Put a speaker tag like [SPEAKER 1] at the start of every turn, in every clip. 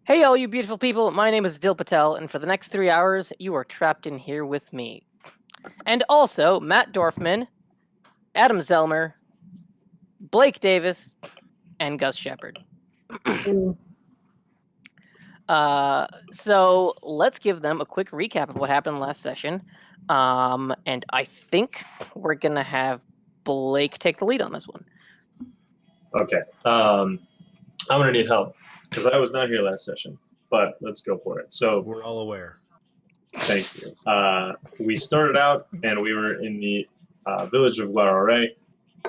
[SPEAKER 1] Hey, all you beautiful people, my name is Dil Patel, and for the next 3 hours, you are trapped in here with me. And also, Matt Dorfman, Adam Zelmer, Blake Davis, and Gus Shepard. So let's give them a quick recap of what happened last session. And I think we're going to have Blake take the lead on this one.
[SPEAKER 2] Okay. I'm going to need help because I was not here last session, but let's go for it. So
[SPEAKER 3] we're all aware.
[SPEAKER 2] Thank you. We started out and we were in the village of Guarare.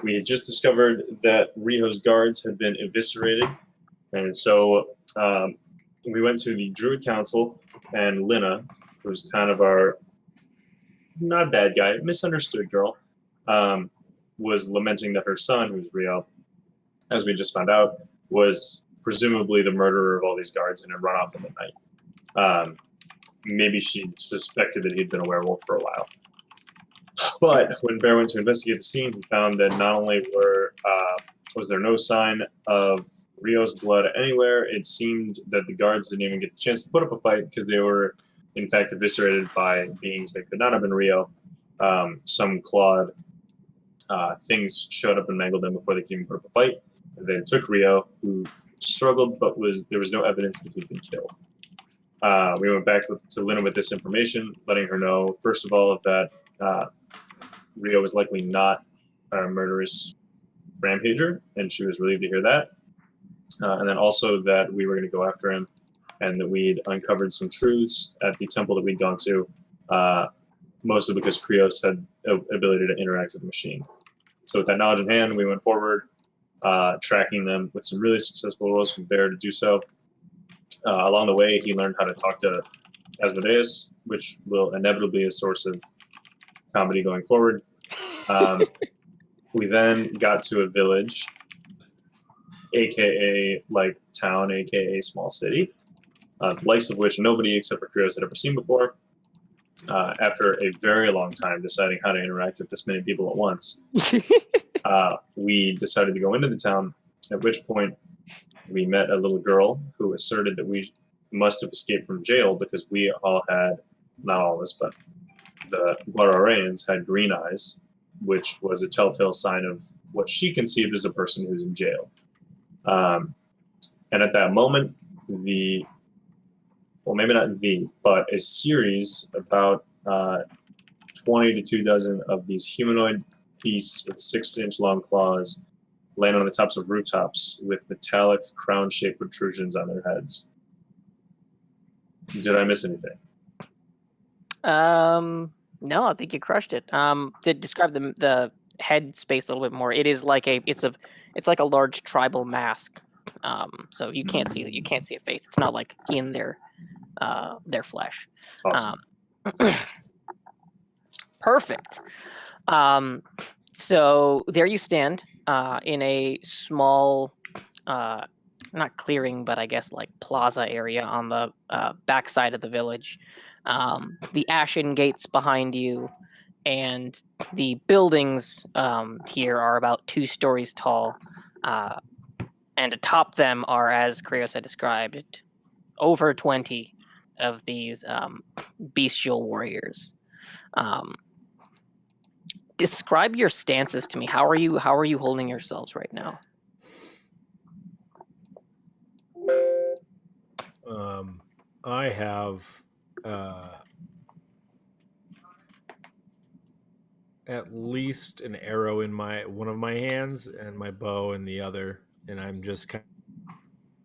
[SPEAKER 2] We had just discovered that Rio's guards had been eviscerated. And so we went to the Druid Council, and Lina, who's kind of our not bad guy, misunderstood girl, was lamenting that her son, who's Rio, as we just found out, was presumably the murderer of all these guards and had run off in the night. Maybe she suspected that he'd been a werewolf for a while. But when Bear went to investigate the scene, he found that not only was there no sign of Rio's blood anywhere, it seemed that the guards didn't even get the chance to put up a fight because they were, in fact, eviscerated by beings that could not have been Rio. Some clawed things showed up and mangled them before they could even put up a fight. And then took Rio, who struggled, but there was no evidence that he'd been killed. We went back to Lina with this information, letting her know, first of all, that Rio was likely not a murderous rampager, and she was relieved to hear that. And then also that we were going to go after him, and that we'd uncovered some truths at the temple that we'd gone to, mostly because Krios had the ability to interact with the machine. So with that knowledge in hand, we went forward, tracking them with some really successful rolls from Bear to do so. Along the way, he learned how to talk to Asmodeus, which will inevitably be a source of comedy going forward. We then got to a village, aka like town, aka small city, likes of which nobody except for Krios had ever seen before. After a very long time deciding how to interact with this many people at once, we decided to go into the town, at which point we met a little girl who asserted that we must have escaped from jail because we all had, not all of us, but the Guarareans had green eyes, which was a telltale sign of what she conceived as a person who's in jail. And at that moment, maybe not but a series, about 20 to 24 of these humanoid beasts with 6-inch long claws land on the tops of rooftops with metallic crown-shaped protrusions on their heads. Did I miss anything?
[SPEAKER 1] No, I think you crushed it. To describe the head space a little bit more, it is like it's like a large tribal mask. So you can't see that. You can't see a face. It's not like in their flesh.
[SPEAKER 2] Awesome.
[SPEAKER 1] Perfect. So there you stand in a small, not clearing, but I guess like plaza area on the backside of the village. The ashen gates behind you, and the buildings here are about 2 stories tall, and atop them are, as Krios had described, over 20 of these bestial warriors. Describe your stances to me. How are you holding yourselves right now?
[SPEAKER 3] I have at least an arrow in one of my hands and my bow in the other, and I'm just kind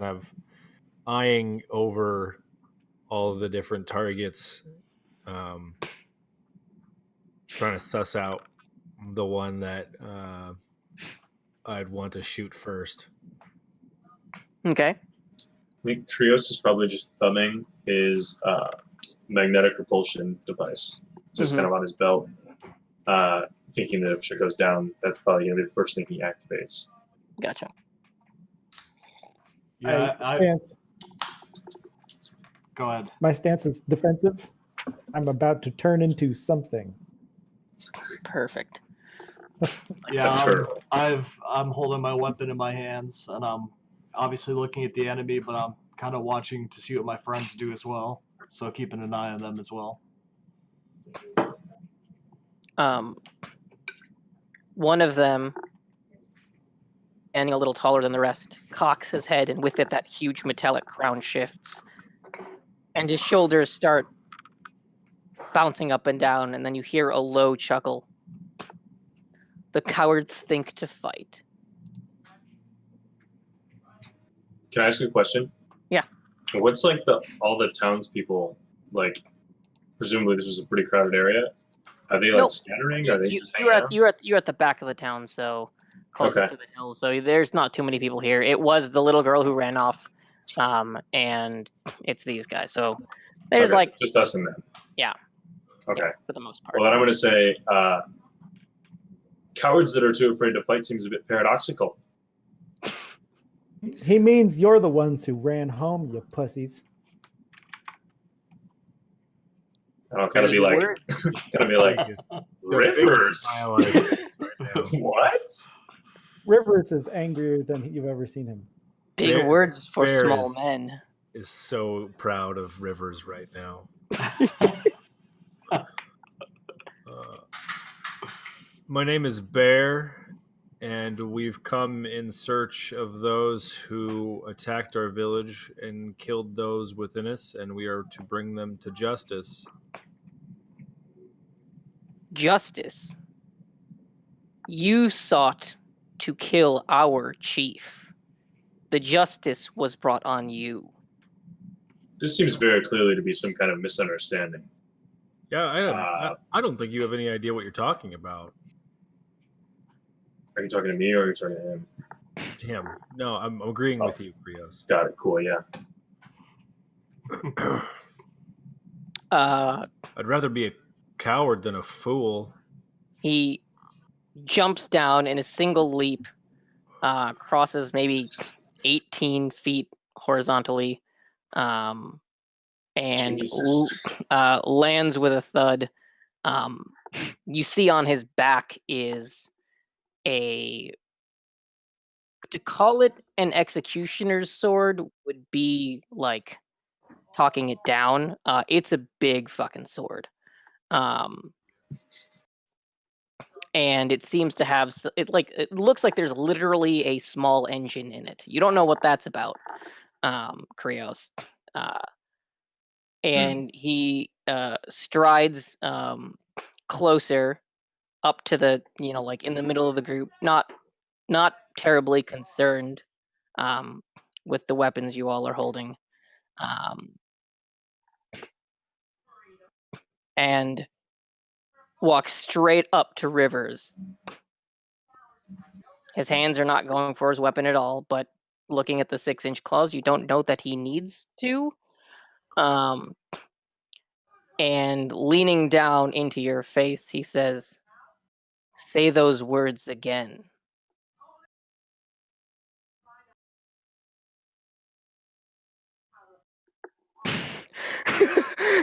[SPEAKER 3] of eyeing over all of the different targets, trying to suss out the one that I'd want to shoot first.
[SPEAKER 1] Okay.
[SPEAKER 2] I think Krios is probably just thumbing his magnetic repulsion device, just kind of on his belt, thinking that if shit goes down, that's probably going to be the first thing he activates.
[SPEAKER 1] Gotcha.
[SPEAKER 4] Yeah, Go ahead.
[SPEAKER 5] My stance is defensive. I'm about to turn into something.
[SPEAKER 1] Perfect.
[SPEAKER 4] Yeah, I'm holding my weapon in my hands, and I'm obviously looking at the enemy, but I'm kind of watching to see what my friends do as well. So keeping an eye on them as well.
[SPEAKER 1] One of them, standing a little taller than the rest, cocks his head, and with it, that huge metallic crown shifts, and his shoulders start bouncing up and down, and then you hear a low chuckle. The cowards think to fight.
[SPEAKER 2] Can I ask you a question?
[SPEAKER 1] Yeah.
[SPEAKER 2] What's like all the townspeople, like, presumably this was a pretty crowded area. Are they like
[SPEAKER 1] Nope.
[SPEAKER 2] scattering? Are they just hanging
[SPEAKER 1] You're
[SPEAKER 2] out?
[SPEAKER 1] you're at the back of the town, so closest
[SPEAKER 2] Okay.
[SPEAKER 1] to the hills. So there's not too many people here. It was the little girl who ran off, and it's these guys. So there's
[SPEAKER 2] Okay,
[SPEAKER 1] like
[SPEAKER 2] just us and them.
[SPEAKER 1] Yeah.
[SPEAKER 2] Okay.
[SPEAKER 1] Yeah, for the most part.
[SPEAKER 2] Well, then I'm going to say cowards that are too afraid to fight seems a bit paradoxical.
[SPEAKER 5] He means you're the ones who ran home, you pussies.
[SPEAKER 2] And I'll kind of be like, Rivers. What?
[SPEAKER 5] Rivers is angrier than you've ever seen him.
[SPEAKER 1] Big words for
[SPEAKER 3] Bear
[SPEAKER 1] small
[SPEAKER 3] is-
[SPEAKER 1] men.
[SPEAKER 3] Is so proud of Rivers right now. My name is Bear, and we've come in search of those who attacked our village and killed those within us, and we are to bring them to justice.
[SPEAKER 1] Justice. You sought to kill our chief. The justice was brought on you.
[SPEAKER 2] This seems very clearly to be some kind of misunderstanding.
[SPEAKER 3] Yeah, I don't think you have any idea what you're talking about.
[SPEAKER 2] Are you talking to me or are you talking to him?
[SPEAKER 3] Him. No, I'm agreeing with you, Krios.
[SPEAKER 2] Got it. Cool. Yeah.
[SPEAKER 3] I'd rather be a coward than a fool.
[SPEAKER 1] He jumps down in a single leap, crosses maybe 18 feet horizontally, and lands with a thud. You see on his back is to call it an executioner's sword would be like talking it down. It's a big fucking sword. And it seems to have it looks like there's literally a small engine in it. You don't know what that's about, Krios. And he strides closer up to the like in the middle of the group, not terribly concerned with the weapons you all are holding, and walks straight up to Rivers. His hands are not going for his weapon at all, but looking at the 6-inch claws, you don't know that he needs to. And leaning down into your face, he says, "Say those words again."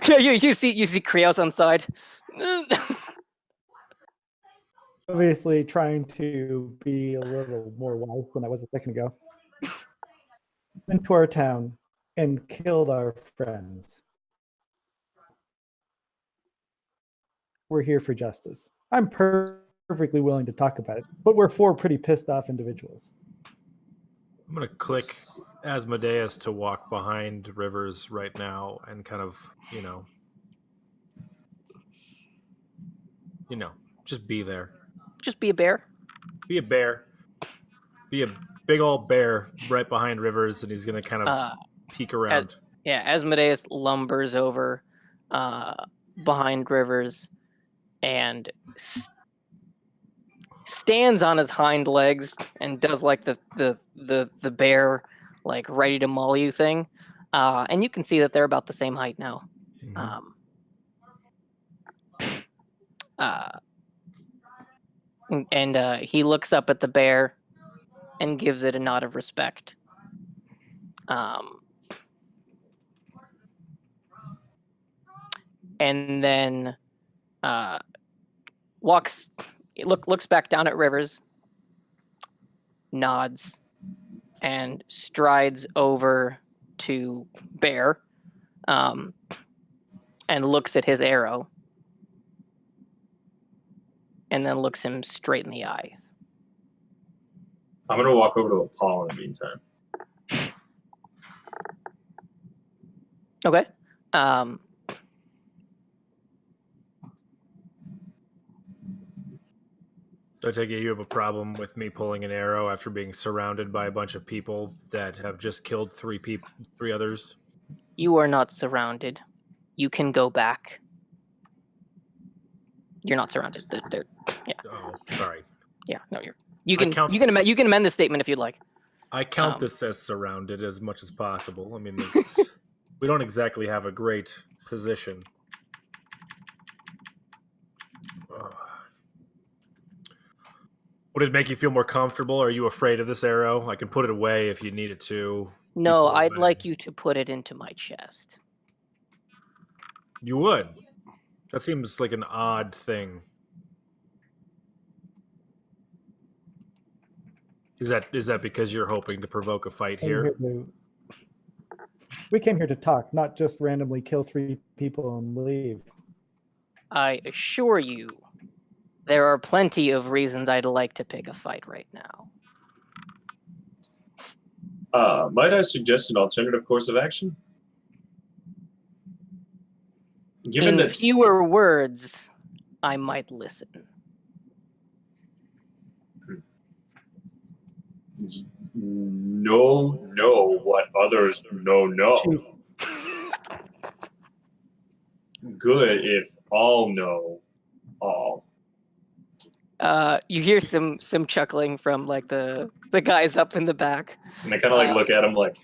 [SPEAKER 1] Yeah, you see Krios on the side.
[SPEAKER 5] Obviously trying to be a little more wise than I was a second ago. Into our town and killed our friends. We're here for justice. I'm perfectly willing to talk about it, but we're 4 pretty pissed off individuals.
[SPEAKER 3] I'm going to click Asmodeus to walk behind Rivers right now and kind of, just be there.
[SPEAKER 1] Just be a bear.
[SPEAKER 3] Be a bear. Be a big old bear right behind Rivers, and he's going to kind of peek around.
[SPEAKER 1] Asmodeus lumbers over behind Rivers and stands on his hind legs and does like the bear like ready to maul you thing, and you can see that they're about the same height now. And he looks up at the bear and gives it a nod of respect. And then looks back down at Rivers, nods, and strides over to Bear, and looks at his arrow, and then looks him straight in the eyes.
[SPEAKER 2] I'm gonna walk over to Paul in the meantime.
[SPEAKER 1] Okay.
[SPEAKER 3] So I take it you have a problem with me pulling an arrow after being surrounded by a bunch of people that have just killed three others?
[SPEAKER 1] You are not surrounded. You can go back. You're not surrounded. Yeah.
[SPEAKER 3] Oh, sorry.
[SPEAKER 1] Yeah. No, you can amend the statement if you'd like.
[SPEAKER 3] I count this as surrounded as much as possible. I mean, we don't exactly have a great position. Would it make you feel more comfortable? Are you afraid of this arrow? I can put it away if you need it to.
[SPEAKER 1] No, I'd like you to put it into my chest.
[SPEAKER 3] You would? That seems like an odd thing. Is that because you're hoping to provoke a fight here?
[SPEAKER 5] We came here to talk, not just randomly kill 3 people and leave. I
[SPEAKER 1] assure you, there are plenty of reasons I'd like to pick a fight right now.
[SPEAKER 2] Might I suggest an alternative course of action?
[SPEAKER 1] Given that fewer words, I might listen.
[SPEAKER 2] Know what others know. Good if all know all.
[SPEAKER 1] You hear some chuckling from like the guys up in the back.
[SPEAKER 2] And I kind of like look at him like.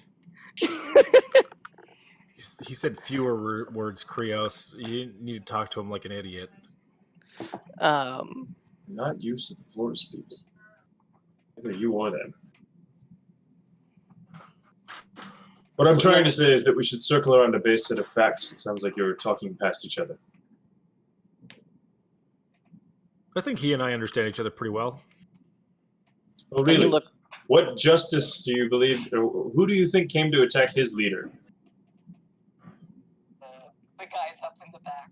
[SPEAKER 3] He said fewer words, Krios. You need to talk to him like an idiot.
[SPEAKER 2] Not used to the Florist people. Either you or them. What I'm trying to say is that we should circle around a base set of facts. It sounds like you're talking past each other.
[SPEAKER 3] I think he and I understand each other pretty well.
[SPEAKER 2] Oh, really? What justice do you believe, or who do you think came to attack his leader?
[SPEAKER 1] The guys up in the back.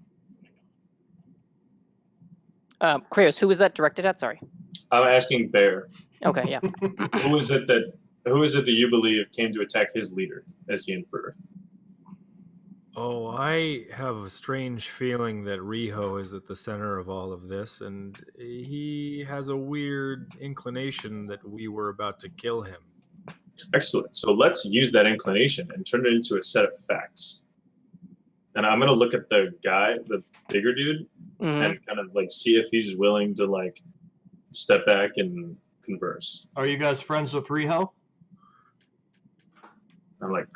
[SPEAKER 1] Krios, who was that directed at? Sorry.
[SPEAKER 2] I'm asking Bear.
[SPEAKER 1] Okay, yeah.
[SPEAKER 2] Who is it that you believe came to attack his leader as the Inferter?
[SPEAKER 3] Oh, I have a strange feeling that Riho is at the center of all of this, and he has a weird inclination that we were about to kill him.
[SPEAKER 2] Excellent. So let's use that inclination and turn it into a set of facts. And I'm going to look at the guy, the bigger dude, and kind of like see if he's willing to like step back and converse.
[SPEAKER 4] Are you guys friends with Riho?
[SPEAKER 2] I'm like...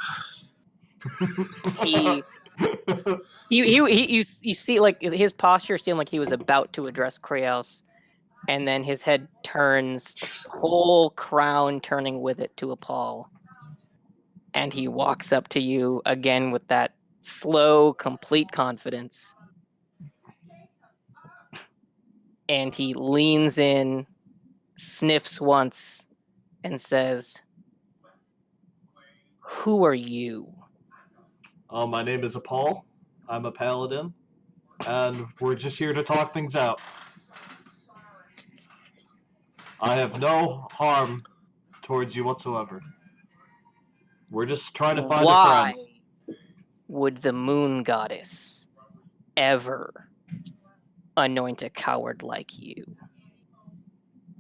[SPEAKER 1] you see like his posture seemed like he was about to address Krios, and then his head turns, whole crown turning with it to a Paul, and he walks up to you again with that slow, complete confidence, and he leans in, sniffs once, and says, "Who are you?"
[SPEAKER 4] My name is Paul. I'm a paladin, and we're just here to talk things out. I have no harm towards you whatsoever. We're just trying to find a friend.
[SPEAKER 1] Why would the moon goddess ever anoint a coward like you?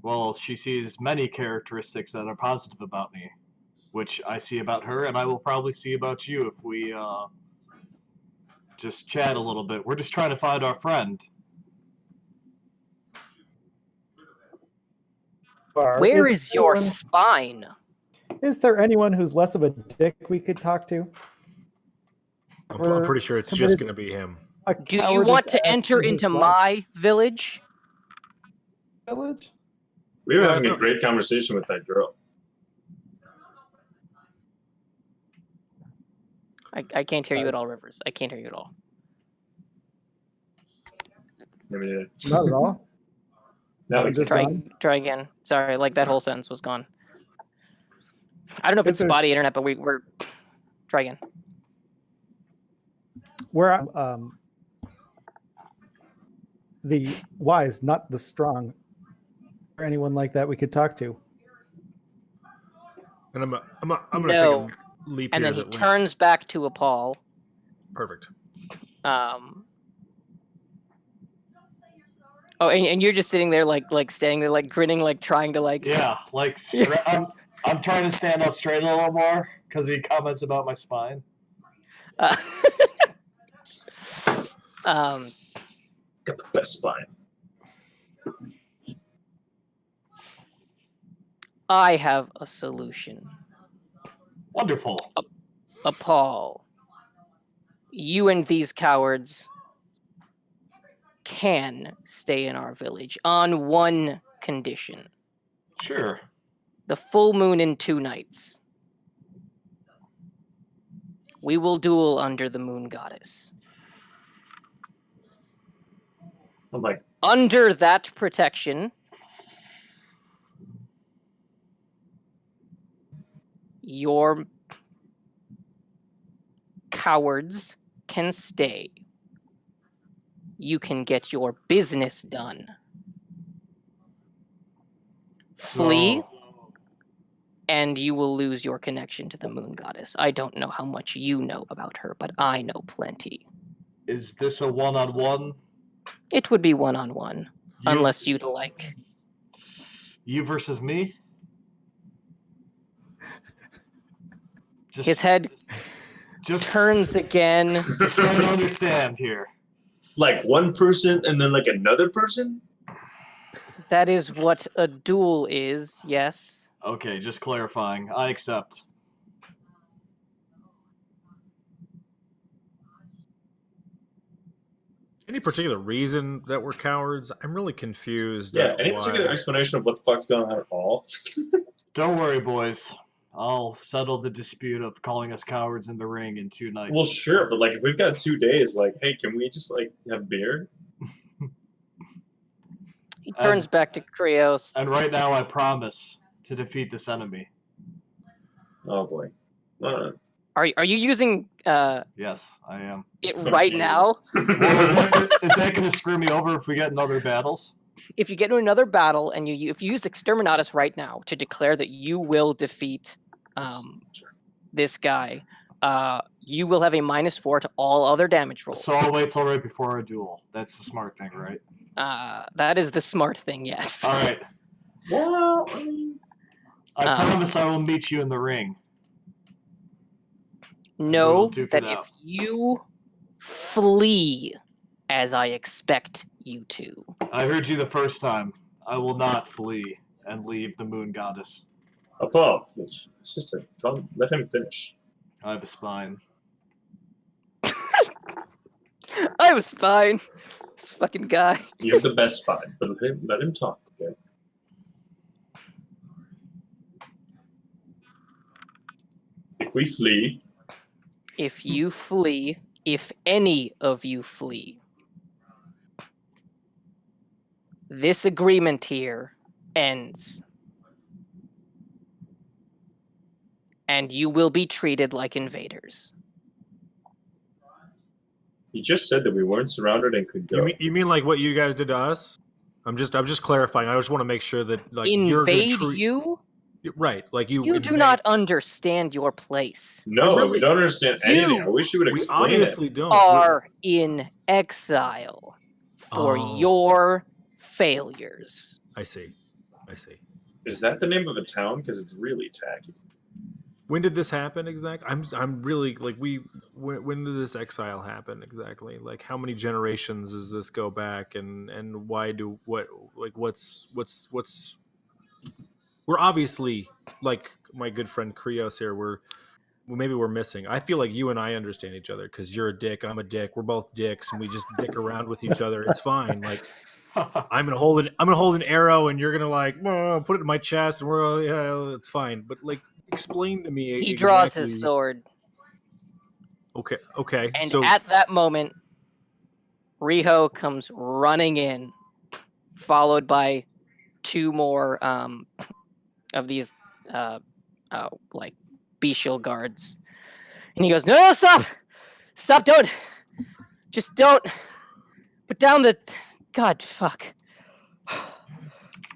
[SPEAKER 4] Well, she sees many characteristics that are positive about me, which I see about her, and I will probably see about you if we just chat a little bit. We're just trying to find our friend.
[SPEAKER 1] Where is your spine?
[SPEAKER 5] Is there anyone who's less of a dick we could talk to?
[SPEAKER 3] I'm pretty sure it's just going to be him.
[SPEAKER 1] Do you want to enter into my village?
[SPEAKER 5] Village?
[SPEAKER 2] We were having a great conversation with that girl.
[SPEAKER 1] I can't hear you at all, Rivers. I can't hear you at all.
[SPEAKER 5] Not at all?
[SPEAKER 2] No,
[SPEAKER 5] just
[SPEAKER 1] try again. Sorry, like that whole sentence was gone. I don't know if it's spotty internet, but we're... Try again.
[SPEAKER 5] Where the wise, not the strong, or anyone like that we could talk to.
[SPEAKER 3] And I'm gonna
[SPEAKER 1] No.
[SPEAKER 3] take a leap
[SPEAKER 1] And
[SPEAKER 3] here.
[SPEAKER 1] then he turns back to Apal.
[SPEAKER 3] Perfect.
[SPEAKER 1] Oh, and you're just sitting there, like standing there, like grinning, like trying to, like.
[SPEAKER 4] Yeah, like I'm trying to stand up straight a little more because he comments about my spine.
[SPEAKER 2] Got the best spine.
[SPEAKER 1] I have a solution.
[SPEAKER 4] Wonderful.
[SPEAKER 1] Apal, you and these cowards can stay in our village on one condition.
[SPEAKER 4] Sure.
[SPEAKER 1] The full moon in 2 nights. We will duel under the moon goddess.
[SPEAKER 2] I'm like,
[SPEAKER 1] Under that protection, your cowards can stay. You can get your business done. Flee, and you will lose your connection to the moon goddess. I don't know how much you know about her, but I know plenty.
[SPEAKER 4] Is this a one-on-one?
[SPEAKER 1] It would be one-on-one, unless you'd like.
[SPEAKER 4] You versus me?
[SPEAKER 1] His head
[SPEAKER 4] just
[SPEAKER 1] turns again.
[SPEAKER 4] Just trying to understand here.
[SPEAKER 2] Like one person and then like another person?
[SPEAKER 1] That is what a duel is, yes.
[SPEAKER 4] Okay, just clarifying. I accept.
[SPEAKER 3] Any particular reason that we're cowards? I'm really confused.
[SPEAKER 2] Yeah, any particular explanation of what the fuck's going on at all?
[SPEAKER 4] Don't worry, boys. I'll settle the dispute of calling us cowards in the ring in 2 nights.
[SPEAKER 2] Well, sure, but like if we've got 2 days, like, hey, can we just like have beer?
[SPEAKER 1] He turns back to Krios.
[SPEAKER 4] And right now, I promise to defeat this enemy.
[SPEAKER 2] Oh boy.
[SPEAKER 1] Are you using
[SPEAKER 4] Yes, I am.
[SPEAKER 1] it right now?
[SPEAKER 4] Well, is that going to screw me over if we get in other battles?
[SPEAKER 1] If you get into another battle and if you use Exterminatus right now to declare that you will defeat this guy, you will have a -4 to all other damage rolls.
[SPEAKER 4] So I'll wait till right before our duel. That's the smart thing, right?
[SPEAKER 1] That is the smart thing, yes.
[SPEAKER 4] All right.
[SPEAKER 2] Well,
[SPEAKER 4] I promise I will meet you in the ring.
[SPEAKER 1] Know that if you flee, as I expect you to.
[SPEAKER 4] I heard you the first time. I will not flee and leave the moon goddess.
[SPEAKER 2] Above, assistant, let him finish.
[SPEAKER 4] I have a spine.
[SPEAKER 1] I was fine. This fucking guy.
[SPEAKER 2] You have the best spine, but let him talk, okay? If we flee...
[SPEAKER 1] If you flee, if any of you flee, this agreement here ends. And you will be treated like invaders.
[SPEAKER 2] You just said that we weren't surrounded and could go.
[SPEAKER 3] You mean like what you guys did to us? I'm just clarifying. I just want to make sure that like
[SPEAKER 1] invade
[SPEAKER 3] you're
[SPEAKER 1] you?
[SPEAKER 3] Right, like you.
[SPEAKER 1] You do not understand your place.
[SPEAKER 2] No,
[SPEAKER 3] really,
[SPEAKER 2] we don't understand anything. I wish you would explain
[SPEAKER 3] we obviously
[SPEAKER 2] it.
[SPEAKER 3] don't.
[SPEAKER 1] Are in exile for your failures.
[SPEAKER 3] I see.
[SPEAKER 2] Is that the name of a town? Because it's really tacky.
[SPEAKER 3] When did this happen exactly? I'm really like when did this exile happen exactly? Like how many generations does this go back and why what's we're obviously, like my good friend Krios here, maybe we're missing. I feel like you and I understand each other because you're a dick, I'm a dick, we're both dicks, and we just dick around with each other. It's fine. Like I'm gonna hold an arrow, and you're gonna like put it in my chest, and yeah, it's fine. But like, explain to me.
[SPEAKER 1] He draws his sword.
[SPEAKER 3] Okay.
[SPEAKER 1] And so at that moment, Riho comes running in, followed by 2 more of these like bestial guards. And he goes, no, stop! Stop, don't! Just don't! Put down the... God, fuck.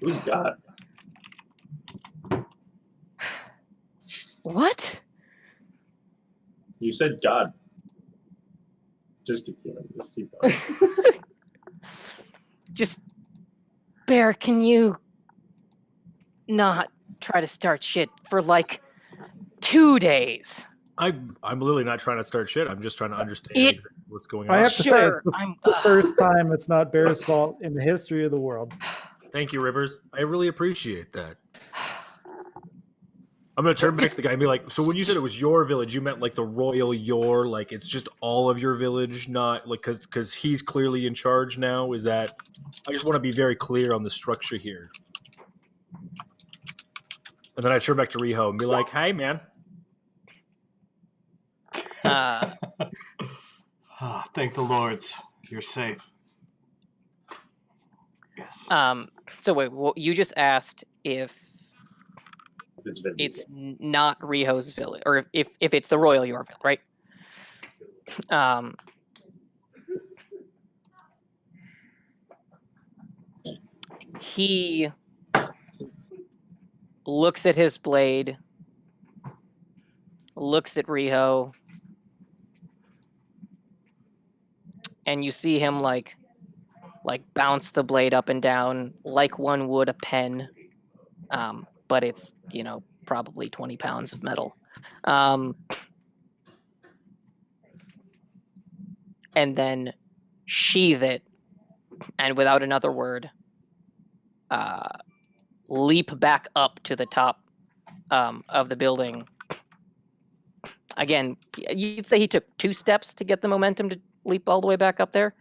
[SPEAKER 2] Who's God?
[SPEAKER 1] What?
[SPEAKER 2] You said God. Just continue. Just keep going.
[SPEAKER 1] Just... Bear, can you... not try to start shit for, like, 2 days?
[SPEAKER 3] I'm literally not trying to start shit. I'm just trying to understand
[SPEAKER 1] It-
[SPEAKER 3] exactly what's going on.
[SPEAKER 5] I have to say,
[SPEAKER 1] Sure,
[SPEAKER 5] it's
[SPEAKER 1] I'm-
[SPEAKER 5] the first time it's not Bear's fault in the history of the world.
[SPEAKER 3] Thank you, Rivers. I really appreciate that. I'm gonna turn back to the guy and be like, so when you said it was your village, you meant like the royal your, like it's just all of your village, not like because he's clearly in charge now. Is that? I just want to be very clear on the structure here. And then I turn back to Riho and be like, hey, man.
[SPEAKER 4] Thank the lords. You're safe. Yes.
[SPEAKER 1] So wait, well, you just asked if
[SPEAKER 2] It's been
[SPEAKER 1] it's not Riho's village, or if it's the royal your village, right? He looks at his blade, looks at Riho, and you see him like bounce the blade up and down like one would a pen, but it's probably 20 pounds of metal, and then sheathe it, and without another word, leap back up to the top of the building. Again, you'd say he took 2 steps to get the momentum to leap all the way back up there.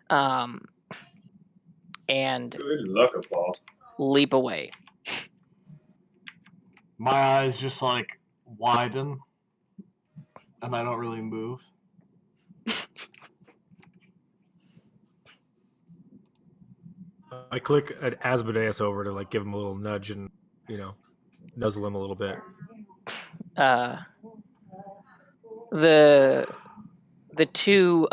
[SPEAKER 1] And
[SPEAKER 2] good luck, Paul.
[SPEAKER 1] leap away.
[SPEAKER 4] My eyes just like widen, and I don't really move.
[SPEAKER 3] I click at Asmodeus over to like give him a little nudge and nuzzle him a little bit.
[SPEAKER 1] The 2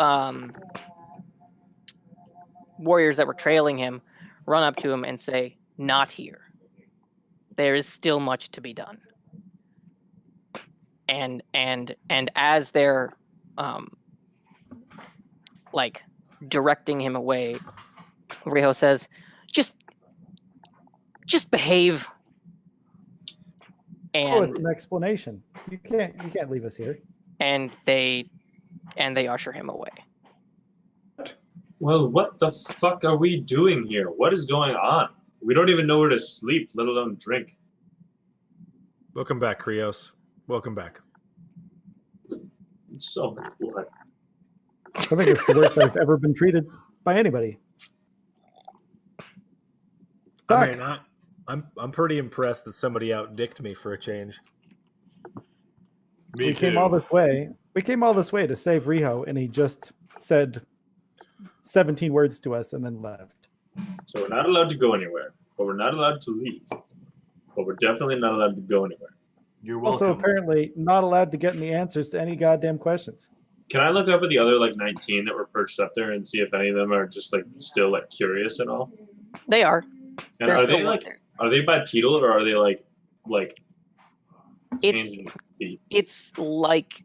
[SPEAKER 1] warriors that were trailing him run up to him and say, "Not here. There is still much to be done." And as they're like directing him away, Riho says, just behave.
[SPEAKER 5] Oh, it's
[SPEAKER 1] And
[SPEAKER 5] an explanation. You can't leave us here.
[SPEAKER 1] and they usher him away.
[SPEAKER 2] Well, what the fuck are we doing here? What is going on? We don't even know where to sleep, let alone drink.
[SPEAKER 3] Welcome back, Krios. Welcome back.
[SPEAKER 2] So what?
[SPEAKER 5] I think it's the worst I've ever been treated by anybody.
[SPEAKER 3] I mean, I'm pretty impressed that somebody outdicked me for a change.
[SPEAKER 4] Me
[SPEAKER 5] We came all this way. We came all this way to save Riho, and he just said 17 words to us and then left.
[SPEAKER 2] So we're not allowed to go anywhere, but we're not allowed to leave. But we're definitely not allowed to go anywhere.
[SPEAKER 4] You're welcome.
[SPEAKER 5] Also, apparently, not allowed to get any answers to any goddamn questions.
[SPEAKER 2] Can I look up at the other 19 that were perched up there and see if any of them are just still curious at all?
[SPEAKER 1] They are.
[SPEAKER 2] And
[SPEAKER 1] They're
[SPEAKER 2] are
[SPEAKER 1] still
[SPEAKER 2] they
[SPEAKER 1] up there.
[SPEAKER 2] are they bipedal or are they like
[SPEAKER 1] It's
[SPEAKER 2] hands and feet?
[SPEAKER 1] it's like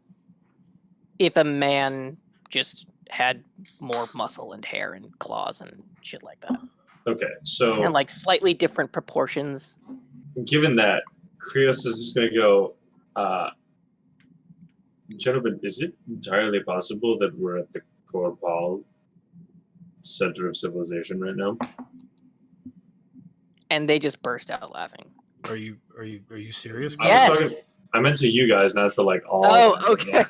[SPEAKER 1] if a man just had more muscle and hair and claws and shit like that.
[SPEAKER 2] Okay, so
[SPEAKER 1] And slightly different proportions.
[SPEAKER 2] given that, Krios is just going to go, gentlemen, is it entirely possible that we're at the Korpal center of civilization right now?
[SPEAKER 1] And they just burst out laughing.
[SPEAKER 3] Are you serious?
[SPEAKER 1] Yes.
[SPEAKER 2] I was talking, I meant to you guys, not to all.
[SPEAKER 1] Oh, okay.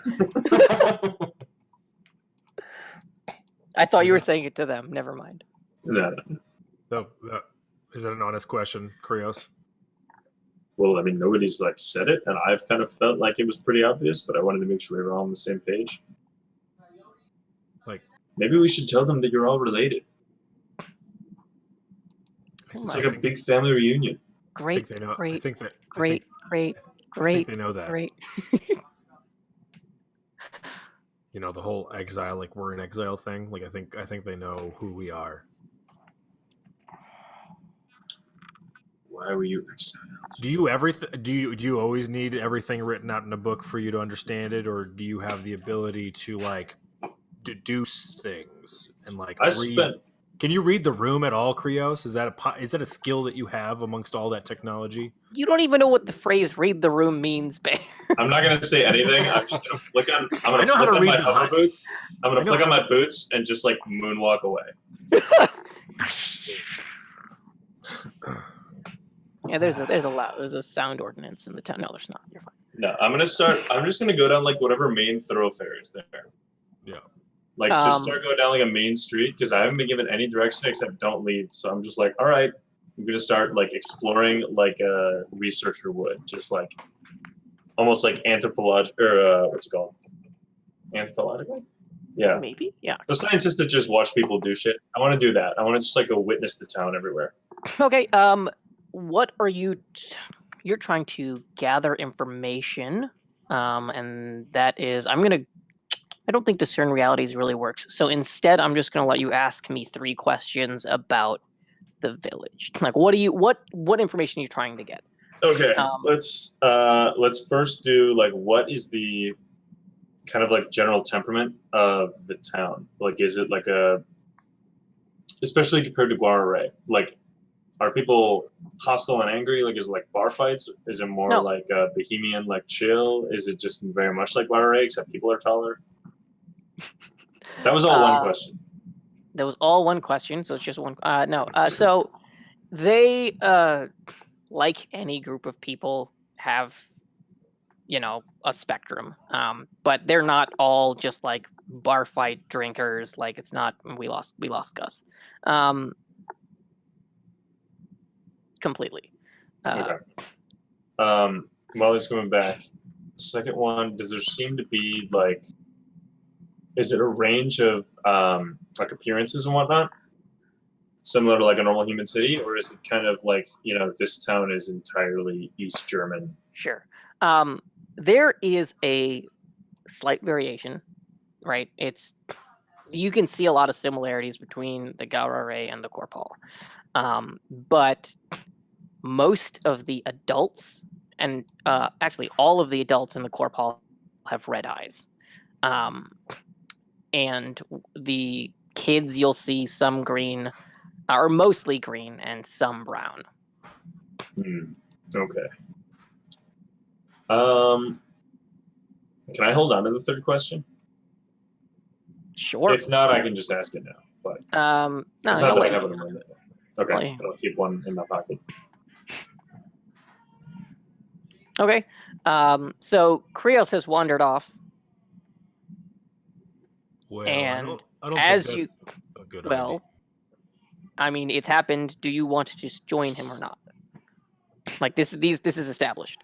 [SPEAKER 1] I thought you were saying it to them. Never mind.
[SPEAKER 2] No.
[SPEAKER 3] So, is that an honest question, Krios?
[SPEAKER 2] Well, I mean, nobody's said it, and I've kind of felt like it was pretty obvious, but I wanted to make sure we were all on the same page. Maybe we should tell them that you're all related. It's like a big family reunion.
[SPEAKER 1] Great,
[SPEAKER 3] they know.
[SPEAKER 1] great,
[SPEAKER 3] I think that.
[SPEAKER 1] great, great,
[SPEAKER 3] I
[SPEAKER 1] great,
[SPEAKER 3] think they know that.
[SPEAKER 1] great.
[SPEAKER 3] You know, the whole exile, like we're in exile thing. Like I think they know who we are.
[SPEAKER 2] Why were you exiled?
[SPEAKER 3] Do you always need everything written out in a book for you to understand it, or do you have the ability to like deduce things and like read? Can you read the room at all, Krios? Is that a skill that you have amongst all that technology?
[SPEAKER 1] You don't even know what the phrase "read the room" means, Bear.
[SPEAKER 2] I'm not gonna say anything. I'm just gonna flick on. I'm
[SPEAKER 3] I
[SPEAKER 2] gonna
[SPEAKER 3] know how
[SPEAKER 2] flick
[SPEAKER 3] to
[SPEAKER 2] on
[SPEAKER 3] read
[SPEAKER 2] my
[SPEAKER 3] the
[SPEAKER 2] hover
[SPEAKER 3] line.
[SPEAKER 2] boots. I'm
[SPEAKER 3] I
[SPEAKER 2] gonna
[SPEAKER 3] know
[SPEAKER 2] flick on
[SPEAKER 3] how
[SPEAKER 2] my boots and just like moonwalk away.
[SPEAKER 1] Yeah, there's a sound ordinance in the town. No, there's not. You're fine.
[SPEAKER 2] No, I'm just gonna go down like whatever main thoroughfare is there.
[SPEAKER 3] Yeah.
[SPEAKER 2] Like just start going down like a main street because I haven't been given any direction except don't leave. So I'm just like, all right, I'm gonna start like exploring like a researcher would, just like almost like anthropological or what's it called? Anthropological? Yeah.
[SPEAKER 1] Maybe. Yeah.
[SPEAKER 2] The scientists that just watch people do shit. I want to do that. I want to just like go witness the town everywhere.
[SPEAKER 1] Okay. What are you? You're trying to gather information, and that is I don't think discern realities really works. So instead, I'm just gonna let you ask me 3 questions about the village. Like, what information are you trying to get?
[SPEAKER 2] Okay, let's first do like what is the kind of like general temperament of the town? Like, is it like especially compared to Guarare, like, are people hostile and angry? Like, is it like bar fights? Is it more like bohemian, like chill? Is it just very much like Guarare, except people are taller? That was all one question.
[SPEAKER 1] That was all one question, so it's just one. No. So they, like any group of people, have, a spectrum. But they're not all just like bar fight drinkers. Like it's not. We lost Gus. Completely.
[SPEAKER 2] Okay. While he's coming back, second one, does there seem to be like, is it a range of like appearances and whatnot, similar to like a normal human city, or is it kind of like this town is entirely East German?
[SPEAKER 1] Sure. There is a slight variation, right? You can see a lot of similarities between the Gaurare and the Korpal, but most of the adults, and actually all of the adults in the Korpal, have red eyes. And the kids, you'll see some green, or mostly green, and some brown.
[SPEAKER 2] Okay. Can I hold on to the third question?
[SPEAKER 1] Sure.
[SPEAKER 2] If not, I can just ask it now. But
[SPEAKER 1] no,
[SPEAKER 2] it's not that I have it in my mind. Okay, I'll keep one in my pocket.
[SPEAKER 1] Okay. So Krios has wandered off.
[SPEAKER 3] Well,
[SPEAKER 1] and
[SPEAKER 3] I don't
[SPEAKER 1] as
[SPEAKER 3] think that's a good
[SPEAKER 1] well,
[SPEAKER 3] idea.
[SPEAKER 1] I mean, it's happened. Do you want to just join him or not? Like this is established.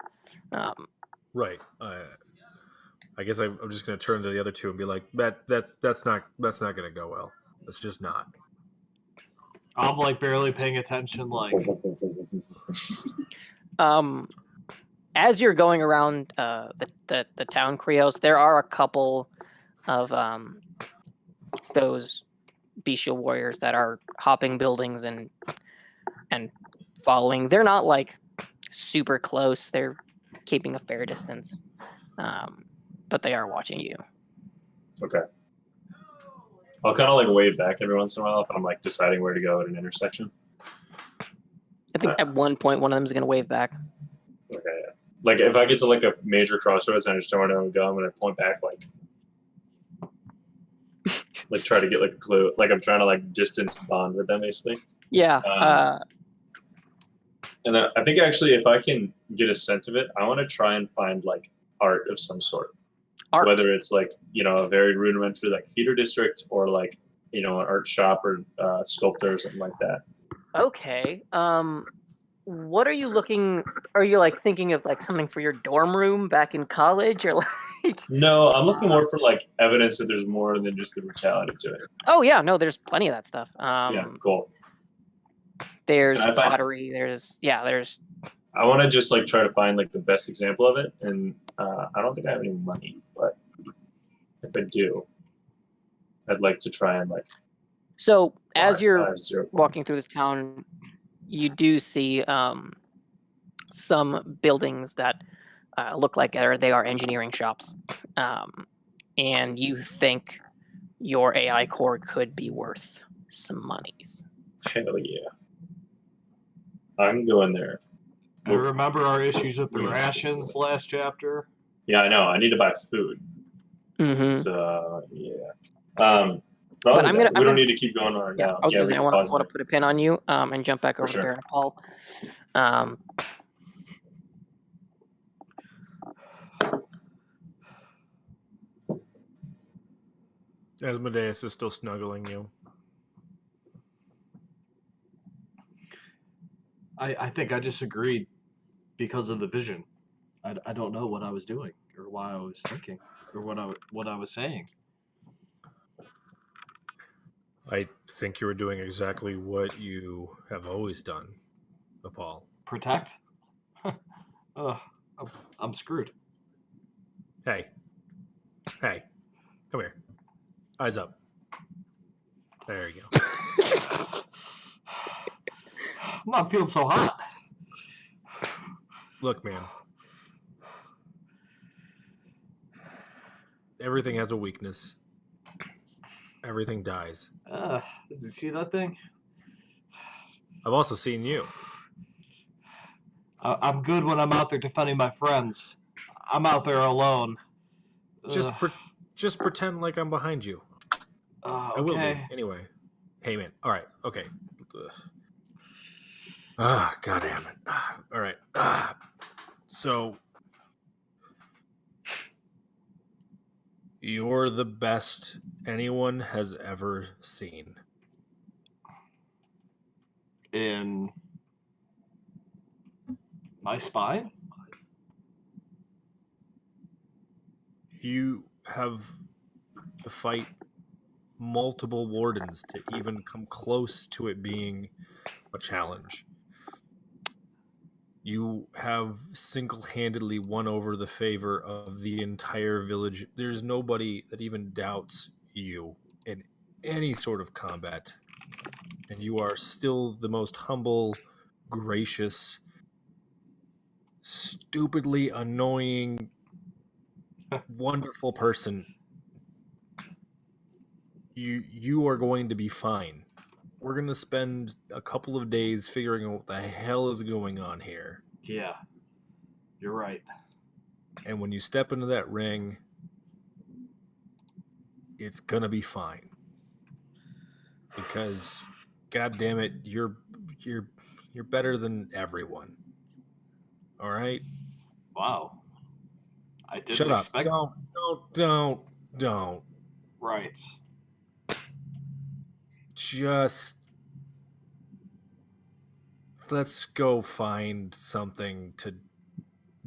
[SPEAKER 3] Right. I guess I'm just going to turn to the other two and be like, that's not going to go well. It's just not.
[SPEAKER 4] I'm like barely paying attention. Like,
[SPEAKER 1] as you're going around the town, Krios, there are a couple of those bestial warriors that are hopping buildings and following. They're not like super close. They're keeping a fair distance, but they are watching you.
[SPEAKER 2] Okay. I'll kind of like wave back every once in a while if I'm like deciding where to go at an intersection.
[SPEAKER 1] I think at one point one of them is going to wave back.
[SPEAKER 2] Okay. Yeah. Like if I get to like a major crossroads and I just don't know where to go, I'm going to point back like try to get like a clue. Like I'm trying to like distance bond with them basically.
[SPEAKER 1] Yeah.
[SPEAKER 2] And I think actually if I can get a sense of it, I want to try and find like art of some sort.
[SPEAKER 1] Art.
[SPEAKER 2] Whether it's like, a very rudimentary like theater district or like, an art shop or sculptor or something like that.
[SPEAKER 1] Okay. What are you looking? Are you like thinking of like something for your dorm room back in college, or like?
[SPEAKER 2] No, I'm looking more for like evidence that there's more than just the brutality to it.
[SPEAKER 1] Oh yeah, no, there's plenty of that stuff.
[SPEAKER 2] Yeah, cool.
[SPEAKER 1] There's pottery. There's.
[SPEAKER 2] I want to just like try to find like the best example of it, and I don't think I have any money, but if I do, I'd like to try and
[SPEAKER 1] So as
[SPEAKER 2] buy
[SPEAKER 1] you're
[SPEAKER 2] 0
[SPEAKER 1] walking through this town, you do see some buildings that look like they are engineering shops, and you think your AI core could be worth some monies.
[SPEAKER 2] Hell yeah. I'm going there.
[SPEAKER 4] I remember our issues with the
[SPEAKER 2] Yes.
[SPEAKER 4] rations last chapter.
[SPEAKER 2] Yeah, I know. I need to buy food.
[SPEAKER 1] Mm-hmm.
[SPEAKER 2] So, yeah.
[SPEAKER 1] But
[SPEAKER 2] We don't need to keep going on
[SPEAKER 1] Yeah,
[SPEAKER 2] now.
[SPEAKER 1] I was
[SPEAKER 2] Yeah,
[SPEAKER 1] gonna
[SPEAKER 2] we
[SPEAKER 1] say, I
[SPEAKER 2] can
[SPEAKER 1] want
[SPEAKER 2] pause
[SPEAKER 1] to
[SPEAKER 2] it.
[SPEAKER 1] put a pin on you and jump back over to
[SPEAKER 2] sure.
[SPEAKER 1] Baron Paul.
[SPEAKER 3] Asmodeus is still snuggling you.
[SPEAKER 4] I think I just agreed because of the vision. I don't know what I was doing or why I was thinking or what I was saying.
[SPEAKER 3] I think you were doing exactly what you have always done, Paul.
[SPEAKER 4] Protect? I'm screwed.
[SPEAKER 3] Hey, come here. Eyes up. There you go.
[SPEAKER 4] I'm not feeling so hot.
[SPEAKER 3] Look, man. Everything has a weakness. Everything dies.
[SPEAKER 4] Did you see that thing?
[SPEAKER 3] I've also seen you.
[SPEAKER 4] I'm good when I'm out there defending my friends. I'm out there alone.
[SPEAKER 3] Just pretend like I'm behind you.
[SPEAKER 4] Okay.
[SPEAKER 3] I will be, anyway. Hey, man. All right. Okay. God damn it. All right. So, you're the best anyone has ever seen.
[SPEAKER 4] In my spine?
[SPEAKER 3] You have to fight multiple wardens to even come close to it being a challenge. You have single-handedly won over the favor of the entire village. There's nobody that even doubts you in any sort of combat. And you are still the most humble, gracious, stupidly annoying, wonderful person. You are going to be fine. We're going to spend a couple of days figuring out what the hell is going on here.
[SPEAKER 4] Yeah. You're right.
[SPEAKER 3] And when you step into that ring, it's going to be fine. Because god damn it, you're better than everyone. All right?
[SPEAKER 4] Wow. I didn't
[SPEAKER 3] Shut up.
[SPEAKER 4] expect.
[SPEAKER 3] Don't.
[SPEAKER 4] Right.
[SPEAKER 3] Just let's go find something to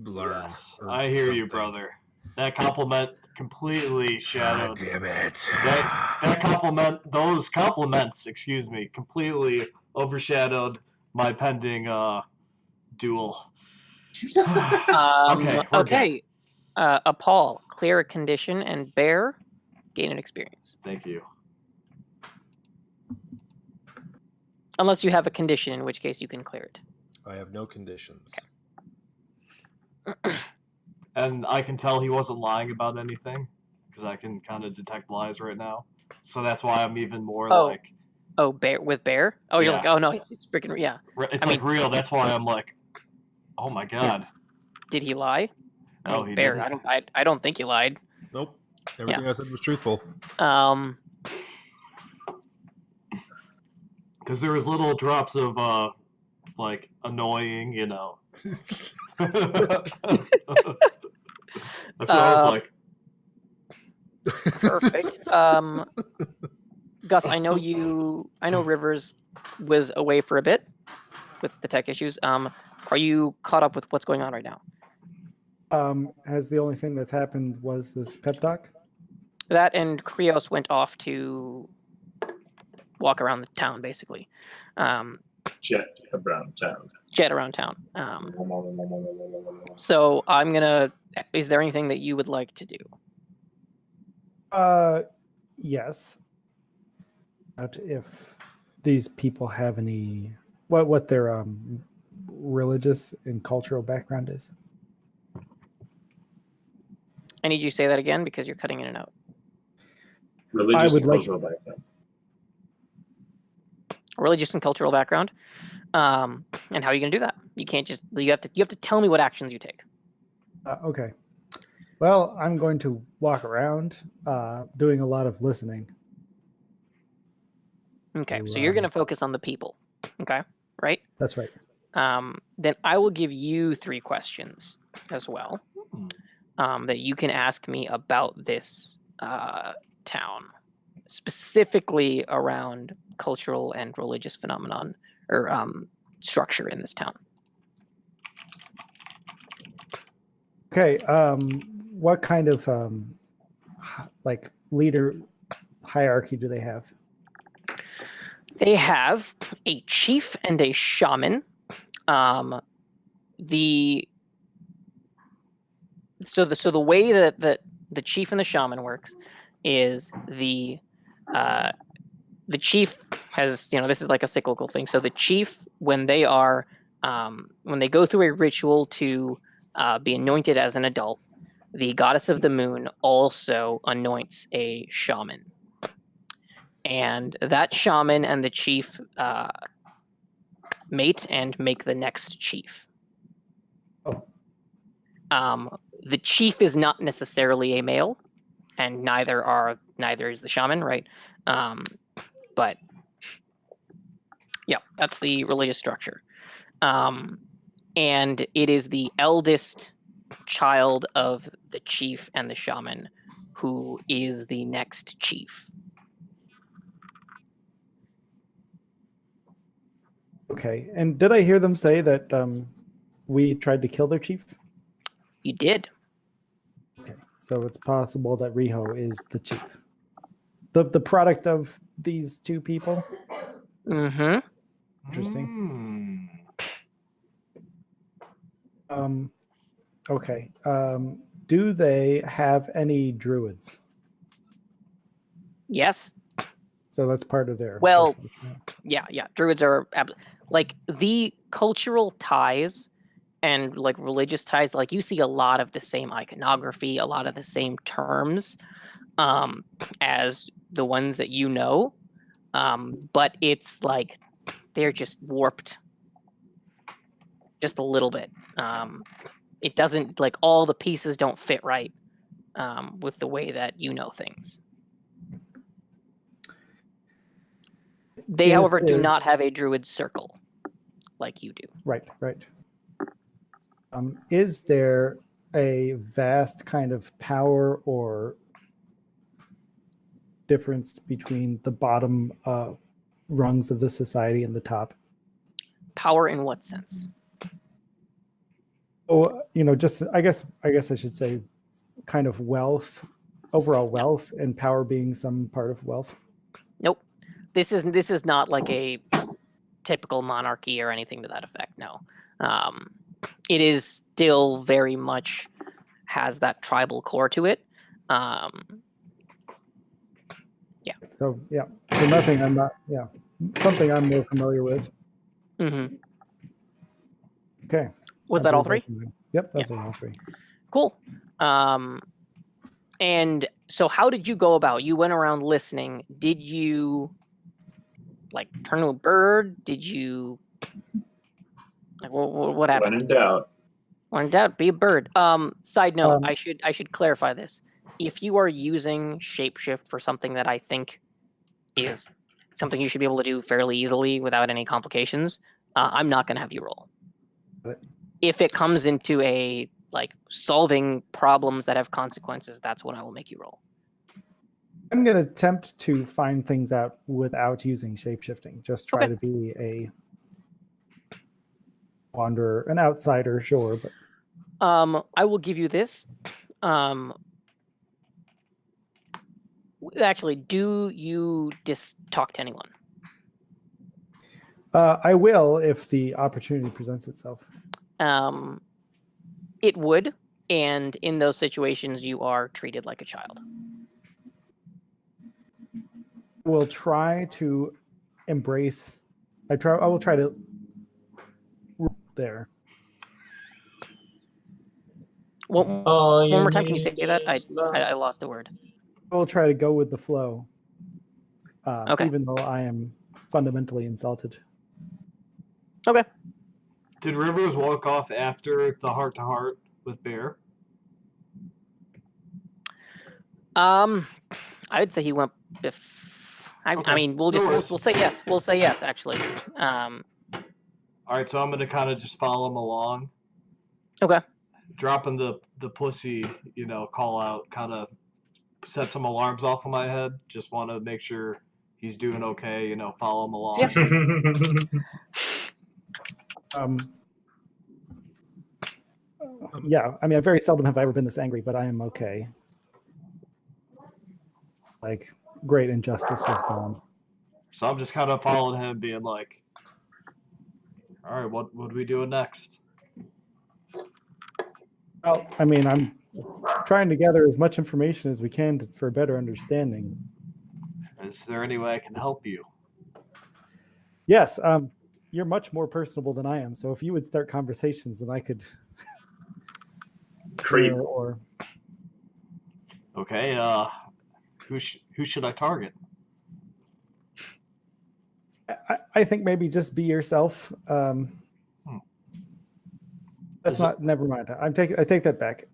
[SPEAKER 3] learn.
[SPEAKER 4] Yes,
[SPEAKER 3] or
[SPEAKER 4] I hear you,
[SPEAKER 3] something.
[SPEAKER 4] brother. That compliment completely
[SPEAKER 3] God
[SPEAKER 4] shadowed.
[SPEAKER 3] damn it.
[SPEAKER 4] Those compliments, excuse me, completely overshadowed my pending duel. Okay, we're good.
[SPEAKER 1] Paul, clear a condition, and Bear, gain an experience.
[SPEAKER 4] Thank you.
[SPEAKER 1] Unless you have a condition, in which case you can clear it.
[SPEAKER 3] I have no conditions.
[SPEAKER 1] Okay.
[SPEAKER 4] And I can tell he wasn't lying about anything because I can kind of detect lies right now. So that's why I'm even more like.
[SPEAKER 1] Oh, Bear with Bear? Oh, you're like,
[SPEAKER 4] Yeah.
[SPEAKER 1] oh no, it's freaking yeah.
[SPEAKER 4] It's like real. That's why I'm like, oh my god.
[SPEAKER 1] Did he lie? I
[SPEAKER 4] No,
[SPEAKER 1] mean,
[SPEAKER 4] he
[SPEAKER 1] Bear.
[SPEAKER 4] didn't.
[SPEAKER 1] I don't think he lied.
[SPEAKER 3] Nope. Everything I said was truthful.
[SPEAKER 4] Because there was little drops of like annoying, you know. That's what I was like.
[SPEAKER 1] Perfect. Gus, I know Rivers was away for a bit with the tech issues. Are you caught up with what's going on right now?
[SPEAKER 5] Has the only thing that's happened was this pep talk?
[SPEAKER 1] That and Krios went off to walk around the town, basically.
[SPEAKER 2] Jet around town.
[SPEAKER 1] So I'm gonna. Is there anything that you would like to do?
[SPEAKER 5] Yes. Not if these people have any what their religious and cultural background is.
[SPEAKER 1] I need you to say that again because you're cutting in and out.
[SPEAKER 2] Religious
[SPEAKER 5] would
[SPEAKER 2] and
[SPEAKER 5] like-
[SPEAKER 2] cultural background.
[SPEAKER 1] Religious and cultural background. And how are you going to do that? You can't just you have to tell me what actions you take.
[SPEAKER 5] Okay. Well, I'm going to walk around, doing a lot of listening.
[SPEAKER 1] Okay,
[SPEAKER 5] To,
[SPEAKER 1] so you're going to focus on the people. Okay, right?
[SPEAKER 5] That's right.
[SPEAKER 1] Then I will give you 3 questions as well that you can ask me about this town, specifically around cultural and religious phenomenon or structure in this town.
[SPEAKER 5] Okay. What kind of like leader hierarchy do they have?
[SPEAKER 1] They have a chief and a shaman. So the way that the chief and the shaman works is the chief has, this is like a cyclical thing. So the chief, when they are when they go through a ritual to be anointed as an adult, the goddess of the moon also anoints a shaman, and that shaman and the chief mate and make the next chief.
[SPEAKER 5] Oh.
[SPEAKER 1] The chief is not necessarily a male, and neither is the shaman, right? But yeah, that's the religious structure. And it is the eldest child of the chief and the shaman who is the next chief.
[SPEAKER 5] Okay. And did I hear them say that we tried to kill their chief?
[SPEAKER 1] You did.
[SPEAKER 5] Okay. So it's possible that Riho is the chief. The product of these 2 people?
[SPEAKER 1] Mm-hmm.
[SPEAKER 5] Interesting. Okay. Do they have any druids?
[SPEAKER 1] Yes.
[SPEAKER 5] So that's part of their.
[SPEAKER 1] Well, yeah. Druids are like the cultural ties and like religious ties. Like you see a lot of the same iconography, a lot of the same terms as the ones that you know. But it's like they're just warped just a little bit. It doesn't, like, all the pieces don't fit right with the way that you know things. They, however, do not have a druid circle like you do.
[SPEAKER 5] Right. Is there a vast kind of power or difference between the bottom rungs of the society and the top?
[SPEAKER 1] Power in what sense?
[SPEAKER 5] Oh, just I guess I should say kind of wealth, overall wealth, and power being some part of wealth.
[SPEAKER 1] Nope. This is not like a typical monarchy or anything to that effect. No. It is still very much has that tribal core to it. Yeah.
[SPEAKER 5] So nothing I'm not. Yeah, something I'm more familiar with.
[SPEAKER 1] Mm-hmm.
[SPEAKER 5] Okay.
[SPEAKER 1] Was that all 3?
[SPEAKER 5] Yep, those are all 3.
[SPEAKER 1] Cool. And so how did you go about? You went around listening. Did you like turn to a bird? Did you like what happened?
[SPEAKER 2] When in doubt.
[SPEAKER 1] When in doubt, be a bird. Side note, I should clarify this. If you are using shapeshift for something that I think is something you should be able to do fairly easily without any complications, I'm not going to have you roll. If it comes into a like solving problems that have consequences, that's when I will make you roll.
[SPEAKER 5] I'm going to attempt to find things out without using shapeshifting. Just try to be a wanderer, an outsider, sure, but
[SPEAKER 1] I will give you this. Actually, do you talk to anyone?
[SPEAKER 5] I will if the opportunity presents itself.
[SPEAKER 1] It would, and in those situations, you are treated like a child.
[SPEAKER 5] will try to embrace. I will try to there.
[SPEAKER 1] One
[SPEAKER 2] Oh,
[SPEAKER 1] more time, can you say that? I lost the word.
[SPEAKER 5] I will try to go with the flow.
[SPEAKER 1] Okay.
[SPEAKER 5] Even though I am fundamentally insulted.
[SPEAKER 1] Okay.
[SPEAKER 4] Did Rivers walk off after the heart-to-heart with Bear?
[SPEAKER 1] I'd say he went. I
[SPEAKER 4] Okay.
[SPEAKER 1] mean, we'll
[SPEAKER 4] No
[SPEAKER 1] just
[SPEAKER 4] worries.
[SPEAKER 1] we'll say yes. We'll say yes. Actually.
[SPEAKER 4] All right, so I'm gonna kind of just follow him along,
[SPEAKER 1] Okay.
[SPEAKER 4] dropping the pussy, call out, kind of set some alarms off in my head. Just want to make sure he's doing okay. Follow him along.
[SPEAKER 5] Yeah, I mean, very seldom have I ever been this angry, but I am okay. Like, great injustice was done.
[SPEAKER 4] So I'm just kind of following him, being like, "All right, what are we doing next?"
[SPEAKER 5] Well, I mean, I'm trying to gather as much information as we can for a better understanding.
[SPEAKER 4] Is there any way I can help you?
[SPEAKER 5] Yes, you're much more personable than I am. So if you would start conversations, then I could
[SPEAKER 2] Creep.
[SPEAKER 5] or
[SPEAKER 4] Okay. Who should I target?
[SPEAKER 5] I think maybe just be yourself. That's not. Never mind. I take that back.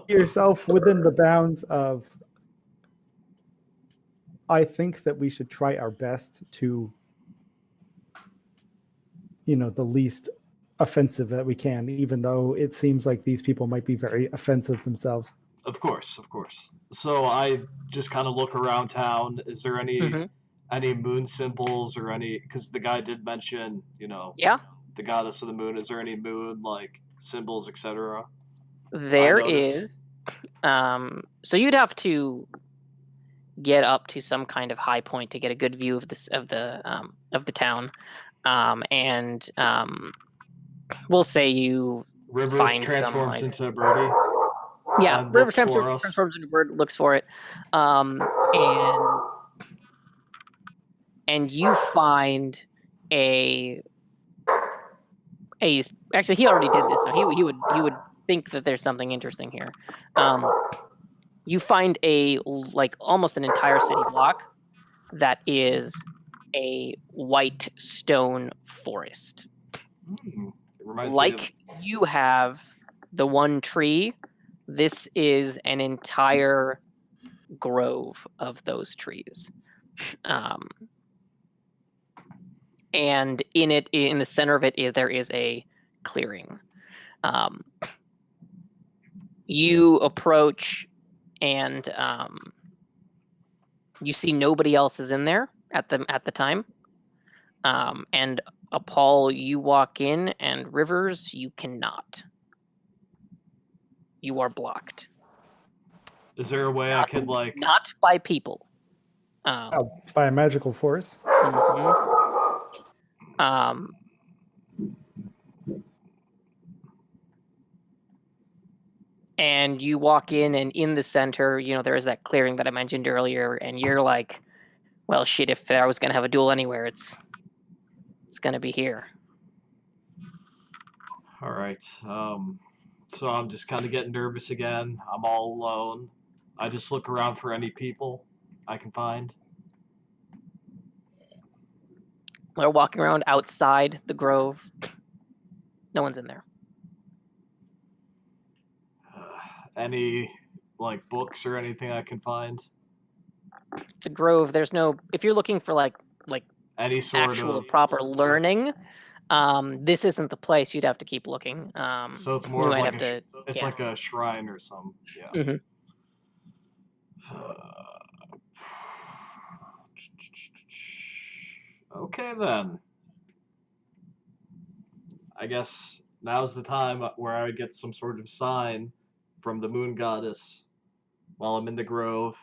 [SPEAKER 5] Be yourself within the bounds of. I think that we should try our best to, the least offensive that we can, even though it seems like these people might be very offensive themselves.
[SPEAKER 4] Of course. So I just kind of look around town. Is there any moon symbols or any? Because the guy did mention,
[SPEAKER 1] Yeah.
[SPEAKER 4] the goddess of the moon. Is there any moon like symbols, etc.?
[SPEAKER 1] There is. So you'd have to get up to some kind of high point to get a good view of the town, and we'll say you
[SPEAKER 4] Rivers
[SPEAKER 1] find
[SPEAKER 4] transforms
[SPEAKER 1] some,
[SPEAKER 4] into a birdie.
[SPEAKER 1] Yeah, Rivers transforms into a bird, looks for it, and you find actually he already did this, so he would think that there's something interesting here. You find almost an entire city block that is a white stone forest. Like you have the one tree, this is an entire grove of those trees. And in the center of it, there is a clearing. You approach, and you see nobody else is in there at the time. And Paul, you walk in, and Rivers, you cannot. You are blocked.
[SPEAKER 4] Is there a way I could
[SPEAKER 1] not by people?
[SPEAKER 5] By a magical force.
[SPEAKER 1] And you walk in, and in the center, there is that clearing that I mentioned earlier, and you're like, well, shit, if I was going to have a duel anywhere, it's going to be here.
[SPEAKER 4] All right. So I'm just kind of getting nervous again. I'm all alone. I just look around for any people I can find.
[SPEAKER 1] They're walking around outside the grove. No one's in there.
[SPEAKER 4] Any books or anything I can find?
[SPEAKER 1] It's a grove. There's no. If you're looking for
[SPEAKER 4] any sort
[SPEAKER 1] of proper learning, this isn't the place. You'd have to keep looking.
[SPEAKER 4] So it's more like it's like a shrine or something. Yeah. Okay then. I guess now's the time where I would get some sort of sign from the moon goddess while I'm in the grove.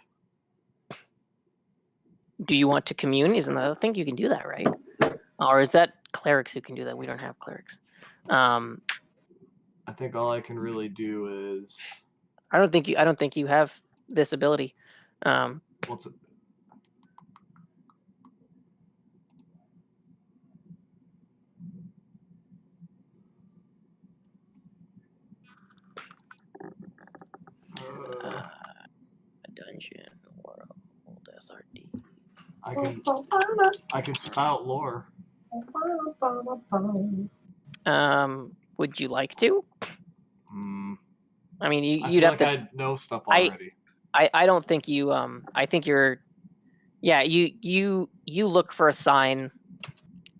[SPEAKER 1] Do you want to commune? Isn't that a thing? You can do that, right? Or is that clerics who can do that? We don't have clerics.
[SPEAKER 4] I think all I can really do is.
[SPEAKER 1] I don't think you have this ability.
[SPEAKER 4] What's it?
[SPEAKER 1] Dungeon world SRD.
[SPEAKER 4] I can spout lore.
[SPEAKER 1] Would you like to? I mean,
[SPEAKER 4] I
[SPEAKER 1] you'd
[SPEAKER 4] feel
[SPEAKER 1] have
[SPEAKER 4] like
[SPEAKER 1] to.
[SPEAKER 4] I know stuff already.
[SPEAKER 1] I don't think you. I think you're. Yeah, you look for a sign,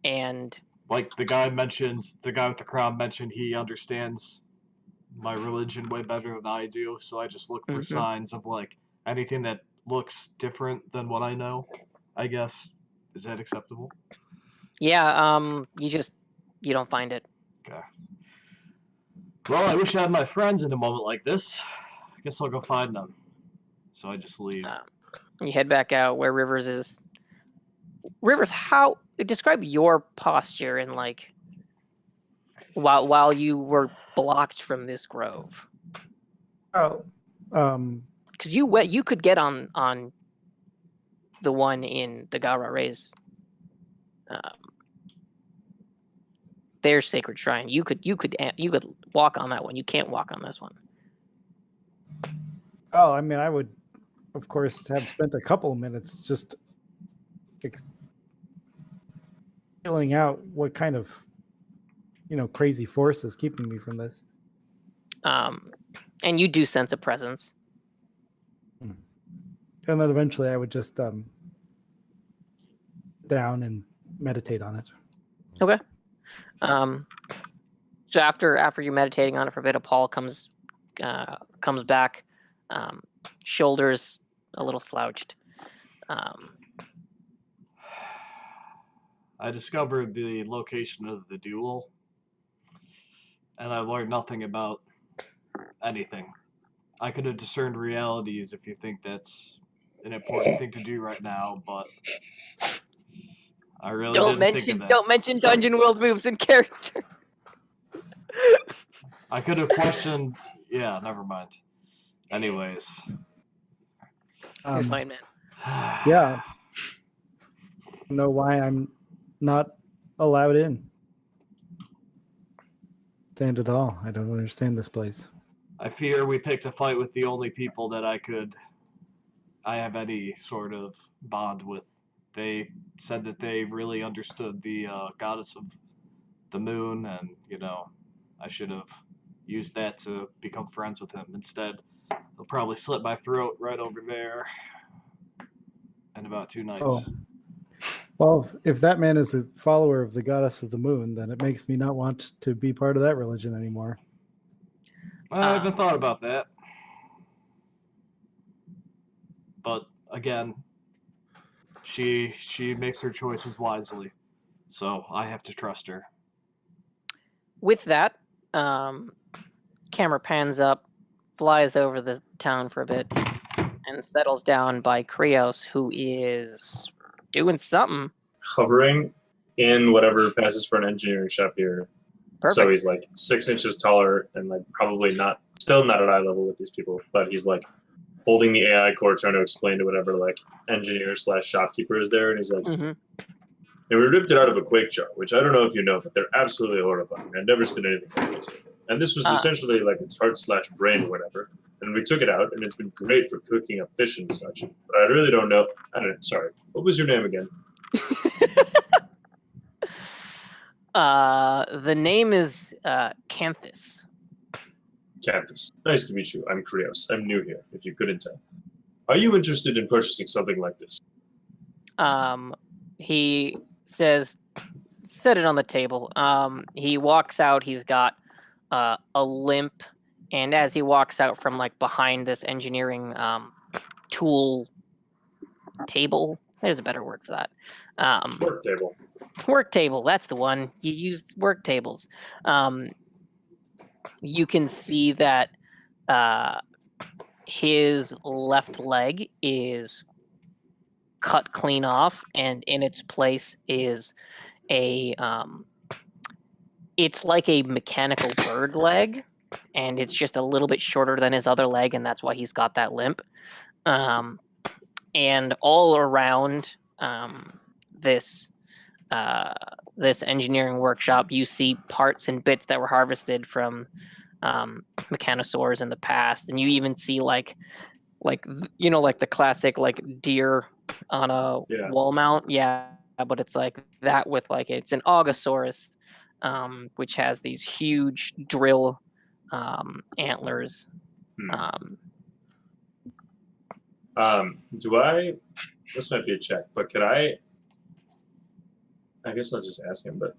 [SPEAKER 1] and
[SPEAKER 4] Like the guy with the crown mentioned he understands my religion way better than I do, so I just look for signs of like anything that looks different than what I know, I guess. Is that acceptable?
[SPEAKER 1] yeah, you don't find it.
[SPEAKER 4] Okay. Well, I wish I had my friends in a moment like this. I guess I'll go find them. So I just leave.
[SPEAKER 1] You head back out where Rivers is. Rivers, how describe your posture and like while you were blocked from this grove?
[SPEAKER 5] Oh,
[SPEAKER 1] Because you could get on the one in the Gara Rays. Their sacred shrine. You could walk on that one. You can't walk on this one.
[SPEAKER 5] oh, I mean, I would, of course, have spent a couple of minutes just feeling out what kind of, crazy force is keeping me from this.
[SPEAKER 1] And you do sense a presence.
[SPEAKER 5] And then eventually I would just down and meditate on it.
[SPEAKER 1] Okay. So after you meditating on it for a bit, Paul comes back, shoulders a little slouched.
[SPEAKER 4] I discovered the location of the duel, and I learned nothing about anything. I could have discerned realities if you think that's an important thing to do right now, but I really didn't think of that.
[SPEAKER 1] Don't mention Dungeon World moves in character.
[SPEAKER 4] I could have questioned. Yeah, never mind. Anyways.
[SPEAKER 1] You're fine, man.
[SPEAKER 5] Yeah. I don't know why I'm not allowed in. Stand at all. I don't understand this place.
[SPEAKER 4] I fear we picked a fight with the only people that I have any sort of bond with. They said that they really understood the goddess of the moon, and I should have used that to become friends with him. Instead, he'll probably slit my throat right over there in about 2 nights.
[SPEAKER 5] Oh. Well, if that man is a follower of the goddess of the moon, then it makes me not want to be part of that religion anymore.
[SPEAKER 4] I haven't thought about that. But again, she makes her choices wisely, so I have to trust her.
[SPEAKER 1] With that, camera pans up, flies over the town for a bit, and settles down by Krios, who is doing something.
[SPEAKER 2] Hovering in whatever passes for an engineering shop here.
[SPEAKER 1] Perfect.
[SPEAKER 2] So he's like 6 inches taller and like probably still not at eye level with these people, but he's like holding the AI core trying to explain to whatever like engineer / shopkeeper is there, and he's like,
[SPEAKER 1] Mm-hmm.
[SPEAKER 2] And we ripped it out of a quake jar, which I don't know if you know, but they're absolutely horrifying. I've never seen anything like it. And this was essentially like its heart / brain or whatever. And we took it out, and it's been great for cooking up fish and such. But I really don't know. Sorry. What was your name again?
[SPEAKER 1] The name is Canthus.
[SPEAKER 2] Canthus. Nice to meet you. I'm Krios. I'm new here, if you couldn't tell. Are you interested in purchasing something like this?
[SPEAKER 1] He says, set it on the table. He walks out. He's got a limp, and as he walks out from like behind this engineering tool table, there's a better word for that.
[SPEAKER 2] Work table.
[SPEAKER 1] Work table. That's the one. You use work tables. You can see that his left leg is cut clean off, and in its place is a it's like a mechanical bird leg, and it's just a little bit shorter than his other leg, and that's why he's got that limp. and all around this engineering workshop, you see parts and bits that were harvested from mechanosaurs in the past, and you even see like the classic like deer on a wall mount, but it's like that with like it's an Augosaurus, which has these huge drill antlers.
[SPEAKER 2] This might be a check, but could I guess I'll just ask him, but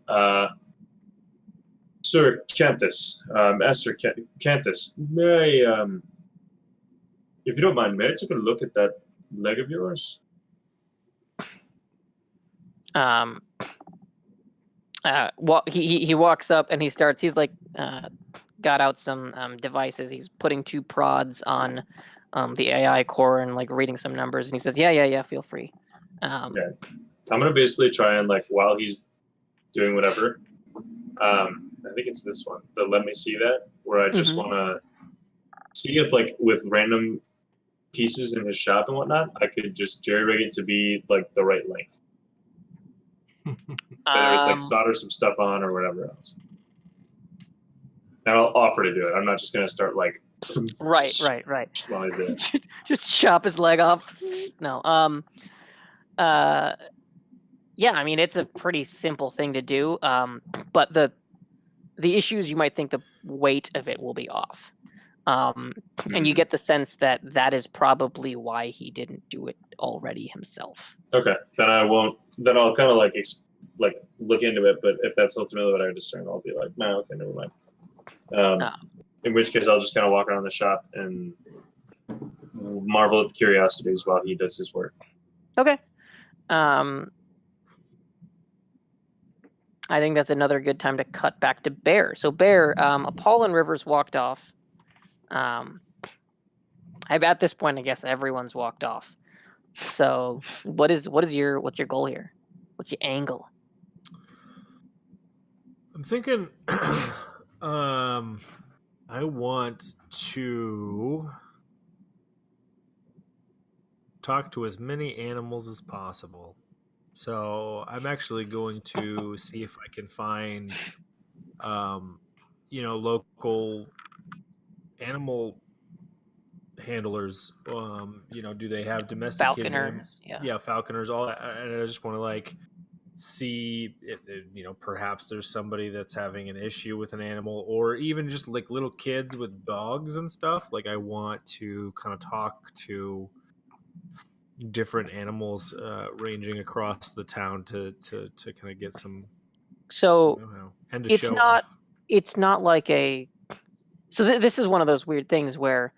[SPEAKER 2] Sir Cantus, Master Cantus, may I, if you don't mind, may I take a look at that leg of yours?
[SPEAKER 1] He walks up and he's like got out some devices. He's putting 2 prods on the AI core and like reading some numbers, and he says, yeah, feel free.
[SPEAKER 2] Okay. I'm gonna basically try and like while he's doing whatever, I think it's this one, the let me see that, where I just want to see if like with random pieces in his shop and whatnot, I could just jerry-rig it to be like the right length. Whether it's like solder some stuff on or whatever else. And I'll offer to do it. I'm not just gonna start like
[SPEAKER 1] right.
[SPEAKER 2] While he's there.
[SPEAKER 1] just chop his leg off. No. Yeah, I mean it's a pretty simple thing to do. But the issues, you might think the weight of it will be off. And you get the sense that that is probably why he didn't do it already himself.
[SPEAKER 2] Okay, then I won't. Then I'll kind of like look into it. But if that's ultimately what I discern, I'll be like, no, okay, never mind. In which case, I'll just kind of walk around the shop and marvel at the curiosities while he does his work.
[SPEAKER 1] Okay. I think that's another good time to cut back to Bear. So Bear, Paul and Rivers walked off. At this point, I guess everyone's walked off. So what's your goal here? What's your angle?
[SPEAKER 3] I'm thinking I want to talk to as many animals as possible. So I'm actually going to see if I can find local animal handlers. Do they have domesticated
[SPEAKER 1] falconers?
[SPEAKER 3] Yeah, falconers. All that. And I just want to like see if perhaps there's somebody that's having an issue with an animal, or even just like little kids with dogs and stuff. Like I want to kind of talk to different animals ranging across the town to kind of get some know-how and to show off.
[SPEAKER 1] It's not like a. So this is one of those weird things where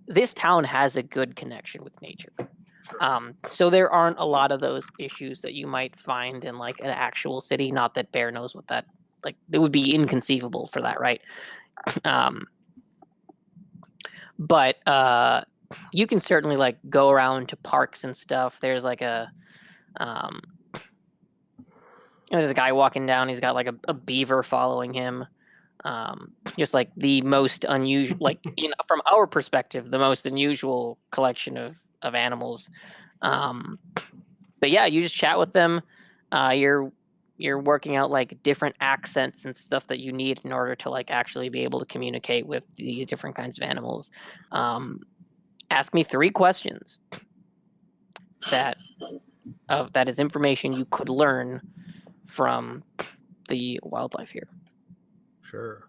[SPEAKER 1] this town has a good connection with nature. So there aren't a lot of those issues that you might find in like an actual city. Not that Bear knows what that like. It would be inconceivable for that, right? But you can certainly like go around to parks and stuff. There's like a there's a guy walking down. He's got like a beaver following him. Just like the most unusual, like from our perspective, the most unusual collection of animals. But yeah, you just chat with them. You're working out like different accents and stuff that you need in order to like actually be able to communicate with these different kinds of animals. Ask me 3 questions that is information you could learn from the wildlife here.
[SPEAKER 3] Sure.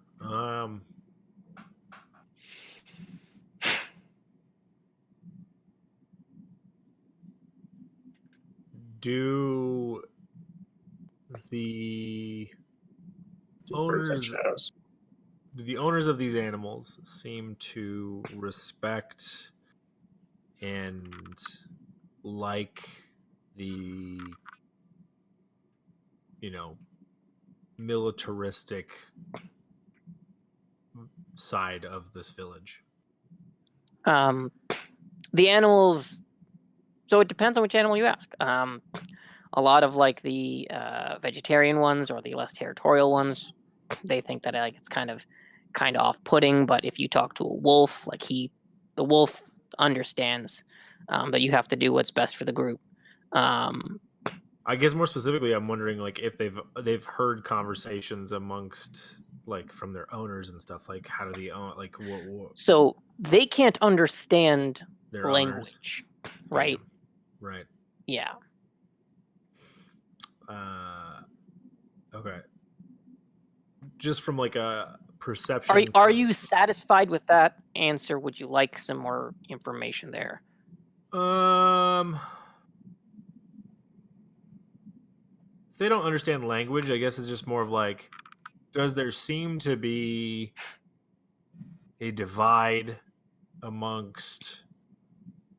[SPEAKER 3] Do the owners of these animals seem to respect and like the militaristic side of this village?
[SPEAKER 1] The animals, so it depends on which animal you ask. A lot of like the vegetarian ones or the less territorial ones, they think that like it's kind of off-putting. But if you talk to a wolf, like the wolf understands that you have to do what's best for the group.
[SPEAKER 3] I guess more specifically, I'm wondering like if they've heard conversations amongst like from their owners and stuff. Like how do the like what
[SPEAKER 1] So they can't understand
[SPEAKER 3] their
[SPEAKER 1] language, right?
[SPEAKER 3] Damn. Right.
[SPEAKER 1] Yeah.
[SPEAKER 3] Okay. Just from like a perception.
[SPEAKER 1] Are you satisfied with that answer? Would you like some more information there?
[SPEAKER 3] If they don't understand language, I guess it's just more of like, does there seem to be a divide amongst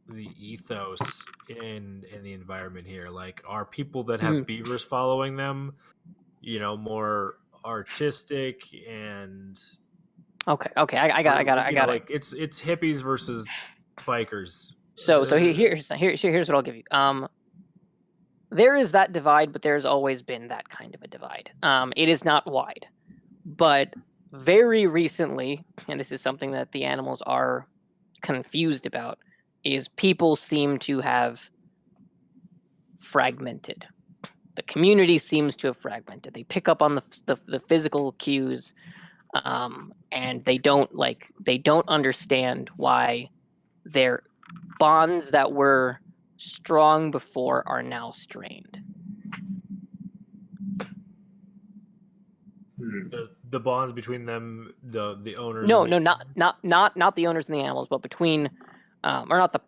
[SPEAKER 3] the ethos in the environment here? Like, are people that have beavers following them, more artistic and
[SPEAKER 1] okay, I got it.
[SPEAKER 3] Like it's hippies versus bikers.
[SPEAKER 1] So here's what I'll give you. There is that divide, but there's always been that kind of a divide. It is not wide, but very recently, and this is something that the animals are confused about, is people seem to have fragmented. The community seems to have fragmented. They pick up on the physical cues, and they don't understand why their bonds that were strong before are now strained.
[SPEAKER 3] The bonds between them, the owners.
[SPEAKER 1] No, not the owners and the animals, but between, or not the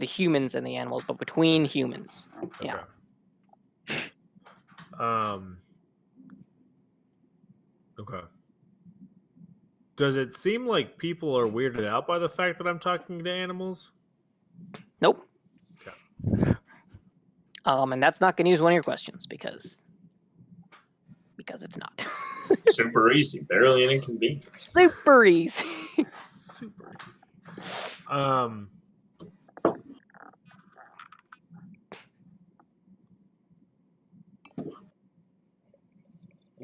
[SPEAKER 1] humans and the animals, but between humans.
[SPEAKER 3] Okay.
[SPEAKER 1] Yeah.
[SPEAKER 3] Okay. Does it seem like people are weirded out by the fact that I'm talking to animals?
[SPEAKER 1] Nope.
[SPEAKER 3] Okay.
[SPEAKER 1] And that's not going to use one of your questions because it's not.
[SPEAKER 2] Super easy, barely an inconvenience.
[SPEAKER 1] Super easy.
[SPEAKER 3] Super easy.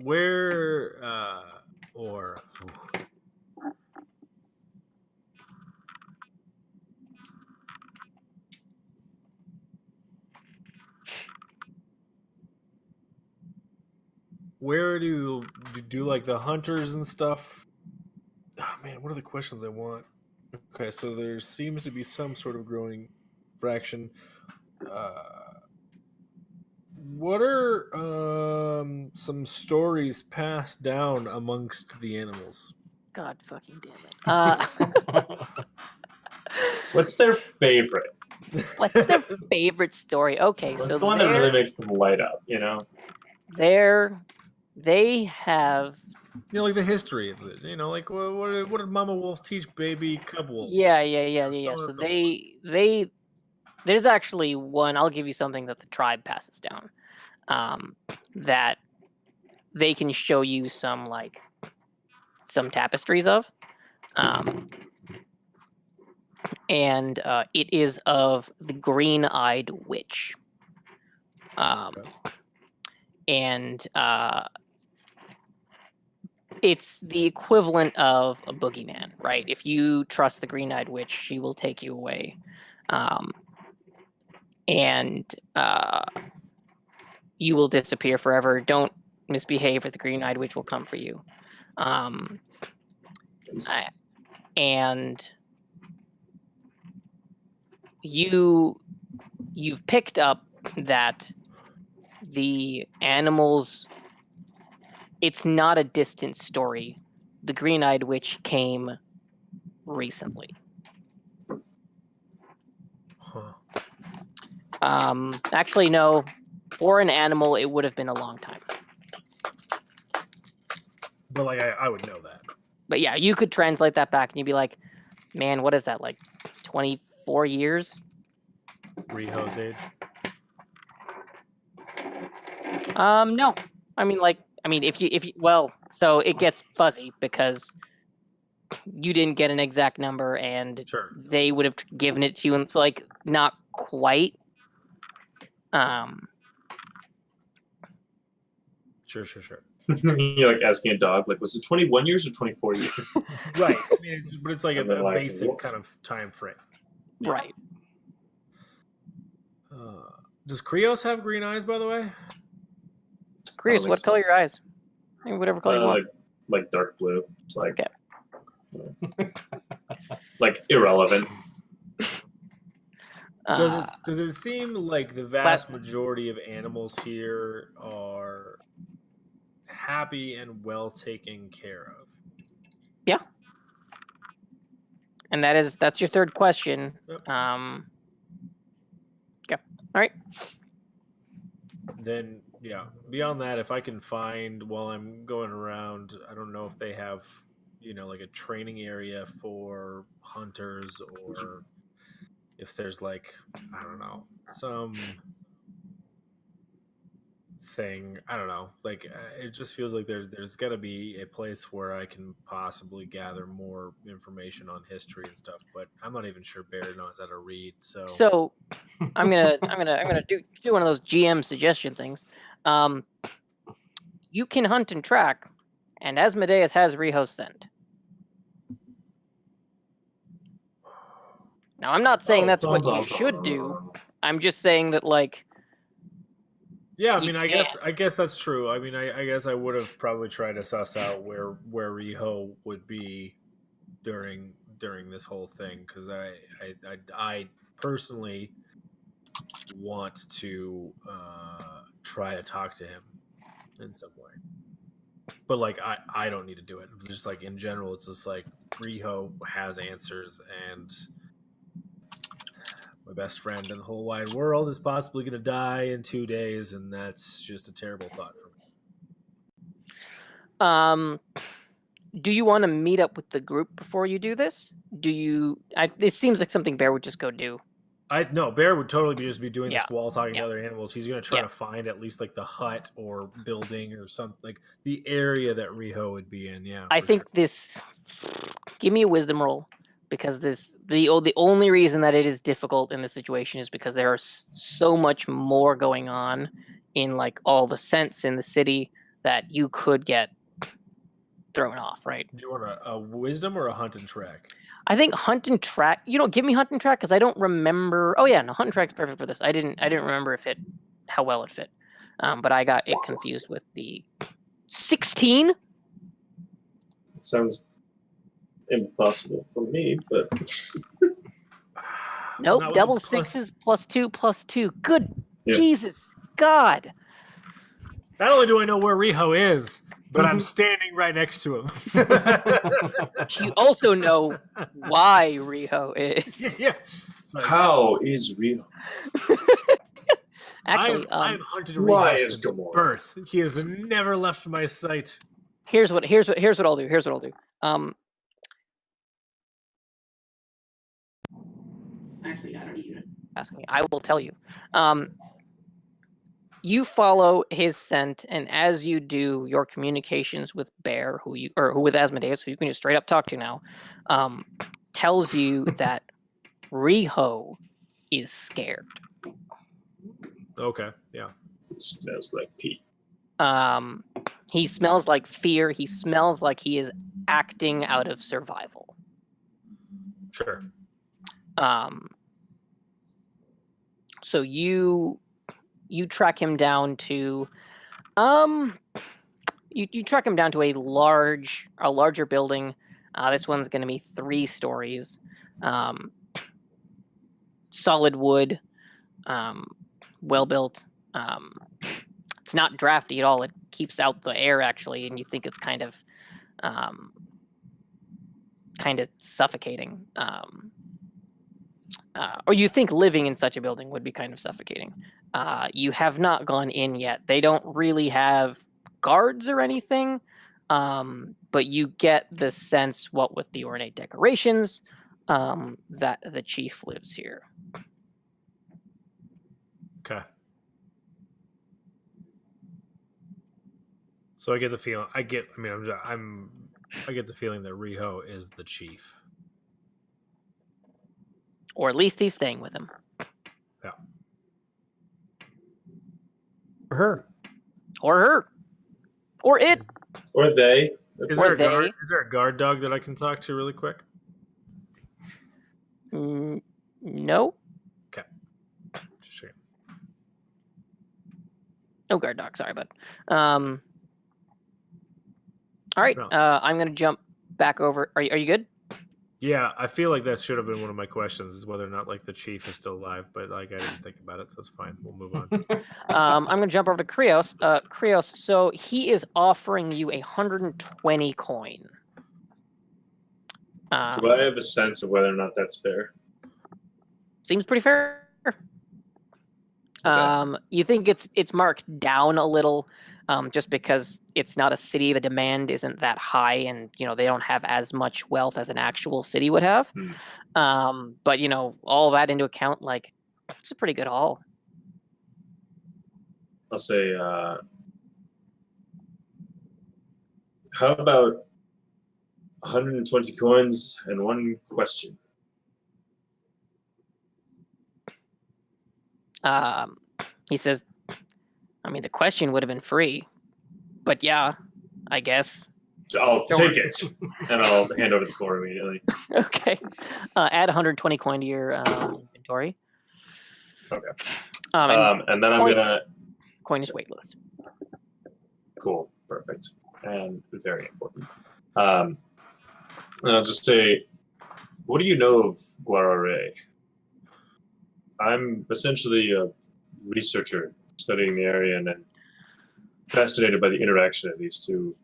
[SPEAKER 3] Where or where do like the hunters and stuff? Oh man, what are the questions I want? Okay, so there seems to be some sort of growing fraction. What are some stories passed down amongst the animals?
[SPEAKER 1] God fucking damn it.
[SPEAKER 2] What's their favorite?
[SPEAKER 1] What's their favorite story? Okay,
[SPEAKER 2] What's
[SPEAKER 1] so
[SPEAKER 2] the one that really makes them light up,
[SPEAKER 1] they have,
[SPEAKER 3] like the history of it. Like what did Mama Wolf teach Baby Cub Wolf?
[SPEAKER 1] Yeah. So they there's actually one. I'll give you something that the tribe passes down, that they can show you some tapestries of, and it is of the green-eyed witch, and it's the equivalent of a boogeyman, right? If you trust the green-eyed witch, she will take you away. And you will disappear forever. Don't misbehave, or the green-eyed witch will come for you. And you've picked up that the animals, it's not a distant story. The green-eyed witch came recently.
[SPEAKER 3] Huh.
[SPEAKER 1] Actually, no. For an animal, it would have been a long time.
[SPEAKER 3] But I would know that.
[SPEAKER 1] But yeah, you could translate that back, and you'd be like, "Man, what is that? 24 years?"
[SPEAKER 3] Riho's age.
[SPEAKER 1] No. If you well, so it gets fuzzy because you didn't get an exact number, and
[SPEAKER 3] Sure.
[SPEAKER 1] they would have given it to you, and so not quite.
[SPEAKER 3] Sure.
[SPEAKER 2] You're asking a dog, was it 21 years or 24 years?
[SPEAKER 3] Right. But it's like a
[SPEAKER 2] And then,
[SPEAKER 3] basic
[SPEAKER 2] wolf.
[SPEAKER 3] kind of time frame.
[SPEAKER 1] Right.
[SPEAKER 3] Does Krios have green eyes, by the way?
[SPEAKER 1] Krios,
[SPEAKER 2] think
[SPEAKER 1] what
[SPEAKER 2] so.
[SPEAKER 1] color are your eyes? Whatever color you want.
[SPEAKER 2] Like dark blue. It's like
[SPEAKER 1] Okay.
[SPEAKER 2] like irrelevant.
[SPEAKER 3] Does it seem like the vast majority of animals here are happy and well taken care of?
[SPEAKER 1] Yeah. And that's your third question.
[SPEAKER 3] Yep.
[SPEAKER 1] Okay. All right.
[SPEAKER 3] Then yeah. Beyond that, if I can find while I'm going around, I don't know if they have, like a training area for hunters, or if there's like, I don't know, some thing. I don't know. Like it just feels like there's got to be a place where I can possibly gather more information on history and stuff. But I'm not even sure Bear knows how to read.
[SPEAKER 1] So I'm gonna do one of those GM suggestion things. You can hunt and track, and Asmodeus has Riho's scent. Now I'm not saying that's what you should do. I'm just saying that
[SPEAKER 3] yeah, I mean, I guess that's true. I mean, I guess I would have probably tried to suss out where Riho would be during this whole thing, because I personally want to try to talk to him in some way. But like I don't need to do it. Just like in general, it's just like Riho has answers, and my best friend in the whole wide world is possibly going to die in 2 days, and that's just a terrible thought for me.
[SPEAKER 1] Do you want to meet up with the group before you do this? It seems like something Bear would just go do.
[SPEAKER 3] No, Bear would totally just be doing this while talking to
[SPEAKER 1] Yeah.
[SPEAKER 3] other animals. He's going to try to find at least like the hut or building or something, like the area that Riho would be in. Yeah,
[SPEAKER 1] I think this. Give me a wisdom roll, because the only reason that it is difficult in this situation is because there are so much more going on in like all the scents in the city that you could get thrown off, right?
[SPEAKER 3] Do you want a wisdom or a hunt and track?
[SPEAKER 1] I think hunt and track. Give me hunt and track, because I don't remember. Oh yeah, no, hunt and track's perfect for this. I didn't remember how well it fit, but I got it confused with the 16.
[SPEAKER 2] It sounds impossible for me, but
[SPEAKER 1] Nope, double sixes +2 +2. Good Jesus God!
[SPEAKER 3] Not only do I know where Riho is, but I'm standing right next to him.
[SPEAKER 1] You also know why Riho is.
[SPEAKER 3] Yeah.
[SPEAKER 2] How is Riho?
[SPEAKER 1] Actually,
[SPEAKER 3] I've hunted
[SPEAKER 2] why
[SPEAKER 3] Riho
[SPEAKER 2] is
[SPEAKER 3] since
[SPEAKER 2] Gamora?
[SPEAKER 3] birth. He has never left my sight.
[SPEAKER 1] Here's what I'll do. Actually, I don't need you to ask me. I will tell you. You follow his scent, and as you do, your communications with Bear, who with Asmodeus, who you can just straight up talk to now, tells you that Riho is scared.
[SPEAKER 3] Okay, yeah.
[SPEAKER 2] It smells like pee.
[SPEAKER 1] He smells like fear. He smells like he is acting out of survival.
[SPEAKER 3] Sure.
[SPEAKER 1] So you track him down to you track him down to a larger building. This one's going to be 3 stories. Solid wood, well built. It's not drafty at all. It keeps out the air actually, and you think it's kind of suffocating. Or you think living in such a building would be kind of suffocating. You have not gone in yet. They don't really have guards or anything, but you get the sense, what with the ornate decorations, that the chief lives here.
[SPEAKER 3] Okay. So I get the feeling. I get the feeling that Riho is the chief.
[SPEAKER 1] Or at least he's staying with him.
[SPEAKER 3] Yeah.
[SPEAKER 5] Or her.
[SPEAKER 1] Or her. Or it.
[SPEAKER 2] Or they.
[SPEAKER 3] Is there a guard dog that I can talk to really quick?
[SPEAKER 1] No.
[SPEAKER 3] Okay. Just checking.
[SPEAKER 1] Oh, guard dog. Sorry, bud. All right.
[SPEAKER 3] No.
[SPEAKER 1] I'm gonna jump back over. Are you good?
[SPEAKER 3] Yeah, I feel like that should have been one of my questions, is whether or not like the chief is still alive, but like I didn't think about it, so it's fine. We'll move on.
[SPEAKER 1] I'm gonna jump over to Krios. Krios. So he is offering you 120 coin.
[SPEAKER 2] Do I have a sense of whether or not that's fair?
[SPEAKER 1] Seems pretty fair. You think it's marked down a little, just because it's not a city. The demand isn't that high, and they don't have as much wealth as an actual city would have. But all that into account, like it's a pretty good haul.
[SPEAKER 2] I'll say, how about 120 coins and one question?
[SPEAKER 1] He says, I mean, the question would have been free, but yeah, I guess.
[SPEAKER 2] I'll take it, and I'll hand over the core immediately.
[SPEAKER 1] Okay. Add 120 coin to your inventory.
[SPEAKER 2] Okay.
[SPEAKER 1] And
[SPEAKER 2] then I'm gonna.
[SPEAKER 1] Coin is weightless.
[SPEAKER 2] Cool. Perfect. And very important. And I'll just say, what do you know of Guarare? I'm essentially a researcher studying the area and then fascinated by the interaction of these two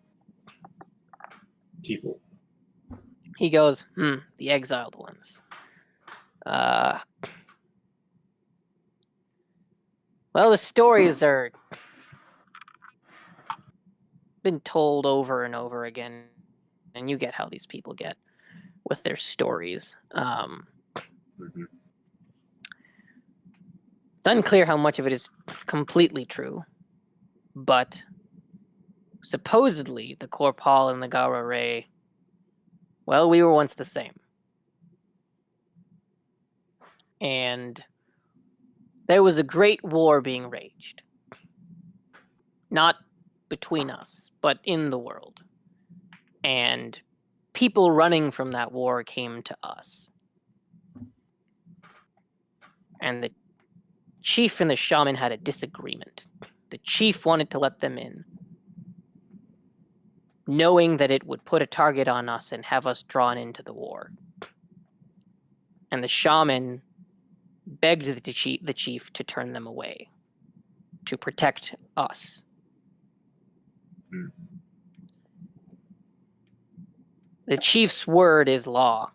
[SPEAKER 2] people.
[SPEAKER 1] He goes, the exiled ones. Well, the stories are been told over and over again, and you get how these people get with their stories. It's unclear how much of it is completely true, but supposedly the Korpal and the Garare, well, we were once the same. And there was a great war being raged. Not between us, but in the world. And people running from that war came to us. And the chief and the shaman had a disagreement. The chief wanted to let them in, knowing that it would put a target on us and have us drawn into the war. And the shaman begged the chief to turn them away, to protect us. The chief's word is law.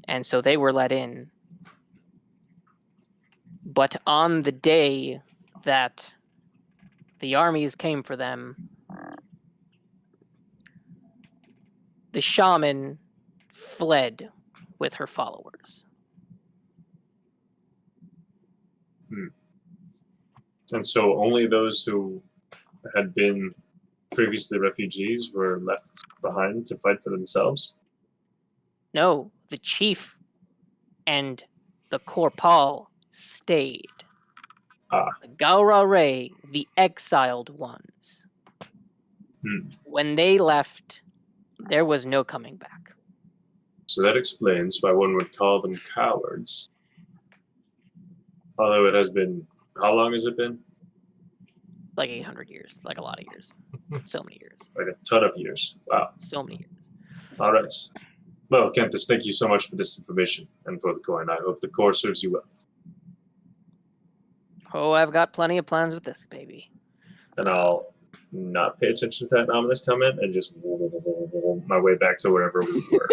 [SPEAKER 1] And so they were let in. But on the day that the armies came for them, the shaman fled with her followers.
[SPEAKER 2] And so only those who had been previously refugees were left behind to fight for themselves?
[SPEAKER 1] No, the chief and the Korpal stayed. The Gaurare, the exiled ones. When they left, there was no coming back.
[SPEAKER 2] So that explains why one would call them cowards. Although it has been, how long has it been?
[SPEAKER 1] Like 800 years, like a lot of years. So many years.
[SPEAKER 2] Like a ton of years. Wow.
[SPEAKER 1] So many years.
[SPEAKER 2] All right. Well, Kentis, thank you so much for this information and for the coin. I hope the core serves you well.
[SPEAKER 1] Oh, I've got plenty of plans with this, baby.
[SPEAKER 2] And I'll not pay attention to that ominous comment and just my way back to wherever we were.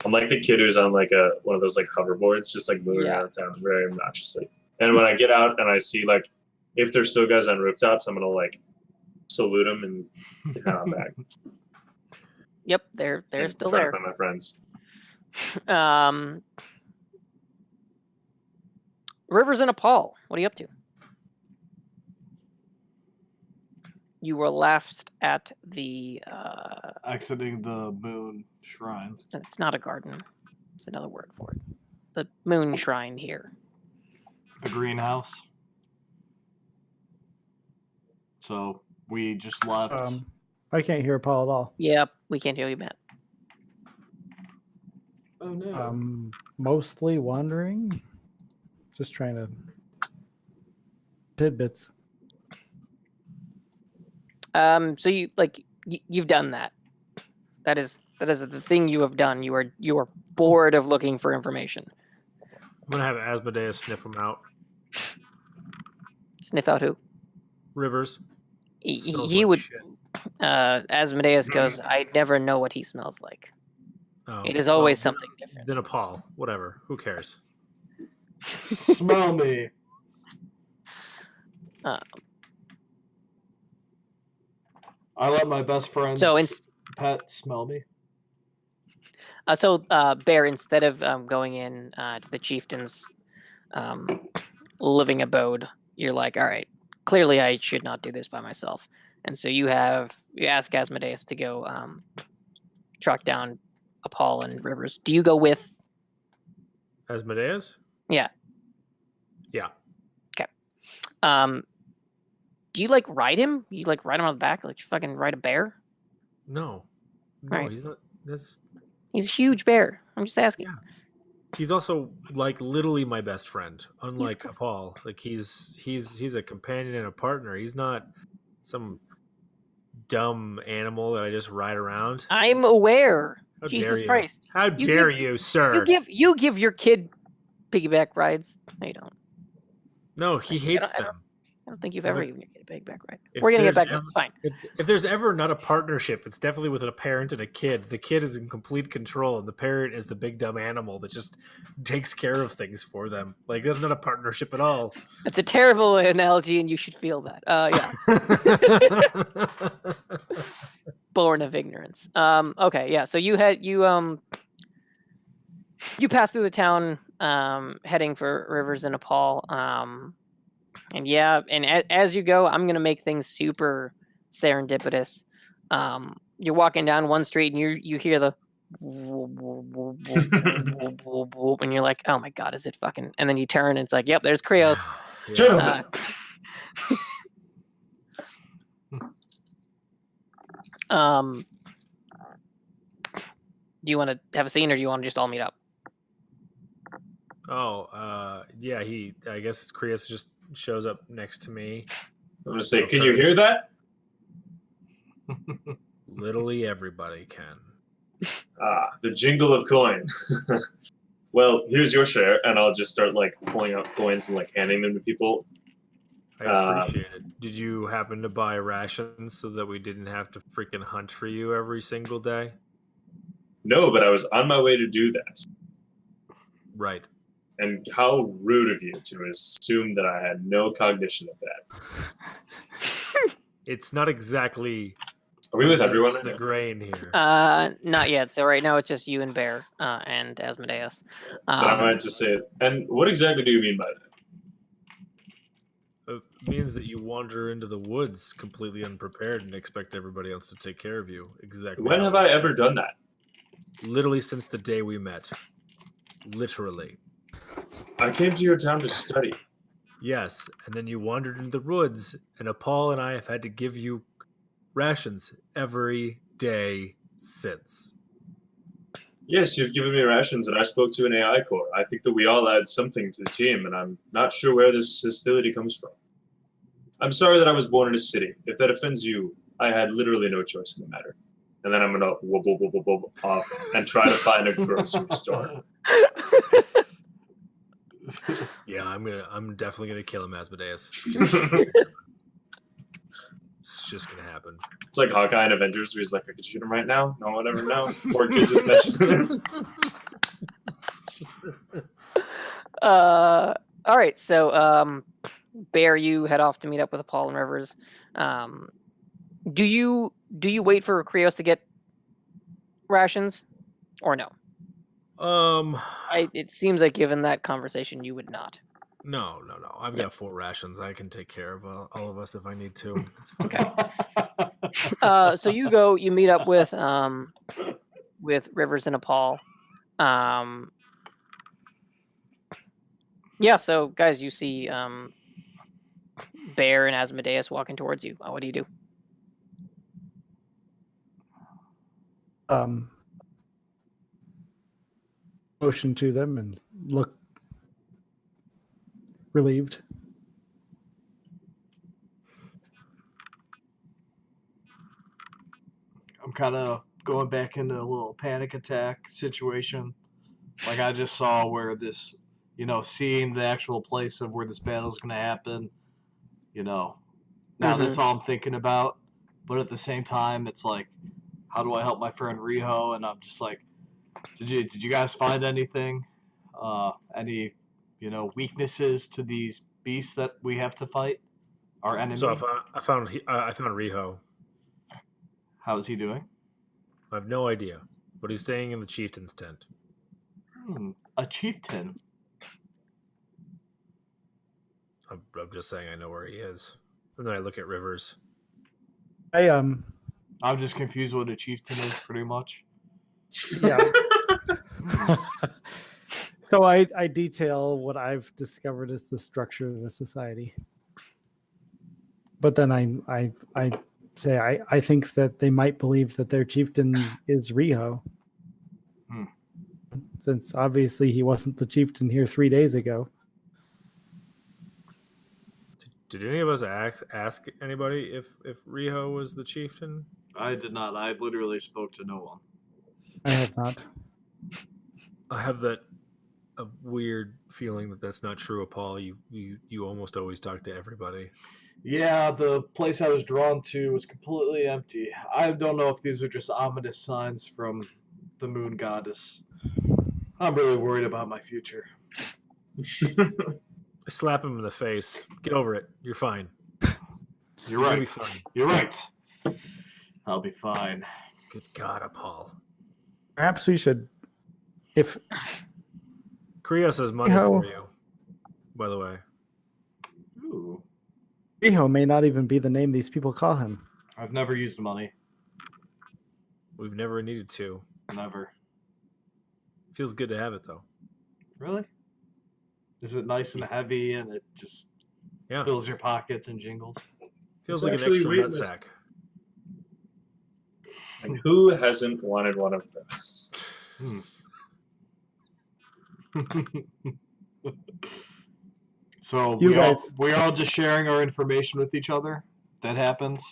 [SPEAKER 2] I'm like the kid who's on like one of those like hoverboards, just like moving around town very obnoxiously. And when I get out and I see like, if there's still guys on rooftops, I'm gonna like salute them and head on back.
[SPEAKER 1] Yep, they're still
[SPEAKER 2] try
[SPEAKER 1] there.
[SPEAKER 2] to find my friends.
[SPEAKER 1] Rivers in Nepal, what are you up to? You were last at the...
[SPEAKER 4] exiting the moon shrine.
[SPEAKER 1] It's not a garden. It's another word for it. The moon shrine here.
[SPEAKER 4] The greenhouse. So we just left.
[SPEAKER 5] I can't hear Paul at all.
[SPEAKER 1] Yep, we can't hear you, Matt.
[SPEAKER 4] Oh no.
[SPEAKER 5] Mostly wandering. Just trying to tidbits.
[SPEAKER 1] So you've done that. That is the thing you have done. You are bored of looking for information.
[SPEAKER 3] I'm gonna have Asmodeus sniff them out.
[SPEAKER 1] Sniff out who?
[SPEAKER 3] Rivers. Smells
[SPEAKER 1] He
[SPEAKER 3] like
[SPEAKER 1] would.
[SPEAKER 3] shit.
[SPEAKER 1] Asmodeus goes, I never know what he smells like.
[SPEAKER 3] Oh,
[SPEAKER 1] It is always
[SPEAKER 3] well,
[SPEAKER 1] something different.
[SPEAKER 3] Then a Paul. Whatever. Who cares?
[SPEAKER 4] Smell me. I let my best friend's pet smell me.
[SPEAKER 1] Bear, instead of going in to the chieftain's living abode, you're like, all right, clearly I should not do this by myself. And so you ask Asmodeus to go track down Paul and Rivers. Do you go with
[SPEAKER 3] Asmodeus?
[SPEAKER 1] Yeah.
[SPEAKER 3] Yeah.
[SPEAKER 1] Okay. Do you ride him? You ride him on the back, like you fucking ride a bear?
[SPEAKER 3] No. No,
[SPEAKER 1] Right.
[SPEAKER 3] he's not.
[SPEAKER 1] He's a huge bear. I'm just asking.
[SPEAKER 3] Yeah. He's also literally my best friend. Unlike Paul, he's a companion and a partner. He's not some dumb animal that I just ride around.
[SPEAKER 1] I'm aware.
[SPEAKER 3] How
[SPEAKER 1] Jesus
[SPEAKER 3] dare you?
[SPEAKER 1] Christ.
[SPEAKER 3] How dare you, sir?
[SPEAKER 1] You give your kid piggyback rides. No, you don't.
[SPEAKER 3] No, he hates them.
[SPEAKER 1] I don't think you've ever given your kid a piggyback ride.
[SPEAKER 3] If
[SPEAKER 1] We're gonna get back
[SPEAKER 3] there's
[SPEAKER 1] to it. It's fine.
[SPEAKER 3] If there's ever not a partnership, it's definitely with a parent and a kid. The kid is in complete control, and the parent is the big dumb animal that just takes care of things for them. That's not a partnership at all.
[SPEAKER 1] It's a terrible analogy, and you should feel that. Yeah. Born of ignorance. Okay, yeah. So you pass through the town, heading for Rivers in Nepal. And as you go, I'm gonna make things super serendipitous. You're walking down one street and you hear the and you're like, oh my god, is it fucking? And then you turn and it's like, yep, there's Krios.
[SPEAKER 2] Yeah.
[SPEAKER 1] Do you want to have a scene, or do you want to just all meet up?
[SPEAKER 3] Yeah. I guess Krios just shows up next to me.
[SPEAKER 2] I'm gonna say, can you hear that?
[SPEAKER 3] Literally everybody can.
[SPEAKER 2] The jingle of coin. Well, here's your share, and I'll just start pulling out coins and handing them to people.
[SPEAKER 3] I appreciate it. Did you happen to buy rations so that we didn't have to freaking hunt for you every single day?
[SPEAKER 2] No, but I was on my way to do that.
[SPEAKER 3] Right.
[SPEAKER 2] And how rude of you to assume that I had no cognition of that.
[SPEAKER 3] It's not exactly.
[SPEAKER 2] Are we with everyone?
[SPEAKER 3] The grain here.
[SPEAKER 1] Not yet. So right now it's just you and Bear and Asmodeus.
[SPEAKER 2] But I might just say it. And what exactly do you mean by that?
[SPEAKER 3] It means that you wander into the woods completely unprepared and expect everybody else to take care of you. Exactly.
[SPEAKER 2] When have I ever done that?
[SPEAKER 3] Literally since the day we met. Literally.
[SPEAKER 2] I came to your town to study.
[SPEAKER 3] Yes, and then you wandered into the woods, and Paul and I have had to give you rations every day since.
[SPEAKER 2] Yes, you've given me rations, and I spoke to an AI core. I think that we all add something to the team, and I'm not sure where this hostility comes from. I'm sorry that I was born in a city. If that offends you, I had literally no choice in the matter. And then I'm gonna wobble off and try to find a grocery store.
[SPEAKER 3] Yeah, I'm definitely gonna kill him, Asmodeus. It's just gonna happen.
[SPEAKER 2] It's like Hawkeye in Avengers, where he's like, I could shoot him right now. No one ever know. Poor kid just got shot.
[SPEAKER 1] All right. So, Bear, you head off to meet up with Paul and Rivers. Do you wait for Krios to get rations, or no? It seems like given that conversation, you would not.
[SPEAKER 3] No. I've got 4 rations. I can take care of all of us if I need to.
[SPEAKER 1] Okay. So you meet up with Rivers and Paul. Yeah. So guys, you see Bear and Asmodeus walking towards you. What do you do?
[SPEAKER 5] Motion to them and look relieved.
[SPEAKER 4] I'm kind of going back into a little panic attack situation. Like I just saw where this, seeing the actual place of where this battle's going to happen, now that's all I'm thinking about. But at the same time, it's like, how do I help my friend Riho? And I'm just like, did you guys find anything? Any, weaknesses to these beasts that we have to fight? Our enemy?
[SPEAKER 3] So I found Riho.
[SPEAKER 4] How is he doing?
[SPEAKER 3] I have no idea, but he's staying in the chieftain's tent.
[SPEAKER 4] A chieftain?
[SPEAKER 3] I'm just saying I know where he is. And then I look at Rivers.
[SPEAKER 5] I'm
[SPEAKER 4] just confused what a chieftain is, pretty much.
[SPEAKER 5] Yeah. So I detail what I've discovered as the structure of a society. But then I say I think that they might believe that their chieftain is Riho. Since obviously he wasn't the chieftain here 3 days ago.
[SPEAKER 3] Did any of us ask anybody if Riho was the chieftain?
[SPEAKER 4] I did not. I literally spoke to no one.
[SPEAKER 5] I have not.
[SPEAKER 3] I have a weird feeling that that's not true, Paul. You almost always talk to everybody.
[SPEAKER 4] Yeah, the place I was drawn to was completely empty. I don't know if these are just ominous signs from the moon goddess. I'm really worried about my future.
[SPEAKER 3] I slap him in the face. Get over it. You're fine.
[SPEAKER 4] You're right.
[SPEAKER 3] You'll be fine.
[SPEAKER 4] You're right. I'll be fine.
[SPEAKER 3] Good God, Paul.
[SPEAKER 5] Perhaps we should, if
[SPEAKER 3] Krios has money for you, by the way.
[SPEAKER 4] Ooh.
[SPEAKER 5] Riho may not even be the name these people call him.
[SPEAKER 4] I've never used money.
[SPEAKER 3] We've never needed to.
[SPEAKER 4] Never.
[SPEAKER 3] Feels good to have it, though.
[SPEAKER 4] Really? Is it nice and heavy and it just fills your pockets and jingles?
[SPEAKER 3] Feels like an extra nutsack.
[SPEAKER 2] And who hasn't wanted one of those?
[SPEAKER 4] So we're all just sharing our information with each other? That happens?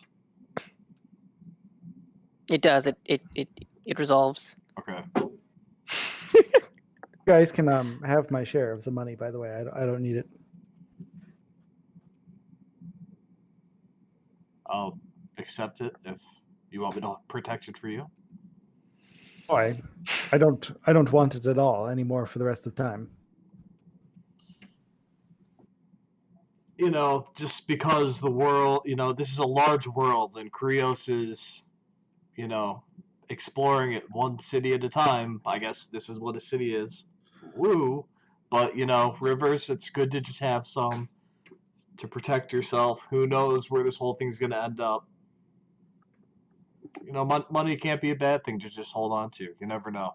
[SPEAKER 1] It does. It resolves.
[SPEAKER 4] Okay.
[SPEAKER 5] You guys can have my share of the money, by the way. I don't need it.
[SPEAKER 4] I'll accept it if you want me to protect it for you.
[SPEAKER 5] Oh, I don't want it at all anymore for the rest of time.
[SPEAKER 4] Just because the world, this is a large world and Krios is, exploring it one city at a time. I guess this is what a city is. Woo. But, Rivers, it's good to just have some to protect yourself. Who knows where this whole thing's going to end up. Money can't be a bad thing to just hold on to. You never know.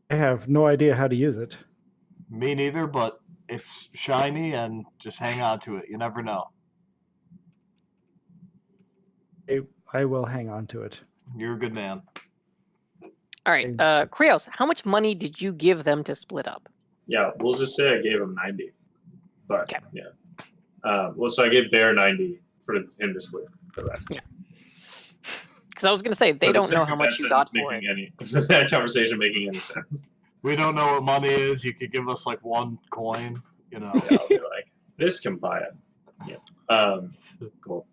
[SPEAKER 5] I have no idea how to use it.
[SPEAKER 4] Me neither, but it's shiny and just hang on to it. You never know.
[SPEAKER 5] I will hang on to it.
[SPEAKER 4] You're a good man.
[SPEAKER 1] All right, Krios, how much money did you give them to split up?
[SPEAKER 2] Yeah, we'll just say I gave him 90. But, so I gave Bear 90 for him to split the rest.
[SPEAKER 1] Yeah. Because I was going to say, they don't know how much you got for it.
[SPEAKER 2] That conversation making any sense.
[SPEAKER 4] We don't know what money is. You could give us, one coin,
[SPEAKER 2] Yeah, I'll be like, this can buy it. Yeah. Cool.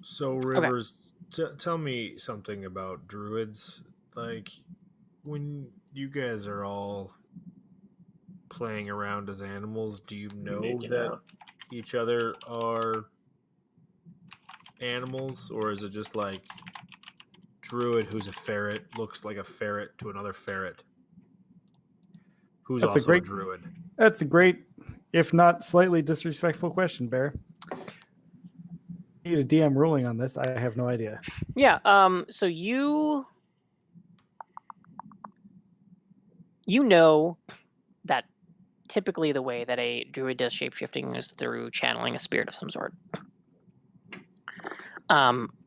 [SPEAKER 3] So, Rivers, tell me something about druids. Like, when you guys are all playing around as animals, do you know that each other are animals? Or is it just like druid who's a ferret looks like a ferret to another ferret who's also a druid?
[SPEAKER 5] That's a great, if not slightly disrespectful question, Bear. Need a DM ruling on this. I have no idea.
[SPEAKER 1] Yeah, so you know that typically the way that a druid does shapeshifting is through channeling a spirit of some sort.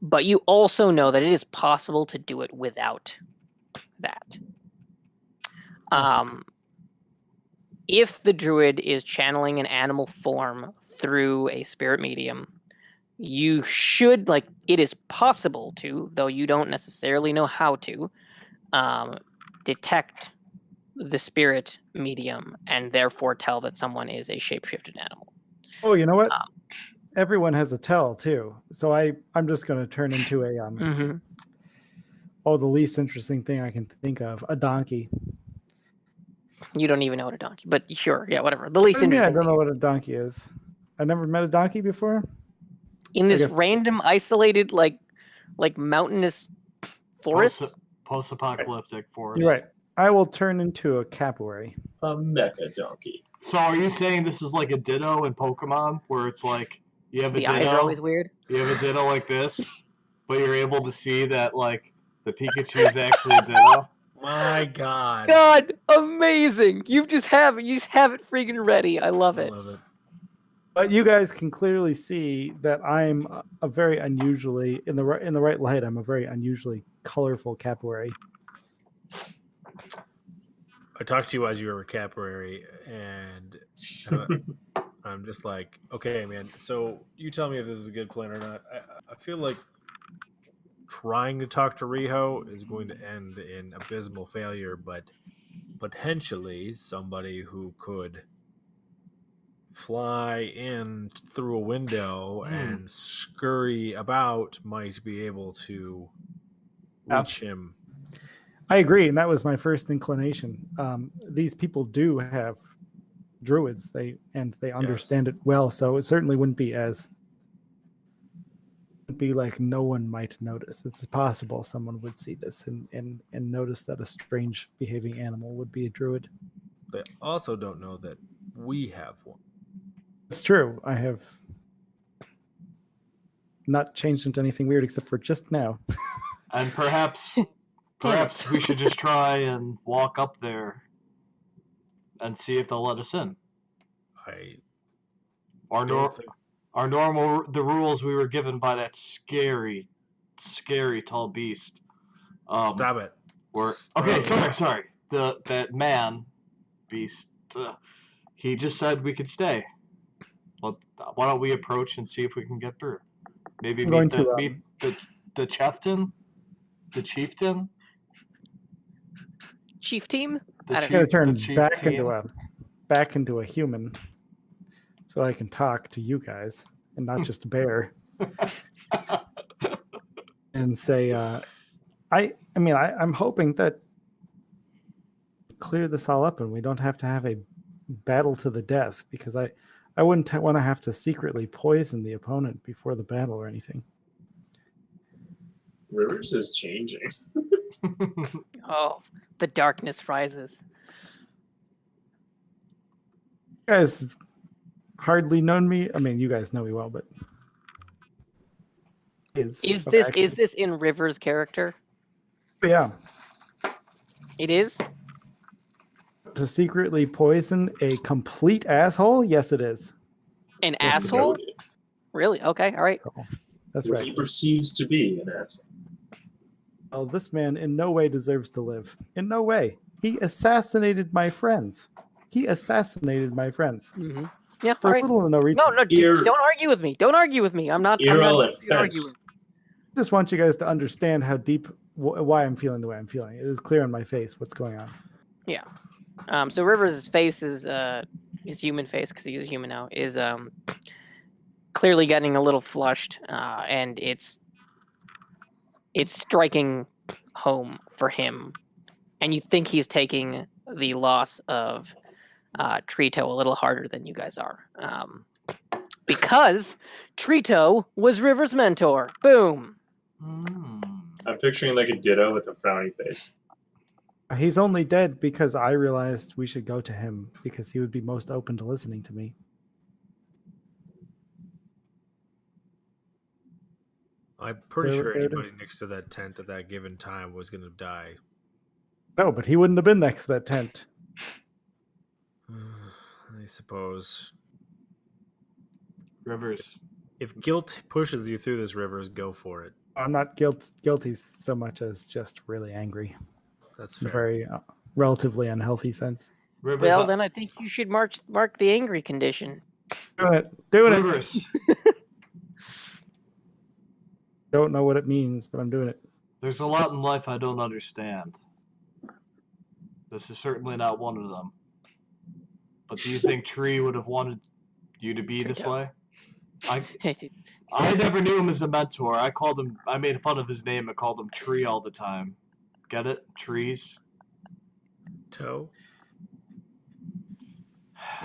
[SPEAKER 1] But you also know that it is possible to do it without that. If the druid is channeling an animal form through a spirit medium, you should, like, it is possible to, though you don't necessarily know how to, detect the spirit medium and therefore tell that someone is a shapeshifted animal.
[SPEAKER 5] Oh, you know what?
[SPEAKER 1] Um,
[SPEAKER 5] Everyone has a tell too. So I'm just going to turn into a
[SPEAKER 1] mhm.
[SPEAKER 5] the least interesting thing I can think of, a donkey.
[SPEAKER 1] You don't even know what a donkey, but sure, yeah, whatever. The least
[SPEAKER 5] What do you mean I
[SPEAKER 1] interesting
[SPEAKER 5] don't know
[SPEAKER 1] thing.
[SPEAKER 5] what a donkey is? I never met a donkey before.
[SPEAKER 1] In this
[SPEAKER 5] guess-
[SPEAKER 1] random, isolated, like mountainous forest.
[SPEAKER 4] Post-apocalyptic forest.
[SPEAKER 5] You're right. I will turn into a capoeira.
[SPEAKER 2] A mecha donkey.
[SPEAKER 4] So are you saying this is like a Ditto in Pokemon, where it's like you have a
[SPEAKER 1] The
[SPEAKER 4] Ditto,
[SPEAKER 1] eyes are always weird.
[SPEAKER 4] you have a Ditto like this, but you're able to see that like the Pikachu is actually a Ditto?
[SPEAKER 3] My God.
[SPEAKER 1] God, amazing! You just have it freaking ready. I love
[SPEAKER 3] I
[SPEAKER 1] it.
[SPEAKER 3] love it.
[SPEAKER 5] But you guys can clearly see that I'm a very unusually in the right light. I'm a very unusually colorful capoeira.
[SPEAKER 3] I talked to you as you were a capoeira, and I'm just like, okay, man. So you tell me if this is a good plan or not. I feel like trying to talk to Riho is going to end in abysmal failure, but potentially somebody who could fly in through a window and scurry about might be able to reach him.
[SPEAKER 5] I agree, and that was my first inclination. These people do have druids, they understand it well, so it certainly wouldn't be like no one might notice. It's possible someone would see this and notice that a strange behaving animal would be a druid.
[SPEAKER 3] They also don't know that we have one.
[SPEAKER 5] It's true. I have not changed into anything weird except for just now.
[SPEAKER 4] And perhaps we should just try and walk up there and see if they'll let us in. The rules we were given by that scary tall beast.
[SPEAKER 3] Stop it.
[SPEAKER 4] Okay, sorry. That man beast. He just said we could stay. Well, why don't we approach and see if we can get through? Maybe meet the chieftain. The chieftain.
[SPEAKER 1] Chief team.
[SPEAKER 5] I'm gonna turn back into a human, so I can talk to you guys and not just a bear. And say, I'm hoping that clear this all up and we don't have to have a battle to the death, because I wouldn't want to have to secretly poison the opponent before the battle or anything.
[SPEAKER 2] Rivers is changing.
[SPEAKER 1] Oh, the darkness rises.
[SPEAKER 5] You guys have hardly known me. I mean, you guys know me well, but
[SPEAKER 1] is this in River's character?
[SPEAKER 5] Yeah.
[SPEAKER 1] It is?
[SPEAKER 5] To secretly poison a complete asshole? Yes, it is.
[SPEAKER 1] An asshole? Really? Okay, all right.
[SPEAKER 5] That's
[SPEAKER 2] what
[SPEAKER 5] right.
[SPEAKER 2] he perceives to be an asshole.
[SPEAKER 5] Well, this man in no way deserves to live. In no way. He assassinated my friends.
[SPEAKER 1] Mm-hmm. Yeah,
[SPEAKER 5] for little or no reason.
[SPEAKER 1] No, don't argue with me. Don't argue with me. I'm not arguing.
[SPEAKER 5] I just want you guys to understand how deep, why I'm feeling the way I'm feeling. It is clear on my face what's going on.
[SPEAKER 1] Yeah. So Rivers' face is his human face, because he's a human now, is clearly getting a little flushed, and it's striking home for him. And you think he's taking the loss of Trito a little harder than you guys are, because Trito was Rivers' mentor. Boom.
[SPEAKER 2] I'm picturing like a Ditto with a frowny face.
[SPEAKER 5] He's only dead because I realized we should go to him, because he would be most open to listening to me.
[SPEAKER 3] I'm pretty sure anybody next to that tent at that given time was going to die.
[SPEAKER 5] No, but he wouldn't have been next to that tent.
[SPEAKER 3] I suppose.
[SPEAKER 4] Rivers.
[SPEAKER 3] If guilt pushes you through this, Rivers, go for it.
[SPEAKER 5] I'm not guilty so much as just really angry.
[SPEAKER 3] That's fair.
[SPEAKER 5] Very relatively unhealthy sense.
[SPEAKER 4] Rivers,
[SPEAKER 1] well, then I think you should mark the angry condition.
[SPEAKER 5] Doing it.
[SPEAKER 4] Rivers.
[SPEAKER 5] Don't know what it means, but I'm doing it.
[SPEAKER 4] There's a lot in life I don't understand. This is certainly not one of them. But do you think Tree would have wanted you to be this way? I never knew him as a mentor. I made fun of his name and called him Tree all the time. Get it? Trees?
[SPEAKER 3] Toe.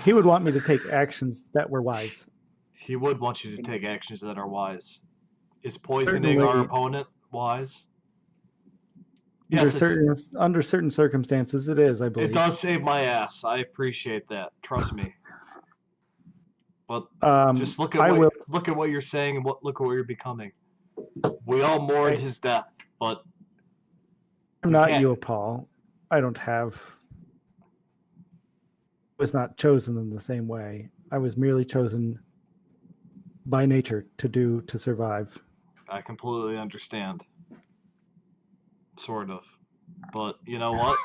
[SPEAKER 5] He would want me to take actions that were wise.
[SPEAKER 4] He would want you to take actions that are wise. Is poisoning our opponent wise? Yes,
[SPEAKER 5] Under certain circumstances, it is, I believe.
[SPEAKER 4] It does save my ass. I appreciate that. Trust me. But just look at what you're saying and look at what you're becoming. We all mourned his death, but
[SPEAKER 5] I'm not you, Paul. I don't have. I was not chosen in the same way. I was merely chosen by nature to survive.
[SPEAKER 4] I completely understand. Sort of. But you know what?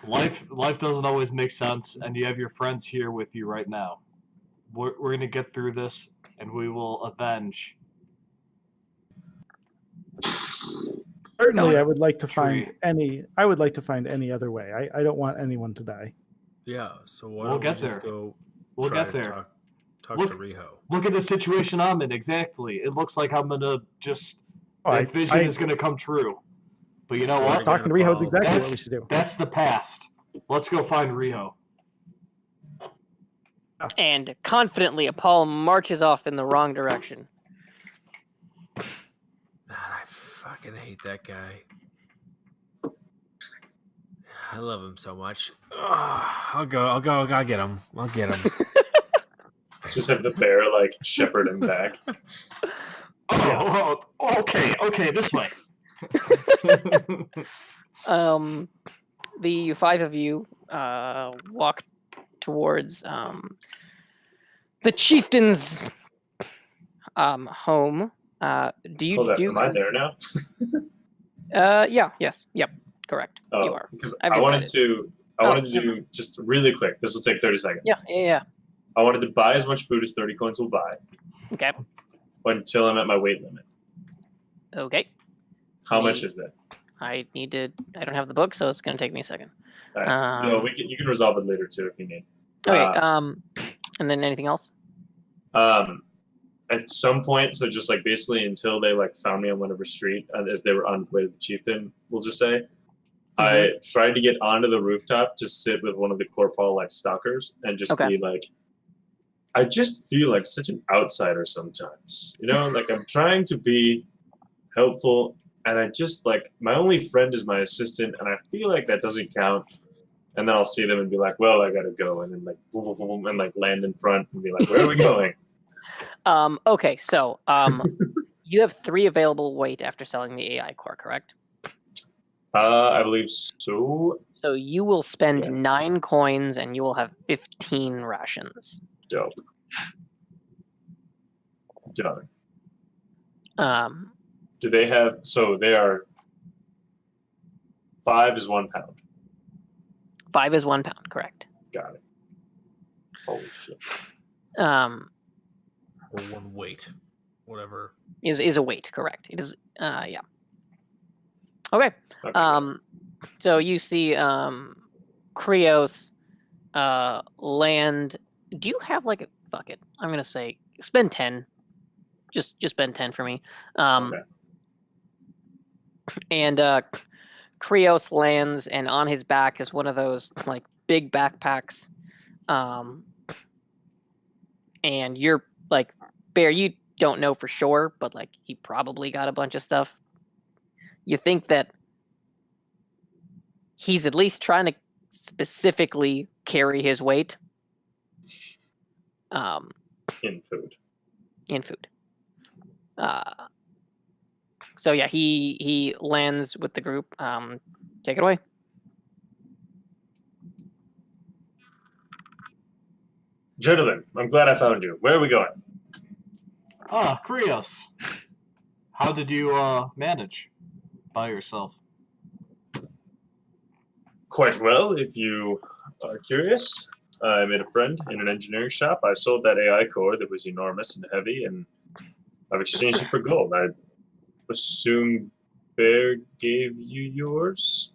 [SPEAKER 4] Life doesn't always make sense, and you have your friends here with you right now. We're going to get through this, and we will avenge.
[SPEAKER 5] Certainly, I would like to find any other way. I don't want anyone to die.
[SPEAKER 3] Yeah, so
[SPEAKER 4] We'll get there. We'll get there.
[SPEAKER 3] Talk to Riho.
[SPEAKER 4] Look at the situation I'm in. Exactly. It looks like I'm gonna just that vision is gonna come true. But you know what?
[SPEAKER 5] Talking to Riho is exactly what we should do.
[SPEAKER 4] That's the past. Let's go find Riho.
[SPEAKER 1] And confidently, Apollo marches off in the wrong direction.
[SPEAKER 3] God, I fucking hate that guy. I love him so much. I'll get him. I'll get him.
[SPEAKER 2] Just have the bear like shepherd him back.
[SPEAKER 4] Okay, this way.
[SPEAKER 1] The five of you walk towards the chieftain's home. Do you
[SPEAKER 2] Hold up,
[SPEAKER 1] do?
[SPEAKER 2] am I there now?
[SPEAKER 1] Yep, correct.
[SPEAKER 2] Oh,
[SPEAKER 1] you are.
[SPEAKER 2] Because I wanted to do just really quick. This will take 30 seconds.
[SPEAKER 1] Yeah.
[SPEAKER 2] I wanted to buy as much food as 30 coins will buy.
[SPEAKER 1] Okay.
[SPEAKER 2] Until I'm at my weight limit.
[SPEAKER 1] Okay.
[SPEAKER 2] How much is that?
[SPEAKER 1] I don't have the book, so it's going to take me a second.
[SPEAKER 2] All right. You can resolve it later too if you need.
[SPEAKER 1] Okay. And then anything else?
[SPEAKER 2] At some point, so just like basically until they like found me on whatever street as they were on the way to the chieftain, we'll just say, I tried to get onto the rooftop to sit with one of the Corpal like stalkers and just be like, I just feel like such an outsider sometimes, you know, like I'm trying to be helpful and I just like, my only friend is my assistant and I feel like that doesn't count. And then I'll see them and be like, well, I gotta go. And then like, boom, boom, boom, and like land in front and be like, where are we going?
[SPEAKER 1] Okay, so you have 3 available weight after selling the AI core, correct?
[SPEAKER 2] I believe so.
[SPEAKER 1] So you will spend 9 coins and you will have 15 rations.
[SPEAKER 2] Dope. Done. Do they have, so they are, 5 is 1 pound.
[SPEAKER 1] 5 is 1 pound, correct.
[SPEAKER 2] Got it. Holy shit.
[SPEAKER 3] Or 1 weight. Whatever.
[SPEAKER 1] Is a weight, correct. It is, yeah. Okay. So you see Krios land. Do you have like a fuck it? I'm gonna say spend 10. Just spend 10 for me. And Krios lands, and on his back is one of those like big backpacks. And you're like, Bear, you don't know for sure, but like he probably got a bunch of stuff. You think that he's at least trying to specifically carry his weight.
[SPEAKER 2] In food.
[SPEAKER 1] So yeah, he lands with the group. Take it away.
[SPEAKER 2] Gentlemen, I'm glad I found you. Where are we going?
[SPEAKER 4] Krios. How did you manage by yourself?
[SPEAKER 2] Quite well, if you are curious. I made a friend in an engineering shop. I sold that AI core that was enormous and heavy, and I've exchanged it for gold. I assume Bear gave you yours?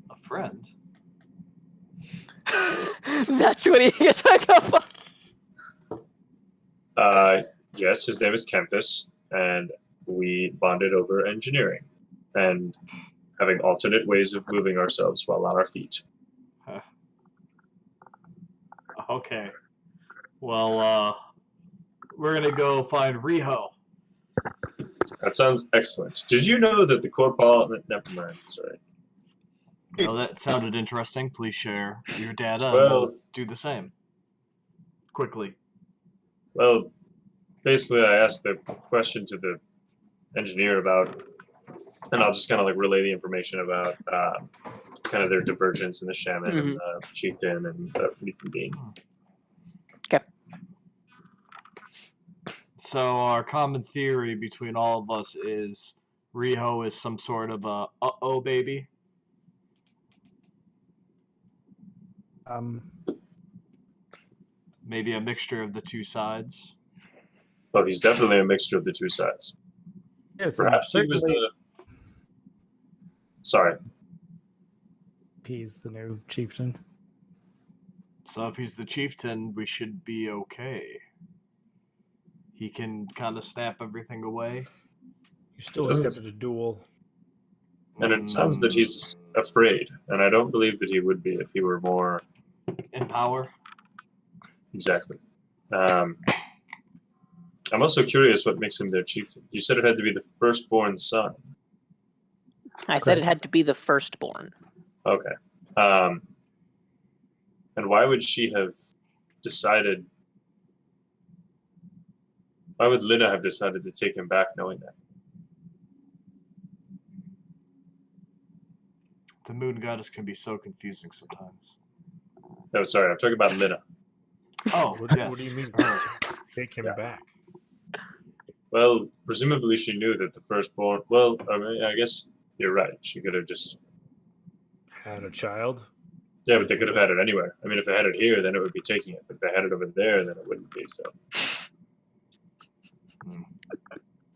[SPEAKER 4] A friend?
[SPEAKER 1] That's what he gets hung up on.
[SPEAKER 2] Yes, his name is Kenthis, and we bonded over engineering and having alternate ways of moving ourselves while on our feet.
[SPEAKER 4] Okay. Well, we're gonna go find Riho.
[SPEAKER 2] That sounds excellent. Did you know that the Corpal... Never mind, sorry.
[SPEAKER 4] Well, that sounded interesting. Please share your data and
[SPEAKER 2] Well-
[SPEAKER 4] we'll do the same. Quickly.
[SPEAKER 2] Well, basically I asked the question to the engineer about, and I'll just kind of like relay the information about kind of their divergence in the shaman and the chieftain and the reconvene.
[SPEAKER 1] Okay.
[SPEAKER 4] So our common theory between all of us is Riho is some sort of a uh-oh baby. Maybe a mixture of the two sides.
[SPEAKER 2] Well, he's definitely a mixture of the two sides.
[SPEAKER 5] Yes,
[SPEAKER 2] Perhaps he was the... Sorry.
[SPEAKER 5] He's the new chieftain.
[SPEAKER 4] So if he's the chieftain, we should be okay. He can kind of snap everything away.
[SPEAKER 3] You still
[SPEAKER 2] Does
[SPEAKER 3] accepted a duel.
[SPEAKER 2] And it sounds that he's afraid, and I don't believe that he would be if he were more...
[SPEAKER 4] In power.
[SPEAKER 2] Exactly. I'm also curious what makes him their chieftain. You said it had to be the firstborn son.
[SPEAKER 1] I said it had to be the firstborn.
[SPEAKER 2] Okay. And why would she have decided... Why would Lina have decided to take him back knowing that?
[SPEAKER 4] The moon goddess can be so confusing sometimes.
[SPEAKER 2] No, sorry, I'm talking about Lina.
[SPEAKER 4] Oh,
[SPEAKER 3] What,
[SPEAKER 4] yes.
[SPEAKER 3] what do you mean?
[SPEAKER 4] Her.
[SPEAKER 3] Take him back.
[SPEAKER 2] Well, presumably she knew that the firstborn... Well, I mean, I guess you're right. She could have just...
[SPEAKER 3] Had a child.
[SPEAKER 2] Yeah, but they could have had it anywhere. I mean, if they had it here, then it would be taking it. But if they had it over there, then it wouldn't be, so...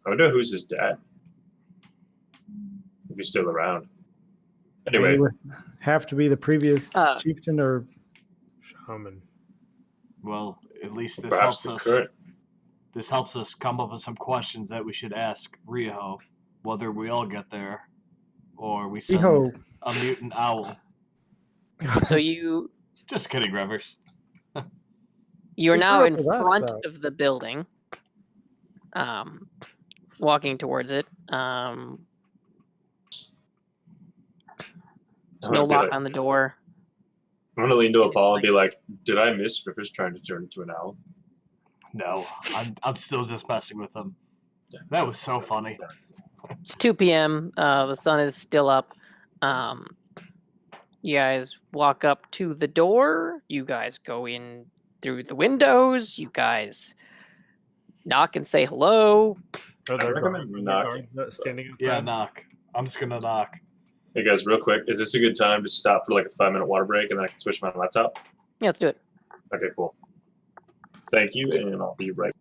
[SPEAKER 2] I wonder who's his dad. If he's still around. Anyway,
[SPEAKER 5] It would have to be the previous chieftain or
[SPEAKER 3] Shaman.
[SPEAKER 4] Well, at least this
[SPEAKER 2] perhaps
[SPEAKER 4] helps
[SPEAKER 2] the
[SPEAKER 4] us.
[SPEAKER 2] current...
[SPEAKER 4] This helps us come up with some questions that we should ask Riho, whether we all get there, or we send
[SPEAKER 5] Riho.
[SPEAKER 4] a mutant owl.
[SPEAKER 1] So you
[SPEAKER 4] Just kidding, Revers.
[SPEAKER 1] you're
[SPEAKER 5] He
[SPEAKER 1] now
[SPEAKER 5] grew
[SPEAKER 1] in
[SPEAKER 5] up with us,
[SPEAKER 1] front
[SPEAKER 5] though.
[SPEAKER 1] of the building, walking towards it. There's no lock on the door.
[SPEAKER 2] I'm gonna lean to a Paul and be like, "Did I miss Rivers trying to turn into an owl?"
[SPEAKER 4] No, I'm still just messing with him. That was so funny.
[SPEAKER 1] It's 2 p.m. The sun is still up. You guys walk up to the door. You guys go in through the windows. You guys knock and say hello.
[SPEAKER 3] Are there
[SPEAKER 2] recommend
[SPEAKER 3] guards,
[SPEAKER 2] knocking.
[SPEAKER 3] standing outside?
[SPEAKER 4] Yeah, knock. I'm just gonna knock.
[SPEAKER 2] Hey guys, real quick, is this a good time to stop for like a 5-minute water break and then I can switch my laptop?
[SPEAKER 1] Yeah, let's do it.
[SPEAKER 2] Okay, cool. Thank you, and I'll be right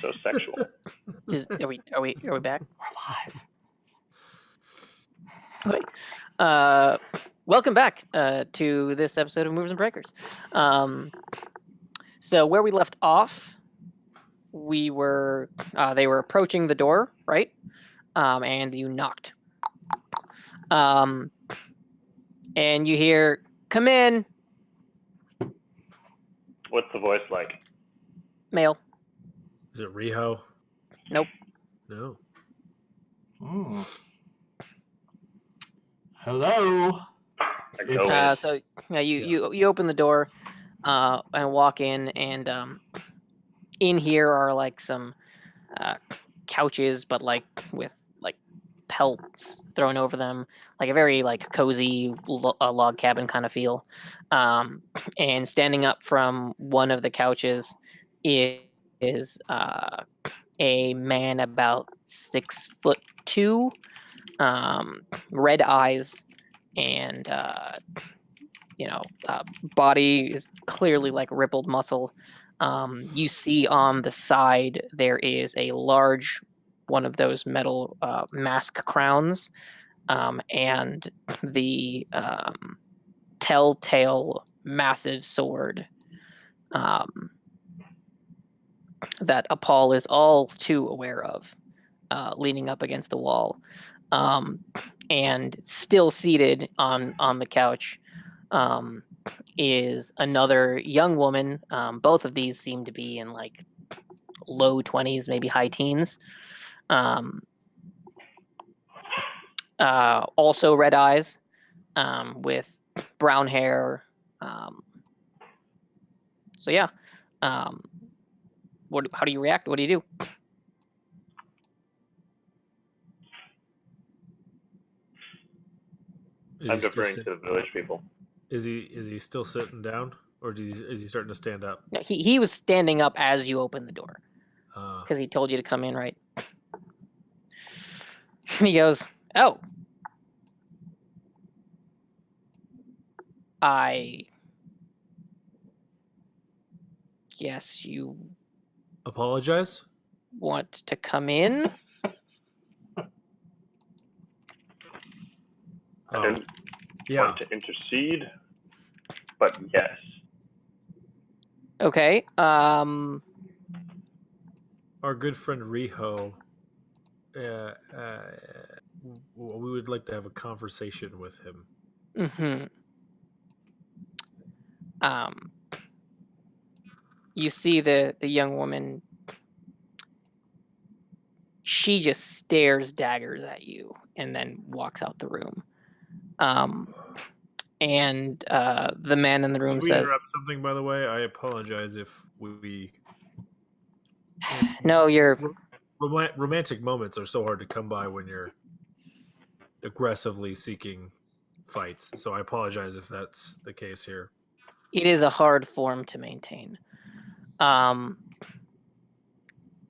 [SPEAKER 6] so sexual.
[SPEAKER 1] Are we back?
[SPEAKER 4] We're live.
[SPEAKER 1] Okay. Welcome back to this episode of Movers and Breakers. So where we left off, they were approaching the door, right? And you knocked. And you hear, "Come in."
[SPEAKER 6] What's the voice like?
[SPEAKER 1] Male.
[SPEAKER 3] Is it Riho?
[SPEAKER 1] Nope.
[SPEAKER 3] No.
[SPEAKER 4] Hello.
[SPEAKER 6] I go
[SPEAKER 4] It's-
[SPEAKER 1] So yeah, you open the door and walk in, and in here are like some couches, but like with like pelts thrown over them, like a very like cozy log cabin kind of feel. And standing up from one of the couches is a man about 6'2", red eyes, and body is clearly like rippled muscle. You see on the side there is a large one of those metal mask crowns, and the telltale massive sword that Apal is all too aware of, leaning up against the wall. And still seated on the couch is another young woman. Both of these seem to be in like low 20s, maybe high teens. Also red eyes, with brown hair. So yeah. How do you react? What do you do?
[SPEAKER 6] I'm deferring to the village people.
[SPEAKER 3] Is he still sitting down, or is he starting to stand up?
[SPEAKER 1] No, he was standing up as you opened the door
[SPEAKER 3] Uh,
[SPEAKER 1] because he told you to come in, right? He goes, "Oh, I guess you
[SPEAKER 3] apologize?
[SPEAKER 1] want to come in."
[SPEAKER 6] I don't
[SPEAKER 3] Yeah.
[SPEAKER 6] want to intercede, but yes.
[SPEAKER 1] Okay.
[SPEAKER 3] Our good friend Riho, we would like to have a conversation with him.
[SPEAKER 1] You see the young woman. She just stares daggers at you and then walks out the room. And the man in the room
[SPEAKER 3] Should we
[SPEAKER 1] says,
[SPEAKER 3] interrupt something, by the way? I apologize if we
[SPEAKER 1] "No, you're
[SPEAKER 3] romantic moments are so hard to come by when you're aggressively seeking fights. So I apologize if that's the case here.
[SPEAKER 1] It is a hard form to maintain."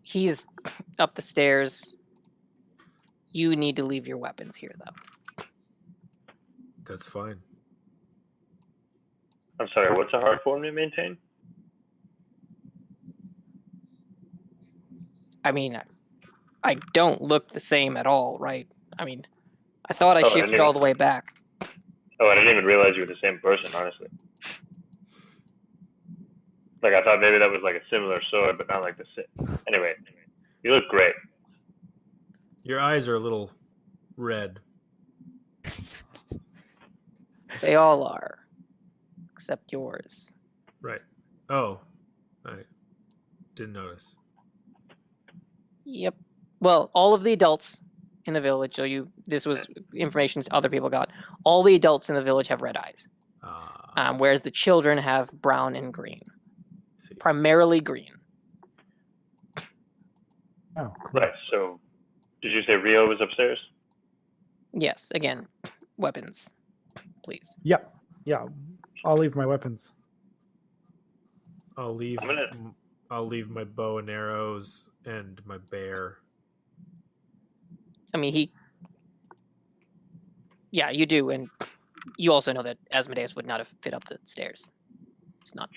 [SPEAKER 1] He's up the stairs. You need to leave your weapons here, though.
[SPEAKER 3] That's fine.
[SPEAKER 6] I'm sorry, what's a hard form to maintain?
[SPEAKER 1] I mean, I don't look the same at all, right? I mean, I thought I
[SPEAKER 6] Oh, I didn't
[SPEAKER 1] shifted
[SPEAKER 6] even-
[SPEAKER 1] all the way back.
[SPEAKER 6] Oh, I didn't even realize you were the same person, honestly. Like, I thought maybe that was like a similar sword, but not like the same. Anyway, you look great.
[SPEAKER 3] Your eyes are a little red.
[SPEAKER 1] They all are, except yours.
[SPEAKER 3] Right. Oh, I didn't notice.
[SPEAKER 1] Yep. Well, all of the adults in the village. So this was information other people got. All the adults in the village have red eyes, whereas the children have brown and green.
[SPEAKER 3] See.
[SPEAKER 1] Primarily green.
[SPEAKER 5] Oh, cool.
[SPEAKER 6] Right, so did you say Rio was upstairs?
[SPEAKER 1] Yes. Again, weapons, please.
[SPEAKER 5] Yeah. I'll leave my weapons.
[SPEAKER 3] I'll leave.
[SPEAKER 6] I'm gonna-
[SPEAKER 3] I'll leave my bow and arrows and my bear.
[SPEAKER 1] I mean, yeah, you do, and you also know that Asmodeus would not have fit up the stairs. It's not.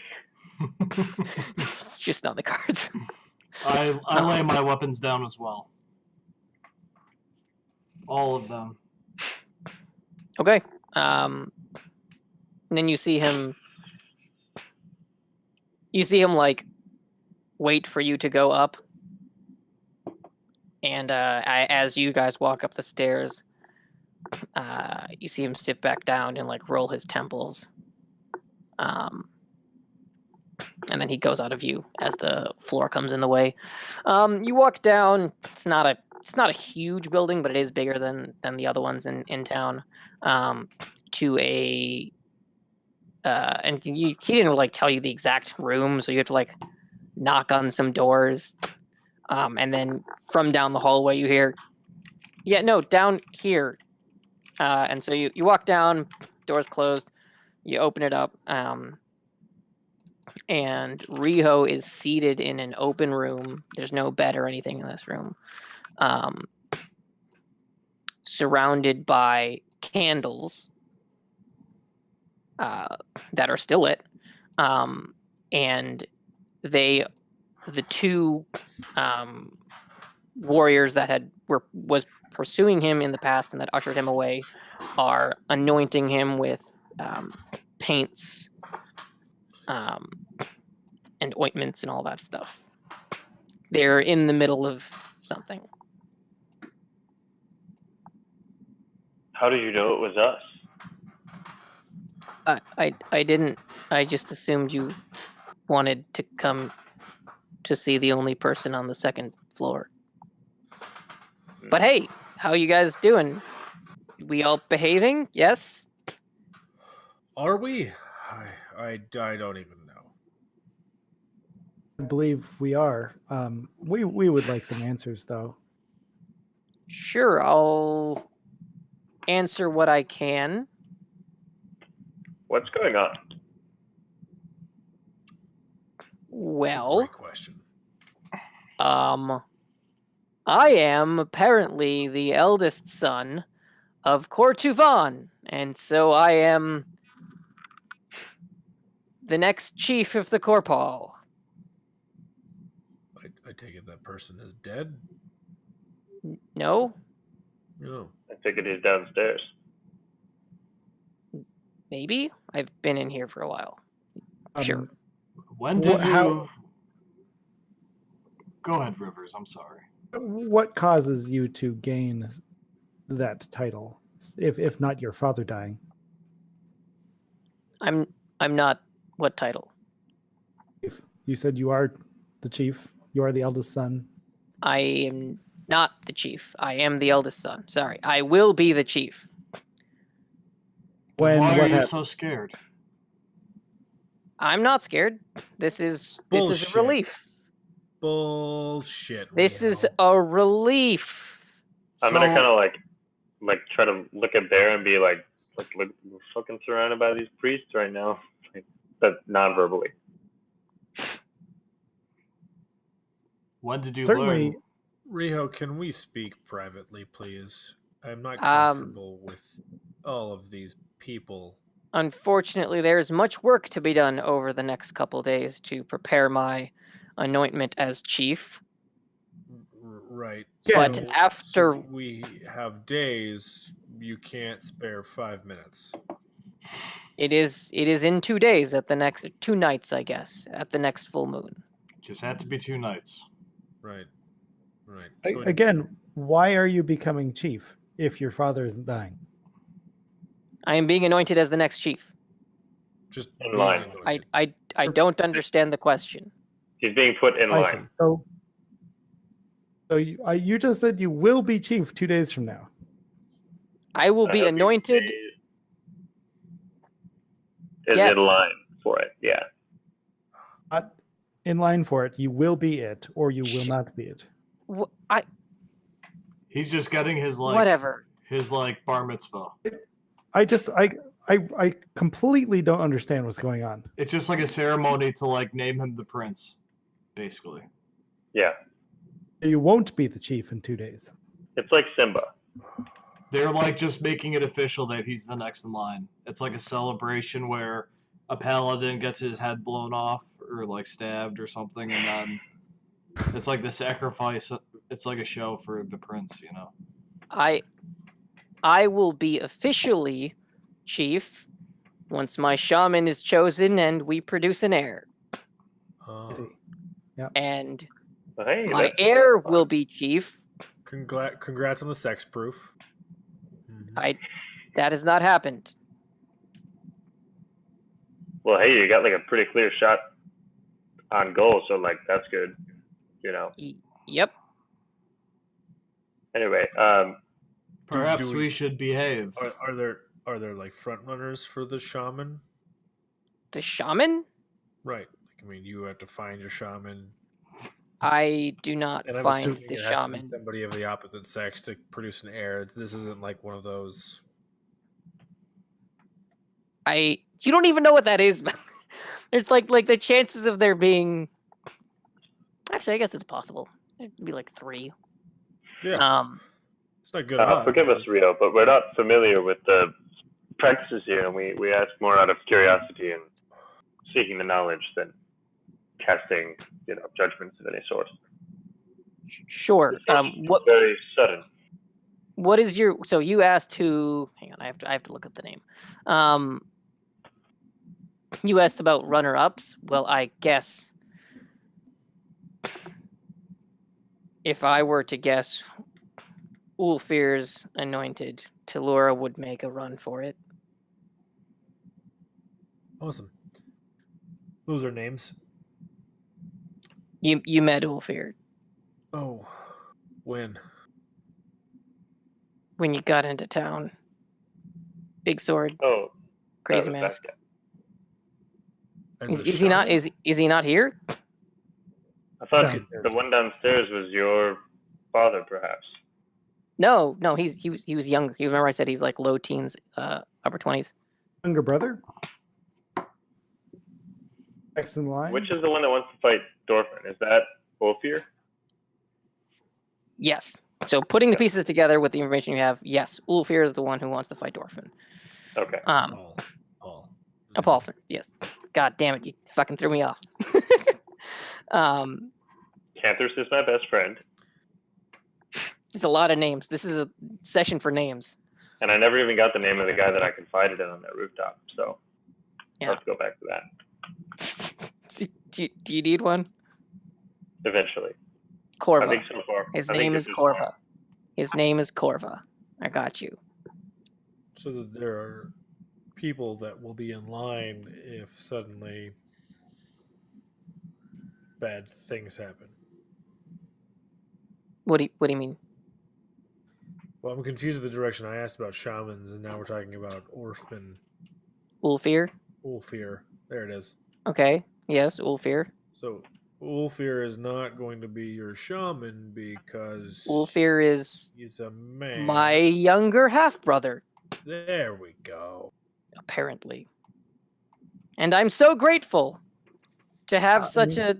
[SPEAKER 1] It's just not the cards.
[SPEAKER 4] I lay my weapons down as well. All of them.
[SPEAKER 1] Okay. And then you see him. You see him like wait for you to go up, and as you guys walk up the stairs, you see him sit back down and like roll his temples. And then he goes out of view as the floor comes in the way. You walk down. It's not a huge building, but it is bigger than the other ones in town. To a and he didn't like tell you the exact room, so you have to like knock on some doors. And then from down the hallway you hear, yeah, no, down here. And so you walk down, doors closed, you open it up. And Riho is seated in an open room. There's no bed or anything in this room. Surrounded by candles that are still lit. And the two warriors that was pursuing him in the past and that ushered him away are anointing him with paints and ointments and all that stuff. They're in the middle of something.
[SPEAKER 6] How did you know it was us?
[SPEAKER 1] I didn't. I just assumed you wanted to come to see the only person on the second floor. But hey, how you guys doing? We all behaving? Yes?
[SPEAKER 3] Are we? I don't even know.
[SPEAKER 5] I believe we are. We would like some answers, though.
[SPEAKER 1] Sure, I'll answer what I can.
[SPEAKER 6] What's going on?
[SPEAKER 1] Well,
[SPEAKER 3] Great question.
[SPEAKER 1] I am apparently the eldest son of Kortuvan, and so I am the next chief of the Korpal.
[SPEAKER 3] I take it that person is dead?
[SPEAKER 1] No?
[SPEAKER 3] No.
[SPEAKER 6] I figured he's downstairs.
[SPEAKER 1] Maybe? I've been in here for a while. Sure.
[SPEAKER 4] When did you...
[SPEAKER 5] how-
[SPEAKER 4] Go ahead, Rivers. I'm sorry.
[SPEAKER 5] What causes you to gain that title, if not your father dying?
[SPEAKER 1] I'm not. What title?
[SPEAKER 5] If you said you are the chief, you are the eldest son.
[SPEAKER 1] I am not the chief. I am the eldest son. Sorry. I will be the chief.
[SPEAKER 5] When
[SPEAKER 4] Why
[SPEAKER 5] what
[SPEAKER 4] are you
[SPEAKER 5] happened?
[SPEAKER 4] so scared?
[SPEAKER 1] I'm not scared. This is
[SPEAKER 3] Bullshit.
[SPEAKER 1] a relief.
[SPEAKER 3] Bullshit.
[SPEAKER 1] This is
[SPEAKER 3] Riho.
[SPEAKER 1] a relief.
[SPEAKER 6] I'm gonna kind of like try to look at Bear and be like, look, we're fucking surrounded by these priests right now, but non-verbally.
[SPEAKER 4] When did you
[SPEAKER 5] Certainly.
[SPEAKER 4] learn?
[SPEAKER 3] Riho, can we speak privately, please? I'm not comfortable with all of these people.
[SPEAKER 1] Unfortunately, there is much work to be done over the next couple days to prepare my anointment as chief.
[SPEAKER 3] Right.
[SPEAKER 1] But
[SPEAKER 3] So-
[SPEAKER 1] after
[SPEAKER 3] so we have days, you can't spare 5 minutes.
[SPEAKER 1] it is in 2 days at the next 2 nights, I guess, at the next full moon.
[SPEAKER 4] Just had to be 2 nights.
[SPEAKER 3] Right. Right.
[SPEAKER 5] Again, why are you becoming chief if your father isn't dying?
[SPEAKER 1] I am being anointed as the next chief.
[SPEAKER 3] Just
[SPEAKER 6] In
[SPEAKER 3] being
[SPEAKER 6] line.
[SPEAKER 3] anointed.
[SPEAKER 1] I don't understand the question.
[SPEAKER 6] He's being put in
[SPEAKER 5] I see.
[SPEAKER 6] line.
[SPEAKER 5] So you just said you will be chief 2 days from now.
[SPEAKER 1] I will be
[SPEAKER 6] That'd
[SPEAKER 1] anointed.
[SPEAKER 6] Is
[SPEAKER 1] Yes.
[SPEAKER 6] in line for it? Yeah.
[SPEAKER 5] Not in line for it. You will be it, or you will not be it.
[SPEAKER 4] He's just getting his
[SPEAKER 1] Whatever.
[SPEAKER 4] his bar mitzvah.
[SPEAKER 5] I completely don't understand what's going on.
[SPEAKER 4] It's just like a ceremony to name him the prince, basically.
[SPEAKER 6] Yeah.
[SPEAKER 5] You won't be the chief in 2 days.
[SPEAKER 6] It's like Simba.
[SPEAKER 4] They're just making it official that he's the next in line. It's like a celebration where a paladin gets his head blown off or stabbed or something, and then It's like the sacrifice. It's like a show for the prince, you know.
[SPEAKER 1] I will be officially chief once my shaman is chosen and we produce an heir.
[SPEAKER 3] Oh,
[SPEAKER 1] And
[SPEAKER 6] Well, hey,
[SPEAKER 1] my
[SPEAKER 6] that's
[SPEAKER 1] heir
[SPEAKER 6] fun.
[SPEAKER 1] will be chief.
[SPEAKER 3] congrats on the sex proof.
[SPEAKER 1] That has not happened.
[SPEAKER 6] Well, hey, you got like a pretty clear shot on goal, so like that's good. You know.
[SPEAKER 1] Yep.
[SPEAKER 6] Anyway,
[SPEAKER 4] Perhaps
[SPEAKER 3] do
[SPEAKER 4] we should behave.
[SPEAKER 3] Are there like front runners for the shaman?
[SPEAKER 1] The shaman?
[SPEAKER 3] Right. Like, I mean, you have to find your shaman,
[SPEAKER 1] I do not
[SPEAKER 3] and I'm
[SPEAKER 1] find
[SPEAKER 3] assuming
[SPEAKER 1] the
[SPEAKER 3] it has to
[SPEAKER 1] shaman.
[SPEAKER 3] be somebody of the opposite sex to produce an heir. This isn't like one of those.
[SPEAKER 1] You don't even know what that is. There's like the chances of there being. Actually, I guess it's possible. It'd be like 3.
[SPEAKER 3] Yeah, it's not good odds.
[SPEAKER 6] forgive us, Rio, but we're not familiar with the practices here, and we ask more out of curiosity and seeking the knowledge than casting, judgments of any sort.
[SPEAKER 1] Sure.
[SPEAKER 6] This seems
[SPEAKER 1] What
[SPEAKER 6] very sudden.
[SPEAKER 1] What is your? So you asked who? Hang on, I have to look up the name. You asked about runner-ups. Well, I guess if I were to guess, Ulfir's anointed, Tellura would make a run for it.
[SPEAKER 3] Awesome. Those are names.
[SPEAKER 1] You met Ulfir
[SPEAKER 3] Oh, when?
[SPEAKER 1] when you got into town. Big sword,
[SPEAKER 6] Oh,
[SPEAKER 1] crazy
[SPEAKER 6] that was
[SPEAKER 1] mask.
[SPEAKER 6] that guy.
[SPEAKER 3] As the
[SPEAKER 1] Is he not?
[SPEAKER 3] shaman?
[SPEAKER 1] Is he not here?
[SPEAKER 6] I thought
[SPEAKER 5] Downstairs.
[SPEAKER 6] the one downstairs was your father, perhaps.
[SPEAKER 1] No, he was younger. You remember I said he's like low teens, upper 20s.
[SPEAKER 5] Younger brother? Next in line?
[SPEAKER 6] Which is the one that wants to fight Dorfman? Is that Ulfir?
[SPEAKER 1] Yes. So putting the pieces together with the information you have, yes, Ulfir is the one who wants to fight Dorfman.
[SPEAKER 6] Okay.
[SPEAKER 3] Paul.
[SPEAKER 1] Paul, yes. God damn it, you fucking threw me off.
[SPEAKER 6] Canthus is my best friend,
[SPEAKER 1] There's a lot of names. This is a session for names.
[SPEAKER 6] and I never even got the name of the guy that I confided in on that rooftop, so
[SPEAKER 1] Yeah.
[SPEAKER 6] I'll have to go back to that
[SPEAKER 1] Do you need one?
[SPEAKER 6] eventually.
[SPEAKER 1] Corva.
[SPEAKER 6] I think so far.
[SPEAKER 1] His
[SPEAKER 6] I think
[SPEAKER 1] name
[SPEAKER 6] this
[SPEAKER 1] is
[SPEAKER 6] is
[SPEAKER 1] Corva.
[SPEAKER 6] far.
[SPEAKER 1] His name is Corva. I got you.
[SPEAKER 3] So that there are people that will be in line if suddenly bad things happen.
[SPEAKER 1] What do you mean?
[SPEAKER 3] Well, I'm confused with the direction I asked about shamans, and now we're talking about Orphan
[SPEAKER 1] Ulfir?
[SPEAKER 3] Ulfir. There it is.
[SPEAKER 1] Okay. Yes, Ulfir.
[SPEAKER 3] So Ulfir is not going to be your shaman because
[SPEAKER 1] Ulfir is
[SPEAKER 3] he's a man.
[SPEAKER 1] my younger half-brother,
[SPEAKER 3] There we go.
[SPEAKER 1] apparently. And I'm so grateful to have such a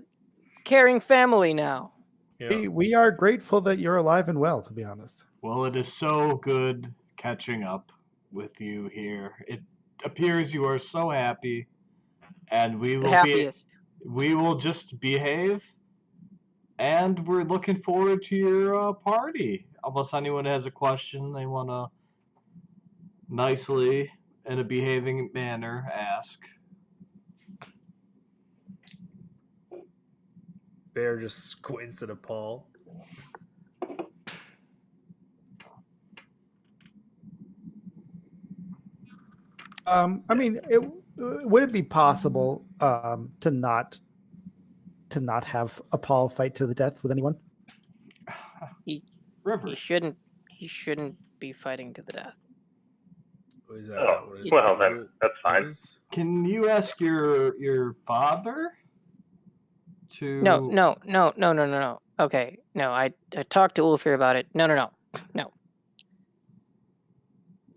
[SPEAKER 1] caring family now.
[SPEAKER 3] Yeah.
[SPEAKER 5] We are grateful that you're alive and well, to be honest.
[SPEAKER 4] Well, it is so good catching up with you here. It appears you are so happy, and we
[SPEAKER 1] The
[SPEAKER 4] will
[SPEAKER 1] happiest.
[SPEAKER 4] we will just behave, and we're looking forward to your party. Unless anyone has a question they want to nicely, in a behaving manner, ask.
[SPEAKER 3] Bear just squints at a Paul.
[SPEAKER 5] I mean, would it be possible to not have a Paul fight to the death with anyone?
[SPEAKER 1] He
[SPEAKER 4] Rivers.
[SPEAKER 1] shouldn't be fighting to the death.
[SPEAKER 3] Is that
[SPEAKER 6] Oh,
[SPEAKER 3] not what his
[SPEAKER 6] well, then
[SPEAKER 3] rule
[SPEAKER 6] that's fine.
[SPEAKER 3] is?
[SPEAKER 4] Can you ask your father to?
[SPEAKER 1] No. Okay, no, I talked to Ulfir about it. No.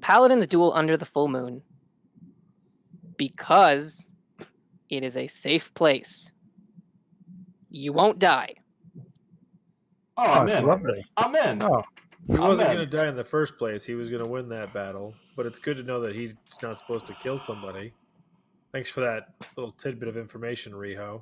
[SPEAKER 1] Paladins duel under the full moon because it is a safe place. You won't die.
[SPEAKER 4] Oh, I'm
[SPEAKER 5] it's
[SPEAKER 4] in.
[SPEAKER 5] lovely.
[SPEAKER 4] I'm in.
[SPEAKER 5] Oh,
[SPEAKER 3] He wasn't
[SPEAKER 4] in.
[SPEAKER 3] going to die in the first place. He was going to win that battle. But it's good to know that he's not supposed to kill somebody. Thanks for that little tidbit of information, Riho.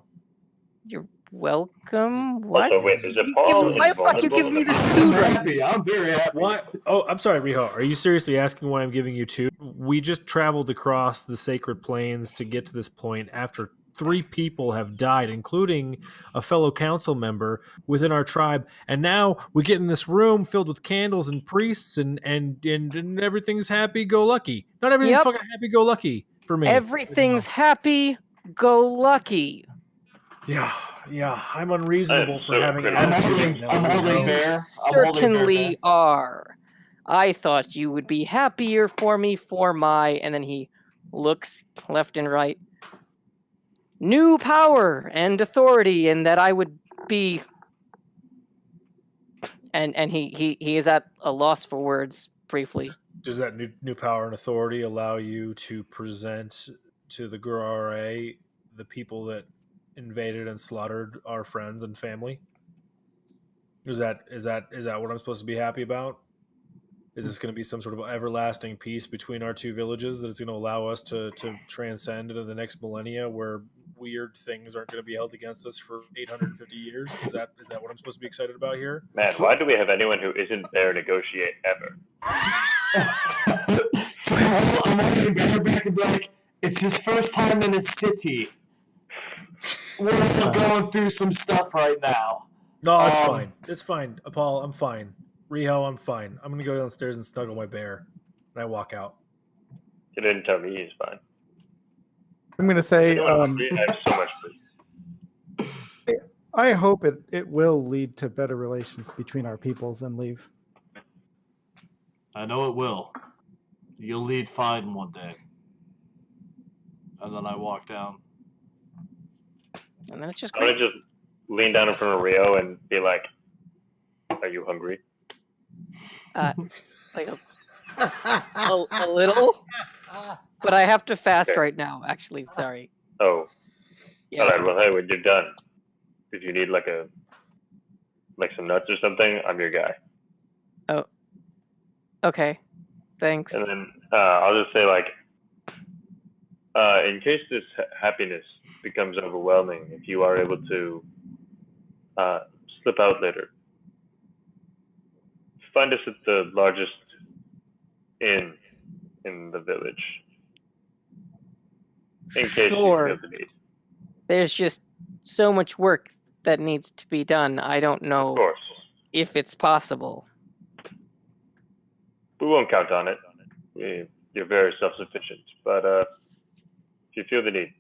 [SPEAKER 1] You're welcome. What?
[SPEAKER 6] Also, wait, is it Paul
[SPEAKER 1] Why the fuck you giving me this food
[SPEAKER 4] I'm
[SPEAKER 1] right
[SPEAKER 4] happy. I'm very happy.
[SPEAKER 3] Why? Oh, I'm sorry, Riho. Are you seriously asking why I'm giving you 2? We just traveled across the sacred plains to get to this point after 3 people have died, including a fellow council member within our tribe. And now we get in this room filled with candles and priests, and everything's happy-go-lucky. Not everything's
[SPEAKER 1] Yep.
[SPEAKER 3] fucking happy-go-lucky for me.
[SPEAKER 1] Everything's happy-go-lucky.
[SPEAKER 3] Yeah. I'm unreasonable
[SPEAKER 6] I'm
[SPEAKER 3] for
[SPEAKER 6] so
[SPEAKER 3] having
[SPEAKER 6] criminal.
[SPEAKER 3] attitude.
[SPEAKER 4] I'm holding
[SPEAKER 1] You
[SPEAKER 4] bear.
[SPEAKER 1] certainly are. I thought you would be happier for me for my... And then he looks left and right. New power and authority, and that I would be... And he is at a loss for words, briefly.
[SPEAKER 3] Does that new power and authority allow you to present to the Gurare the people that invaded and slaughtered our friends and family? Is that what I'm supposed to be happy about? Is this going to be some sort of everlasting peace between our 2 villages that is going to allow us to transcend into the next millennia where weird things aren't going to be held against us for 850 years? Is that what I'm supposed to be excited about here?
[SPEAKER 6] Man, why do we have anyone who isn't there negotiate ever?
[SPEAKER 4] So I'm holding bear back and be like, it's his first time in a city. We're also going through some stuff right now.
[SPEAKER 3] No, it's fine. It's fine. Paul, I'm fine. Riho, I'm fine. I'm going to go downstairs and snuggle my bear. And I walk out.
[SPEAKER 6] You didn't tell me he's fine.
[SPEAKER 5] I'm going to say,
[SPEAKER 6] I have so much food.
[SPEAKER 5] I hope it will lead to better relations between our peoples and leave.
[SPEAKER 4] I know it will. You'll lead fine one day. And then I walk down.
[SPEAKER 1] And then it's just
[SPEAKER 6] I'm going
[SPEAKER 1] great.
[SPEAKER 6] to just lean down in front of Rio and be like, are you hungry?
[SPEAKER 1] Like a little, but I have to fast right now. Actually, sorry.
[SPEAKER 6] Oh,
[SPEAKER 1] Yeah.
[SPEAKER 6] all right. Well, hey, when you're done, if you need like some nuts or something, I'm your guy.
[SPEAKER 1] Oh. Okay. Thanks.
[SPEAKER 6] And then I'll just say like, in case this happiness becomes overwhelming, if you are able to slip out later, find us at the largest inn in the village. In case
[SPEAKER 1] Sure.
[SPEAKER 6] you feel the need.
[SPEAKER 1] There's just so much work that needs to be done. I don't
[SPEAKER 6] Of
[SPEAKER 1] know
[SPEAKER 6] course.
[SPEAKER 1] if it's possible.
[SPEAKER 6] We won't count on it. You're very self-sufficient. But if you feel the need,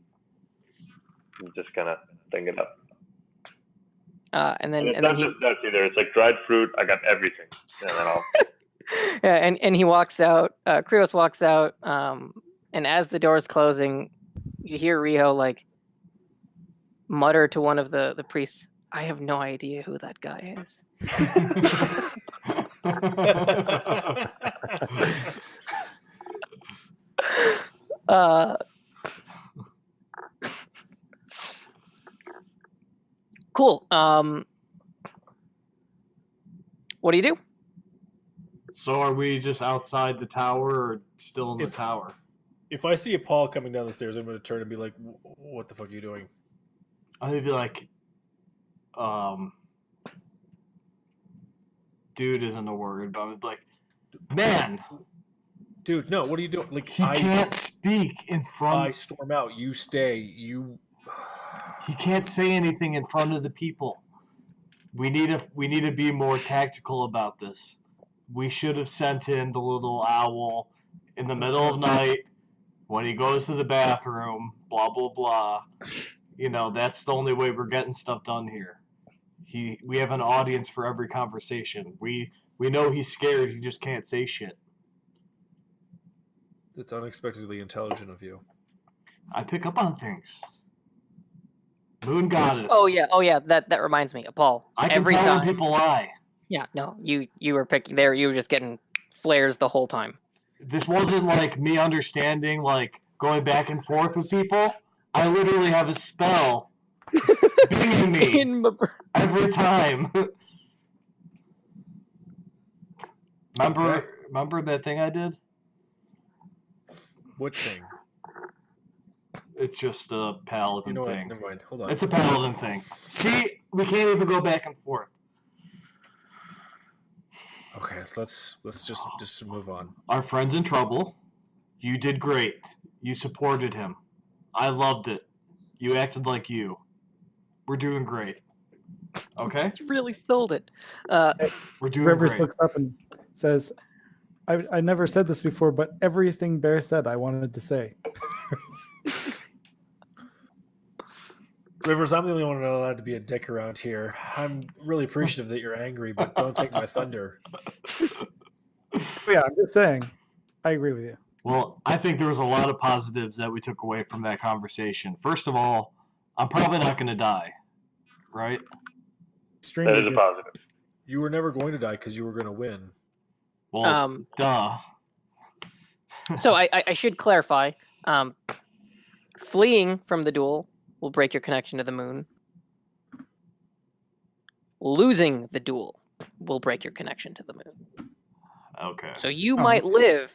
[SPEAKER 6] you just kind of bring it up.
[SPEAKER 1] And then
[SPEAKER 6] it's
[SPEAKER 1] and
[SPEAKER 6] not
[SPEAKER 1] then he
[SPEAKER 6] just nuts either. It's like dried fruit. I got everything. And then I'll...
[SPEAKER 1] yeah, and he walks out. Krios walks out. And as the door is closing, you hear Riho like mutter to one of the priests, "I have no idea who that guy is." Cool. What do you do?
[SPEAKER 4] So are we just outside the tower or still in the tower?
[SPEAKER 3] If I see a Paul coming down the stairs, I'm going to turn and be like, what the fuck are you doing?
[SPEAKER 4] I'd be like, dude isn't a word, but I would be like, man,
[SPEAKER 3] dude, no, what are you doing? Like,
[SPEAKER 4] he can't speak in front.
[SPEAKER 3] I storm out. You stay. You.
[SPEAKER 4] He can't say anything in front of the people. We need to be more tactical about this. We should have sent in the little owl in the middle of night when he goes to the bathroom. Blah blah blah. You know, that's the only way we're getting stuff done here. We have an audience for every conversation. We know he's scared. He just can't say shit.
[SPEAKER 3] It's unexpectedly intelligent of you.
[SPEAKER 4] I pick up on things. Moon goddess.
[SPEAKER 1] Oh yeah. That reminds me, Paul.
[SPEAKER 4] I can
[SPEAKER 1] every
[SPEAKER 4] tell
[SPEAKER 1] time
[SPEAKER 4] when people lie.
[SPEAKER 1] Yeah, no, you were picking there. You were just getting flares the whole time.
[SPEAKER 4] This wasn't like me understanding, like going back and forth with people. I literally have a spell binging me every time. Remember that thing I did?
[SPEAKER 3] Which thing?
[SPEAKER 4] It's just a paladin
[SPEAKER 3] You know what?
[SPEAKER 4] thing.
[SPEAKER 3] Never mind. Hold on.
[SPEAKER 4] It's a paladin thing. See, we can't even go back and forth.
[SPEAKER 3] Okay, let's just move on.
[SPEAKER 4] Our friend's in trouble. You did great. You supported him. I loved it. You acted like you. We're doing great. Okay?
[SPEAKER 1] You really sold it.
[SPEAKER 4] We're doing
[SPEAKER 5] Rivers
[SPEAKER 4] great.
[SPEAKER 5] looks up and says, I never said this before, but everything Bear said I wanted to say.
[SPEAKER 3] Rivers, I'm the only one allowed to be a dick around here. I'm really appreciative that you're angry, but don't take my thunder.
[SPEAKER 5] Yeah, I'm just saying. I agree with you.
[SPEAKER 4] Well, I think there was a lot of positives that we took away from that conversation. First of all, I'm probably not going to die, right?
[SPEAKER 5] Extremely
[SPEAKER 6] That is a
[SPEAKER 5] good.
[SPEAKER 6] positive.
[SPEAKER 3] You were never going to die because you were going to win.
[SPEAKER 4] Well, duh.
[SPEAKER 1] So I should clarify. Fleeing from the duel will break your connection to the moon. Losing the duel will break your connection to the moon.
[SPEAKER 4] Okay.
[SPEAKER 1] So you might live,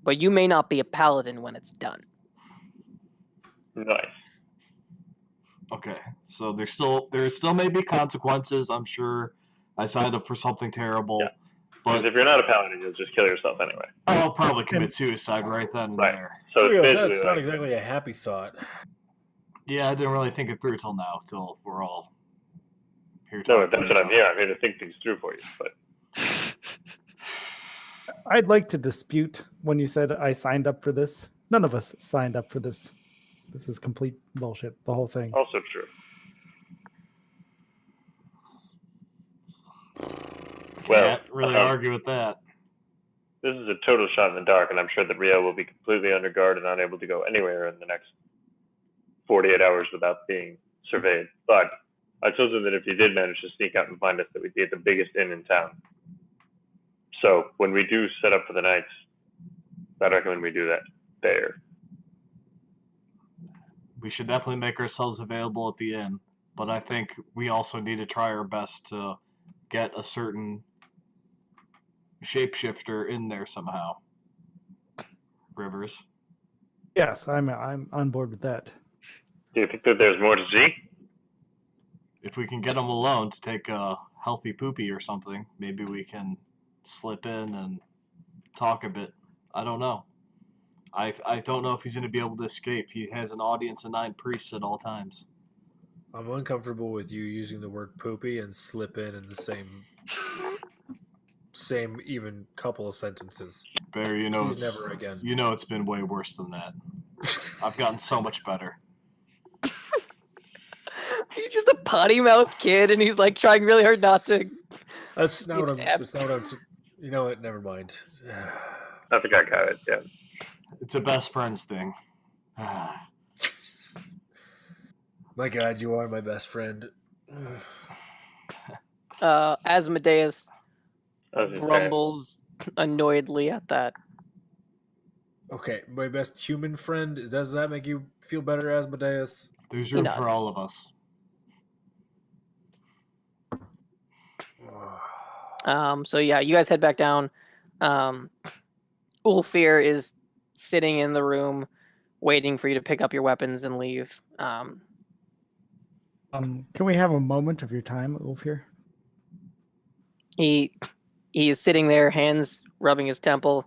[SPEAKER 1] but you may not be a paladin when it's done.
[SPEAKER 6] Nice.
[SPEAKER 4] Okay. So there still may be consequences. I'm sure I signed up for something terrible.
[SPEAKER 6] Yeah.
[SPEAKER 4] But
[SPEAKER 6] Because if you're not a paladin, you'll just kill yourself anyway.
[SPEAKER 4] I'll probably commit suicide right then and
[SPEAKER 6] Right.
[SPEAKER 4] there.
[SPEAKER 6] So it's
[SPEAKER 3] Krios,
[SPEAKER 6] basically
[SPEAKER 3] that's not
[SPEAKER 6] like,
[SPEAKER 3] exactly a happy thought.
[SPEAKER 4] Yeah, I didn't really think it through till now, till we're all here
[SPEAKER 6] no,
[SPEAKER 4] talking.
[SPEAKER 6] that's what I'm here. I'm here to think things through for you. But
[SPEAKER 5] I'd like to dispute when you said I signed up for this. None of us signed up for this. This is complete bullshit, the whole thing.
[SPEAKER 6] also true. Well,
[SPEAKER 4] Can't really argue with that.
[SPEAKER 6] this is a total shot in the dark, and I'm sure that Rio will be completely under guard and unable to go anywhere in the next 48 hours without being surveyed. But I told him that if he did manage to sneak out and find us, that we'd be at the biggest inn in town. So when we do set up for the nights, I'd recommend we do that there.
[SPEAKER 4] We should definitely make ourselves available at the inn, but I think we also need to try our best to get a certain shapeshifter in there somehow. Rivers.
[SPEAKER 5] Yes, I'm on board with that.
[SPEAKER 6] Do you think that there's more to see?
[SPEAKER 4] If we can get him alone to take a healthy poopy or something, maybe we can slip in and talk a bit. I don't know. I don't know if he's going to be able to escape. He has an audience of 9 priests at all times.
[SPEAKER 3] I'm uncomfortable with you using the word poopy and slip in the same even couple of sentences.
[SPEAKER 4] Barry, you know,
[SPEAKER 3] Please never again.
[SPEAKER 4] You know it's been way worse than that. I've gotten so much better.
[SPEAKER 1] He's just a potty mouth kid, and he's like trying really hard not to.
[SPEAKER 3] That's not what I'm.
[SPEAKER 1] Yeah.
[SPEAKER 3] That's not what I'm. You know what? Never mind.
[SPEAKER 6] I think I got it. Yeah.
[SPEAKER 4] It's a best friends thing.
[SPEAKER 3] My God, you are my best friend.
[SPEAKER 1] Asmodeus
[SPEAKER 6] I was just saying.
[SPEAKER 1] grumbles annoyedly at that.
[SPEAKER 3] Okay, my best human friend. Does that make you feel better, Asmodeus?
[SPEAKER 4] There's room
[SPEAKER 1] nods.
[SPEAKER 4] for all of us.
[SPEAKER 1] So yeah, you guys head back down. Ulfir is sitting in the room, waiting for you to pick up your weapons and leave.
[SPEAKER 5] Can we have a moment of your time, Ulfir?
[SPEAKER 1] He is sitting there, hands rubbing his temple,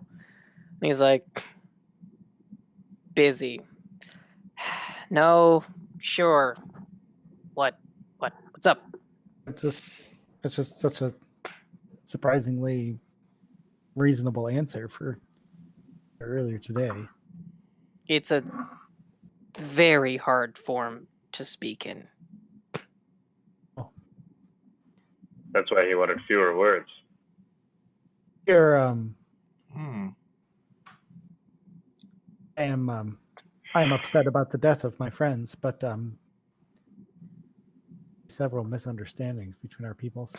[SPEAKER 1] and he's like, busy. No, sure. What's up?
[SPEAKER 5] It's just such a surprisingly reasonable answer for earlier today.
[SPEAKER 1] It's a very hard form to speak in.
[SPEAKER 6] That's why he wanted fewer words.
[SPEAKER 5] Here, I am upset about the death of my friends, but several misunderstandings between our peoples.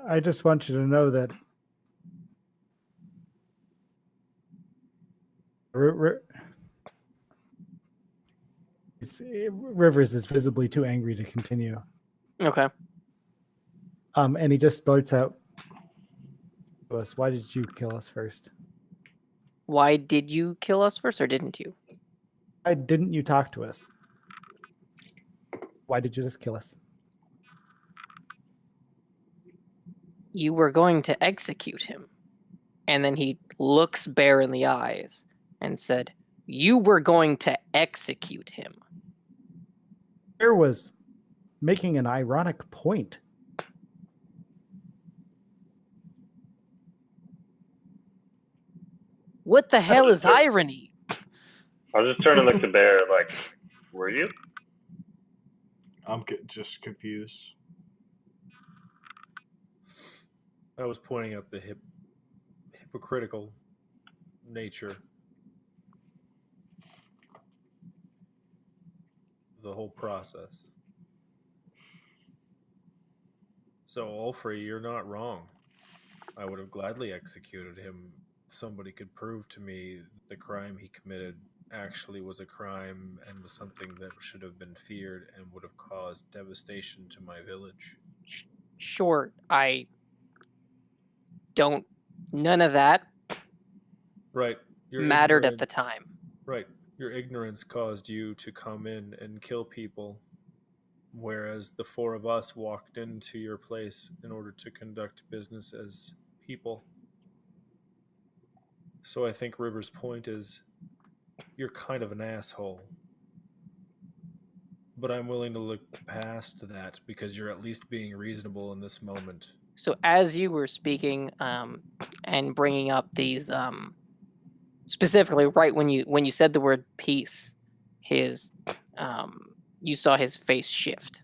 [SPEAKER 5] I just want you to know that Rivers is visibly too angry to continue.
[SPEAKER 1] Okay.
[SPEAKER 5] And he just blurts out to us, "Why did you kill us first?"
[SPEAKER 1] Why did you kill us first, or didn't you?
[SPEAKER 5] Why didn't you talk to us? Why did you just kill us?
[SPEAKER 1] You were going to execute him. And then he looks Bear in the eyes and said, you were going to execute him.
[SPEAKER 5] Bear was making an ironic point.
[SPEAKER 1] What the hell is irony?
[SPEAKER 6] I'll just turn and look to Bear like, were you?
[SPEAKER 4] I'm just confused.
[SPEAKER 3] I was pointing out the hypocritical nature of the whole process. So, Ulfrey, you're not wrong. I would have gladly executed him if somebody could prove to me the crime he committed actually was a crime and was something that should have been feared and would have caused devastation to my village.
[SPEAKER 1] Sure, I don't. None of that
[SPEAKER 3] Right.
[SPEAKER 1] mattered at the time.
[SPEAKER 3] Right. Your ignorance caused you to come in and kill people, whereas the four of us walked into your place in order to conduct business as people. So I think River's point is, you're kind of an asshole. But I'm willing to look past that because you're at least being reasonable in this moment.
[SPEAKER 1] So as you were speaking and bringing up these, specifically right when you said the word peace, his you saw his face shift.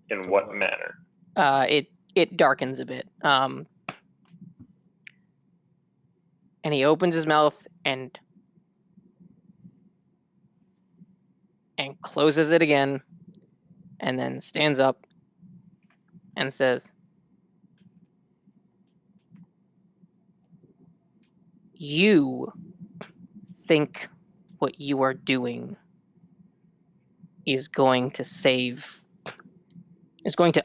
[SPEAKER 6] In what manner?
[SPEAKER 1] It darkens a bit. And he opens his mouth and closes it again, and then stands up and says, you think what you are doing is going to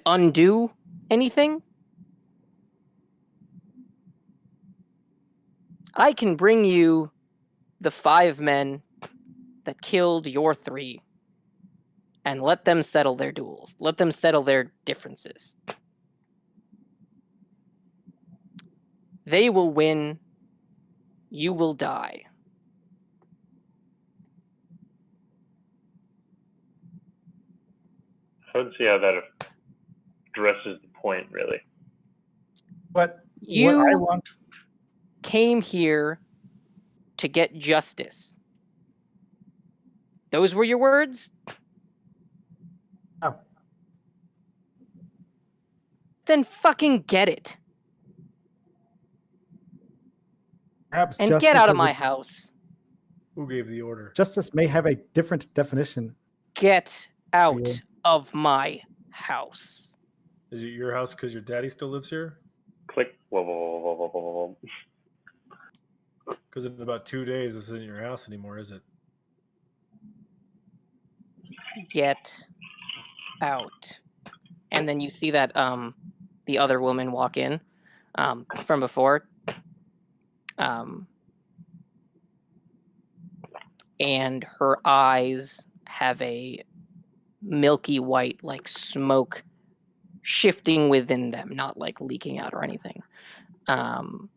[SPEAKER 1] undo anything? I can bring you the 5 men that killed your 3 and let them settle their duels. Let them settle their differences. They will win. You will die.
[SPEAKER 6] I don't see how that addresses the point, really.
[SPEAKER 5] But
[SPEAKER 1] You
[SPEAKER 5] what I want
[SPEAKER 1] came here to get justice. Those were your words?
[SPEAKER 5] Oh.
[SPEAKER 1] Then fucking get it.
[SPEAKER 5] perhaps
[SPEAKER 1] And
[SPEAKER 5] justice
[SPEAKER 1] get out of
[SPEAKER 5] or
[SPEAKER 1] my house.
[SPEAKER 3] Who gave the order?
[SPEAKER 5] Justice may have a different definition.
[SPEAKER 1] Get out
[SPEAKER 5] you.
[SPEAKER 1] of my house.
[SPEAKER 3] Is it your house because your daddy still lives here?
[SPEAKER 6] Click. Whoa, whoa, whoa, whoa, whoa, whoa, whoa.
[SPEAKER 3] Because in about 2 days, this isn't your house anymore, is it?
[SPEAKER 1] Get out. And then you see that the other woman walk in from before. And her eyes have a milky white, like smoke shifting within them, not like leaking out or anything. And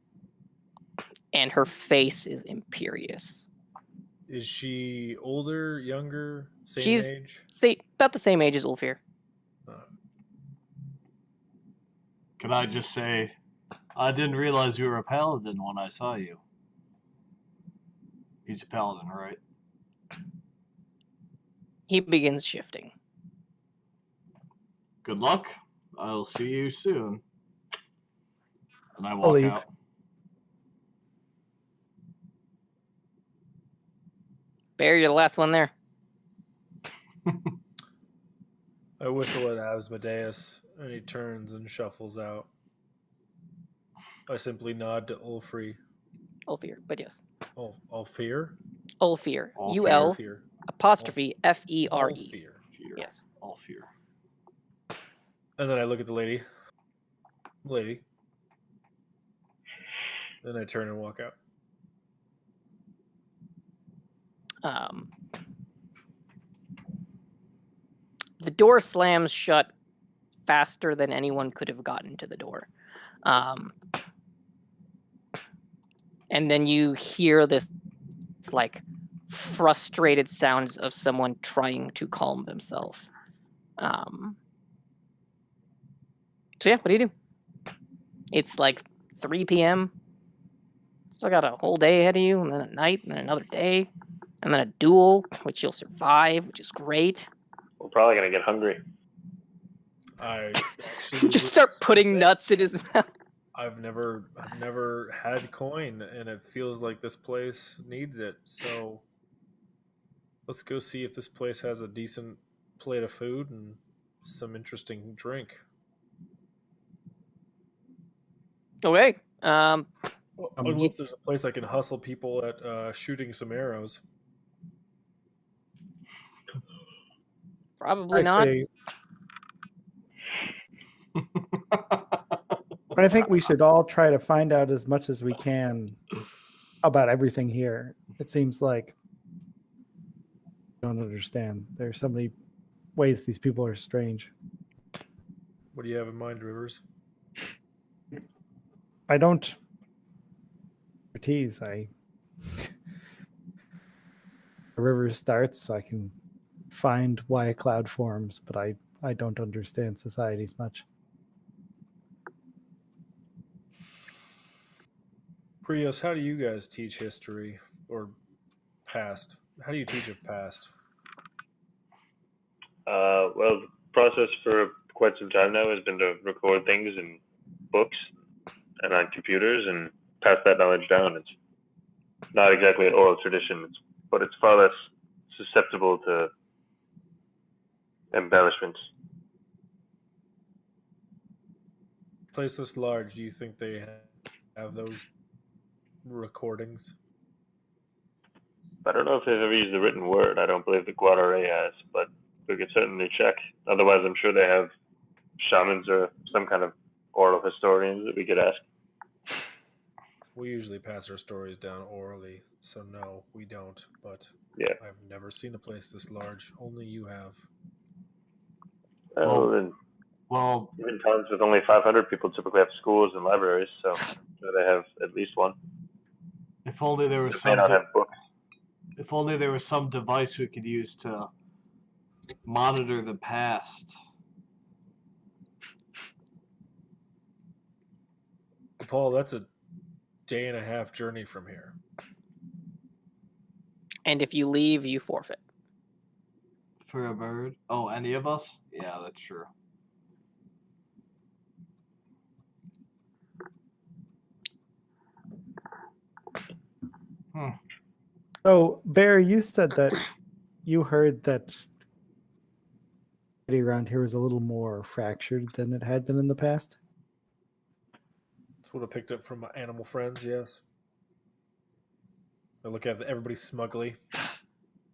[SPEAKER 1] her face is imperious.
[SPEAKER 3] Is she older, younger, same
[SPEAKER 1] She's
[SPEAKER 3] age?
[SPEAKER 1] about the same age as Ulfir.
[SPEAKER 4] Can I just say, I didn't realize you were a paladin when I saw you. He's a paladin, right?
[SPEAKER 1] He begins shifting.
[SPEAKER 4] Good luck. I'll see you soon. And I
[SPEAKER 5] I'll
[SPEAKER 4] walk
[SPEAKER 5] leave.
[SPEAKER 4] out.
[SPEAKER 1] Bear, you're the last one there.
[SPEAKER 3] I whistle at Asmodeus, and he turns and shuffles out. I simply nod to Ulfrey.
[SPEAKER 1] Ulfir, but yes.
[SPEAKER 3] Ulfir?
[SPEAKER 1] Ulfir.
[SPEAKER 4] Ulfir.
[SPEAKER 1] UL
[SPEAKER 3] Ulfir.
[SPEAKER 1] apostrophe FERE.
[SPEAKER 3] Ulfir.
[SPEAKER 4] Fear.
[SPEAKER 1] Yes.
[SPEAKER 4] All fear.
[SPEAKER 3] And then I look at the lady. Lady. Then I turn and walk out.
[SPEAKER 1] The door slams shut faster than anyone could have gotten to the door. And then you hear this like frustrated sounds of someone trying to calm themselves. So yeah, what do you do? It's like 3 p.m. Still got a whole day ahead of you, and then a night, and then another day, and then a duel, which you'll survive, which is great.
[SPEAKER 6] We're probably gonna get hungry.
[SPEAKER 3] I actually
[SPEAKER 1] Just start putting nuts in his mouth.
[SPEAKER 3] I've never had coin, and it feels like this place needs it. So let's go see if this place has a decent plate of food and some interesting drink.
[SPEAKER 1] Okay.
[SPEAKER 3] Unless there's a place I can hustle people at shooting some arrows.
[SPEAKER 1] Probably not.
[SPEAKER 5] Actually, I think we should all try to find out as much as we can about everything here. It seems like I don't understand. There's so many ways these people are strange.
[SPEAKER 3] What do you have in mind, Rivers?
[SPEAKER 5] I don't tease. The river starts, so I can find why a cloud forms, but I don't understand societies much.
[SPEAKER 3] Krios, how do you guys teach history or past? How do you teach of past?
[SPEAKER 6] Well, the process for quite some time now has been to record things in books and on computers and pass that knowledge down. It's not exactly an oral tradition, but it's far less susceptible to embellishments.
[SPEAKER 3] Place this large, do you think they have those recordings?
[SPEAKER 6] I don't know if they've ever used the written word. I don't believe the Guadalajara has, but we could certainly check. Otherwise, I'm sure they have shamans or some kind of oral historians that we could ask.
[SPEAKER 3] We usually pass our stories down orally, so no, we don't. But
[SPEAKER 6] Yeah.
[SPEAKER 3] I've never seen a place this large. Only you have.
[SPEAKER 6] Well, even towns with only 500 people typically have schools and libraries, so they have at least one.
[SPEAKER 4] If only there was
[SPEAKER 6] They
[SPEAKER 4] some.
[SPEAKER 6] may not have books.
[SPEAKER 4] If only there was some device we could use to monitor the past.
[SPEAKER 3] Paul, that's a day-and-a-half journey from here.
[SPEAKER 1] And if you leave, you forfeit.
[SPEAKER 4] For a bird? Oh, any of us? Yeah, that's true.
[SPEAKER 5] So, Bear, you said that you heard that around here was a little more fractured than it had been in the past.
[SPEAKER 3] That's what I picked up from my animal friends, yes. I look at everybody smugly,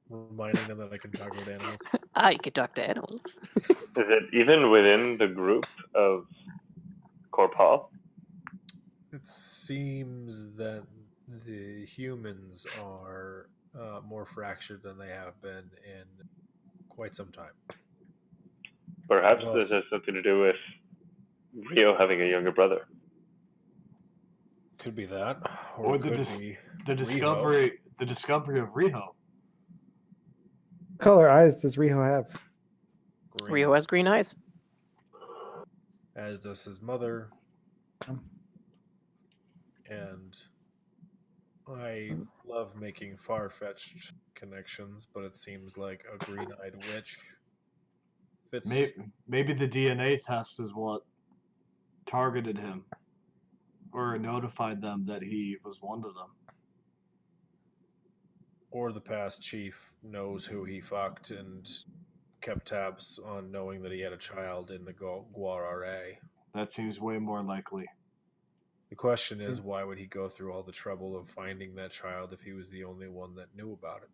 [SPEAKER 3] reminding them that I can talk with animals.
[SPEAKER 1] You can talk to animals.
[SPEAKER 6] Is it even within the group of Corpal?
[SPEAKER 3] It seems that the humans are more fractured than they have been in quite some time.
[SPEAKER 6] Perhaps this has something to do with Rio having a younger brother.
[SPEAKER 3] Could be that,
[SPEAKER 4] Or
[SPEAKER 3] it
[SPEAKER 4] the
[SPEAKER 3] could be
[SPEAKER 4] discovery of Riho.
[SPEAKER 5] What color eyes does Riho have?
[SPEAKER 3] Green,
[SPEAKER 1] Rio has green eyes.
[SPEAKER 3] as does his mother. And I love making far-fetched connections, but it seems like a green-eyed witch fits.
[SPEAKER 4] Maybe the DNA test is what targeted him, or notified them that he was one of them.
[SPEAKER 3] Or the past chief knows who he fucked and kept tabs on knowing that he had a child in the Guarare.
[SPEAKER 4] That seems way more likely.
[SPEAKER 3] The question is, why would he go through all the trouble of finding that child if he was the only one that knew about it?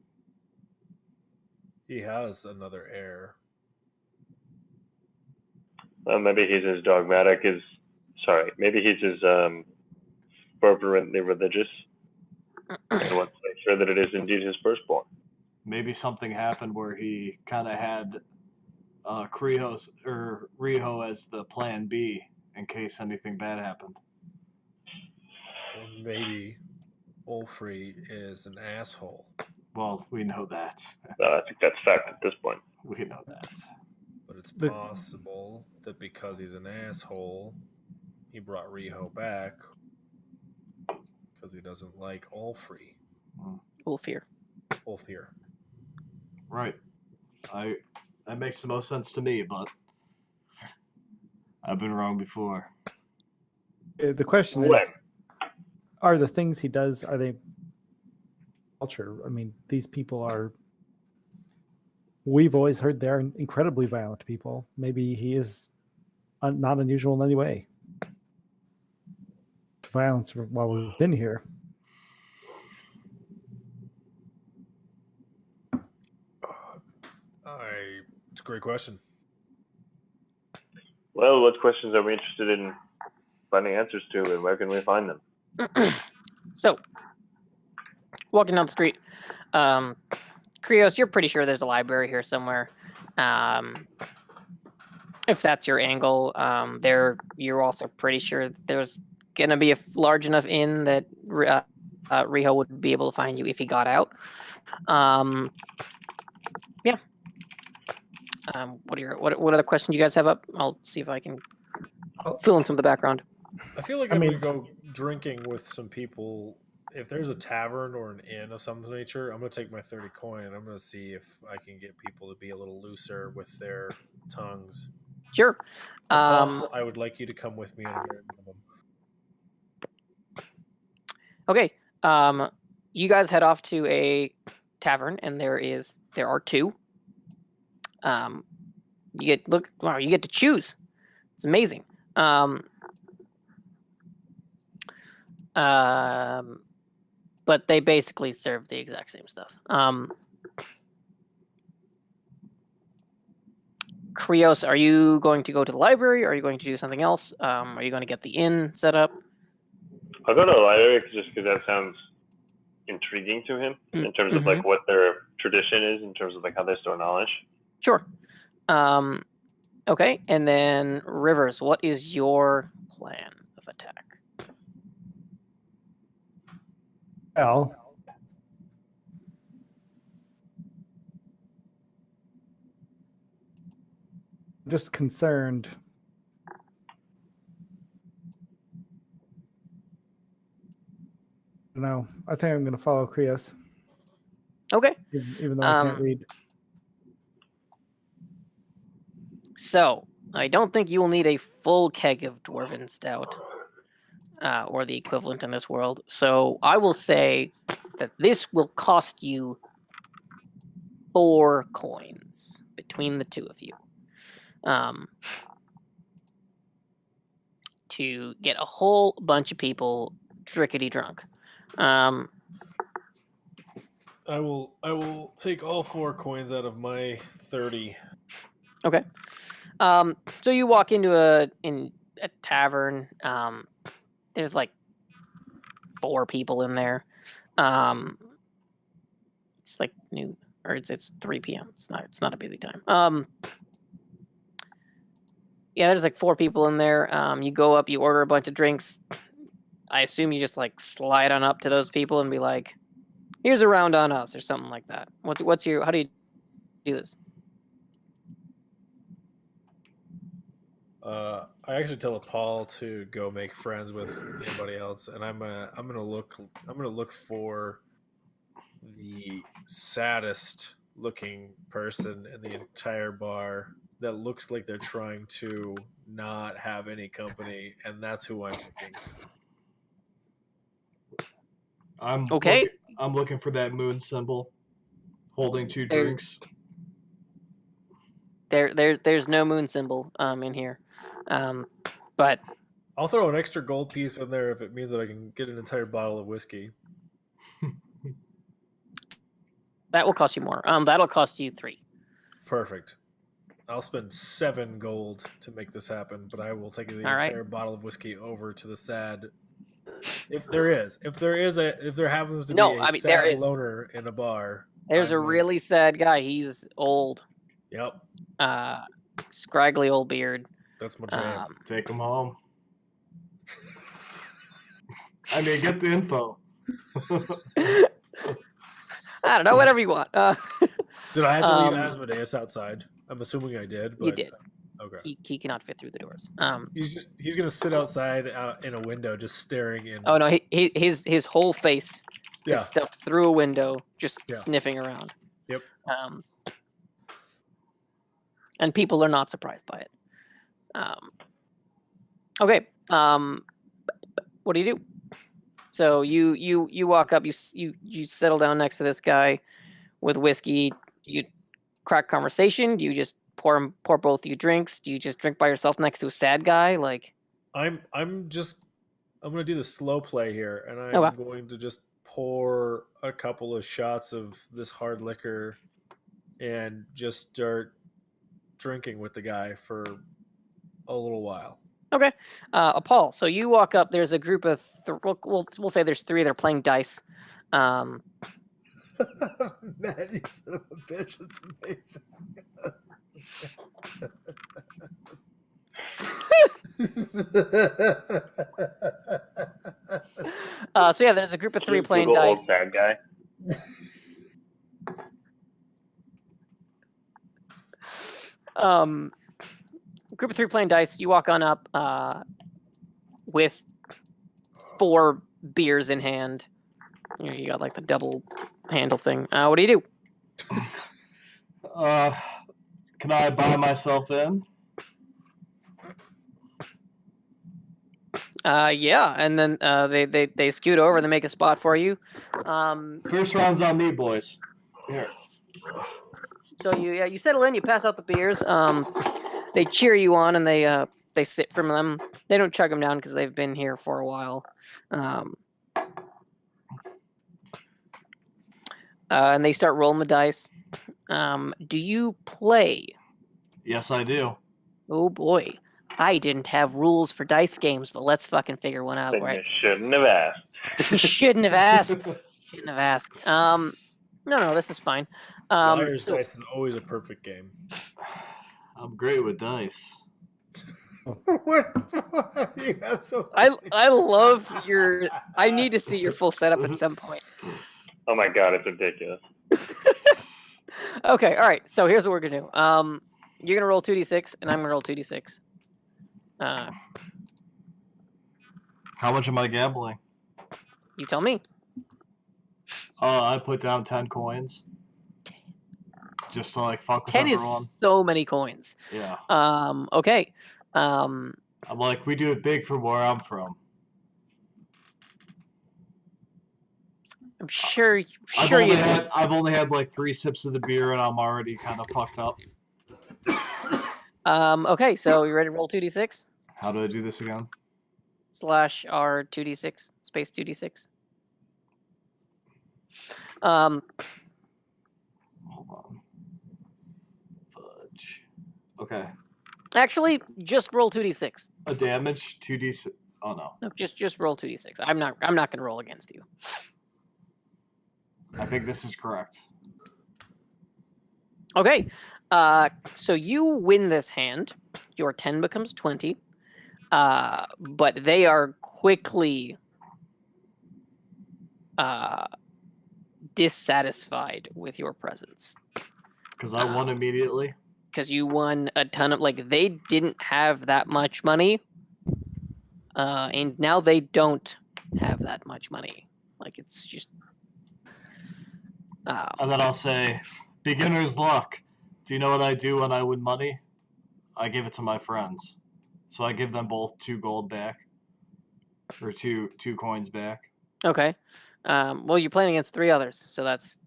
[SPEAKER 3] He has another heir.
[SPEAKER 6] Well, maybe he's as dogmatic as. Sorry, maybe he's as fervently religious and wants to make sure that it is indeed his firstborn.
[SPEAKER 4] Maybe something happened where he kind of had Krios or Riho as the plan B in case anything bad happened.
[SPEAKER 3] Or maybe Ulfrey is an asshole.
[SPEAKER 4] Well, we know that.
[SPEAKER 6] I think that's fact at this point.
[SPEAKER 4] We know that.
[SPEAKER 3] But it's
[SPEAKER 5] The-
[SPEAKER 3] possible that because he's an asshole, he brought Riho back because he doesn't like Ulfrey.
[SPEAKER 1] Ulfir.
[SPEAKER 3] Ulfir.
[SPEAKER 4] Right. That makes the most sense to me, but I've been wrong before.
[SPEAKER 5] The question
[SPEAKER 6] When?
[SPEAKER 5] is, are the things he does, are they culture? I mean, these people are, we've always heard they're incredibly violent people. Maybe he is not unusual in any way. Violence while we've been here.
[SPEAKER 3] It's a great question.
[SPEAKER 6] Well, what questions are we interested in finding answers to, and where can we find them?
[SPEAKER 1] So, walking down the street, Krios, you're pretty sure there's a library here somewhere. If that's your angle, you're also pretty sure there's going to be a large enough inn that Riho would be able to find you if he got out. Yeah. What other questions you guys have up? I'll see if I can fill in some of the background.
[SPEAKER 3] I feel like
[SPEAKER 5] I
[SPEAKER 3] I'm
[SPEAKER 5] mean-
[SPEAKER 3] going to go drinking with some people. If there's a tavern or an inn of some nature, I'm going to take my 30 coin and I'm going to see if I can get people to be a little looser with their tongues.
[SPEAKER 1] Sure.
[SPEAKER 3] Paul, I would like you to come with me on a very minimum.
[SPEAKER 1] Okay. You guys head off to a tavern, and there are two. You get to choose. It's amazing. But they basically serve the exact same stuff. Krios, are you going to go to the library? Or are you going to do something else? Are you going to get the inn set up?
[SPEAKER 6] I'll go to the library just because that sounds intriguing to him in terms of like what their tradition is, in terms of like how they store knowledge.
[SPEAKER 1] Sure. Okay, and then Rivers, what is your plan of attack?
[SPEAKER 5] Well, I'm just concerned. No, I think I'm going to follow Krios,
[SPEAKER 1] Okay.
[SPEAKER 5] even though I can't read.
[SPEAKER 1] So, I don't think you will need a full keg of Dwarven Stout, or the equivalent in this world. So, I will say that this will cost you 4 coins between the two of you. To get a whole bunch of people drickety drunk.
[SPEAKER 3] I will take all 4 coins out of my 30.
[SPEAKER 1] Okay. So you walk into a tavern. There's like 4 people in there. It's like noon, or it's 3 p.m. It's not a busy time. Yeah, there's like 4 people in there. You go up, you order a bunch of drinks. I assume you just like slide on up to those people and be like, "Here's a round on us," or something like that. How do you do this?
[SPEAKER 3] I actually tell Paul to go make friends with anybody else, and I'm gonna look for the saddest looking person in the entire bar that looks like they're trying to not have any company, and that's who I'm picking.
[SPEAKER 1] Okay.
[SPEAKER 4] I'm looking for that moon symbol, holding 2
[SPEAKER 1] There-
[SPEAKER 4] drinks.
[SPEAKER 1] There's no moon symbol in here, but
[SPEAKER 3] I'll throw an extra gold piece in there if it means that I can get an entire bottle of whiskey.
[SPEAKER 1] that will cost you more. That'll cost you 3.
[SPEAKER 3] Perfect. I'll spend 7 gold to make this happen, but I will take the
[SPEAKER 1] All right.
[SPEAKER 3] entire bottle of whiskey over to the sad. If there happens to be a
[SPEAKER 1] I mean, there
[SPEAKER 3] sad
[SPEAKER 1] is.
[SPEAKER 3] loner in a bar.
[SPEAKER 1] There's a really sad guy. He's old.
[SPEAKER 3] Yep.
[SPEAKER 1] Scraggly old beard.
[SPEAKER 3] That's my jam.
[SPEAKER 4] Take him home. I mean, get the info.
[SPEAKER 1] I don't know, whatever you want.
[SPEAKER 3] Did I have to leave Asmodeus outside? I'm assuming I did. But,
[SPEAKER 1] you did.
[SPEAKER 3] Okay.
[SPEAKER 1] He cannot fit through the doors.
[SPEAKER 3] He's gonna sit outside in a window, just staring in.
[SPEAKER 1] Oh no, his whole face is stuffed through a window, just sniffing around.
[SPEAKER 3] Yep.
[SPEAKER 1] And people are not surprised by it. Okay. What do you do? So you walk up, you settle down next to this guy with whiskey. You crack conversation. Do you just pour both of you drinks? Do you just drink by yourself next to a sad guy? Like
[SPEAKER 3] I'm gonna do the slow play here, and I'm going to just pour a couple of shots of this hard liquor and just start drinking with the guy for a little while.
[SPEAKER 1] Okay. Paul, so you walk up, there's a group of we'll say there's 3 that are playing dice.
[SPEAKER 3] Man, you son of a bitch, that's amazing.
[SPEAKER 1] So yeah, there's a group of 3 playing
[SPEAKER 6] Google
[SPEAKER 1] dice.
[SPEAKER 6] Old sad guy.
[SPEAKER 1] Group of 3 playing dice. You walk on up with 4 beers in hand. You got like the double handle thing. What do you do?
[SPEAKER 4] Can I buy myself in?
[SPEAKER 1] Yeah, and then they scoot over and they make a spot for you.
[SPEAKER 4] First round's on me, boys. Here.
[SPEAKER 1] So you settle in, you pass out the beers. They cheer you on and they sip from them. They don't chug them down because they've been here for a while. And they start rolling the dice. Do you play?
[SPEAKER 4] Yes, I do.
[SPEAKER 1] Oh boy. I didn't have rules for dice games, but let's fucking figure one out,
[SPEAKER 6] Then
[SPEAKER 1] right?
[SPEAKER 6] you shouldn't have asked.
[SPEAKER 1] You shouldn't have asked. Shouldn't have asked. No, this is fine.
[SPEAKER 3] Flyers dice is always a perfect game.
[SPEAKER 4] I'm great with dice.
[SPEAKER 3] What? You have so
[SPEAKER 1] I love your. I need to see your full setup at some point.
[SPEAKER 6] Oh my god, it's ridiculous.
[SPEAKER 1] Okay, all right. So here's what we're gonna do. You're gonna roll 2d6, and I'm gonna roll 2d6.
[SPEAKER 4] How much am I gambling?
[SPEAKER 1] You tell me.
[SPEAKER 4] I put down 10 coins. Just to like fuck with
[SPEAKER 1] 10 is
[SPEAKER 4] everyone.
[SPEAKER 1] so many coins.
[SPEAKER 4] Yeah.
[SPEAKER 1] Okay.
[SPEAKER 4] I'm like, we do it big from where I'm from.
[SPEAKER 1] I'm sure.
[SPEAKER 4] I've only had like 3 sips of the beer and I'm already kind of fucked up.
[SPEAKER 1] Okay, so you ready to roll 2d6?
[SPEAKER 4] How do I do this again?
[SPEAKER 1] /R 2d6 space 2d6.
[SPEAKER 4] Hold on. Fudge. Okay.
[SPEAKER 1] Actually, just roll 2d6.
[SPEAKER 4] A damage 2d6. Oh no.
[SPEAKER 1] No, just roll 2d6. I'm not gonna roll against you.
[SPEAKER 4] I think this is correct.
[SPEAKER 1] Okay. So you win this hand. Your 10 becomes 20. But they are quickly dissatisfied with your presence.
[SPEAKER 4] Because I won immediately.
[SPEAKER 1] Because you won a ton of, like, they didn't have that much money. And now they don't have that much money. Like, it's just...
[SPEAKER 4] and then I'll say, beginner's luck. Do you know what I do when I win money? I give it to my friends. So I give them both 2 gold back. Or two coins back.
[SPEAKER 1] Okay. Well, you're playing against 3 others, so that's...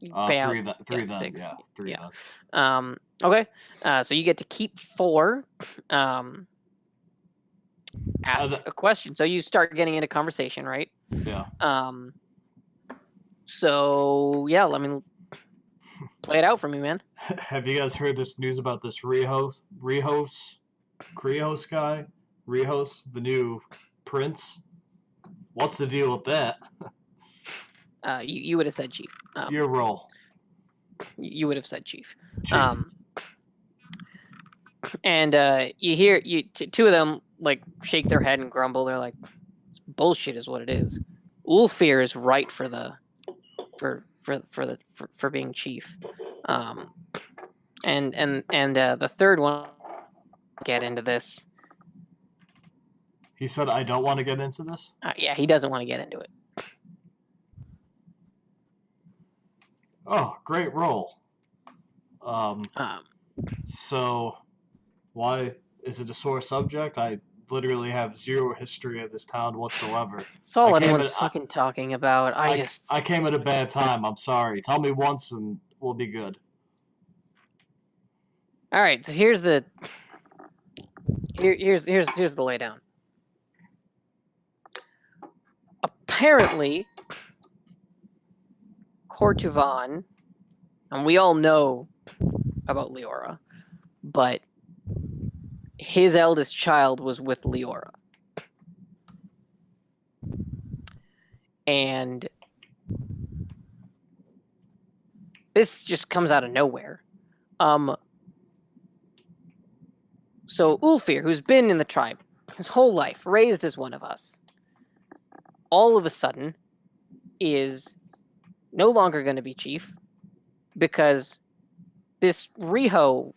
[SPEAKER 4] Three of them,
[SPEAKER 1] 6.
[SPEAKER 4] yeah. 3 of
[SPEAKER 1] Yeah.
[SPEAKER 4] them.
[SPEAKER 1] Okay. So you get to keep 4. Ask a question. So you start getting into conversation, right?
[SPEAKER 4] Yeah.
[SPEAKER 1] So yeah, I mean, Play it out for me, man.
[SPEAKER 4] Have you guys heard this news about this Krios guy? Rios, the new prince? What's the deal with that?
[SPEAKER 1] You would have said chief.
[SPEAKER 4] Your role.
[SPEAKER 1] You would have said chief.
[SPEAKER 4] Chief.
[SPEAKER 1] And you hear two of them like shake their head and grumble. They're like, "It's bullshit, is what it is." Ulfir is right for being chief. And the third one get into this.
[SPEAKER 4] He said, "I don't want to get into this."
[SPEAKER 1] Yeah, he doesn't want to get into it.
[SPEAKER 4] Oh, great role. So, why is it a sore subject? I literally have zero history of this town whatsoever.
[SPEAKER 1] That's all anyone's fucking talking about. I
[SPEAKER 4] came at a bad time. I'm sorry. Tell me once and we'll be good.
[SPEAKER 1] All right, so here's the laydown. Apparently, Cortuvan, and we all know about Leora, but his eldest child was with Leora. And this just comes out of nowhere. So Ulfir, who's been in the tribe his whole life, raised as one of us, all of a sudden is no longer going to be chief because this Riho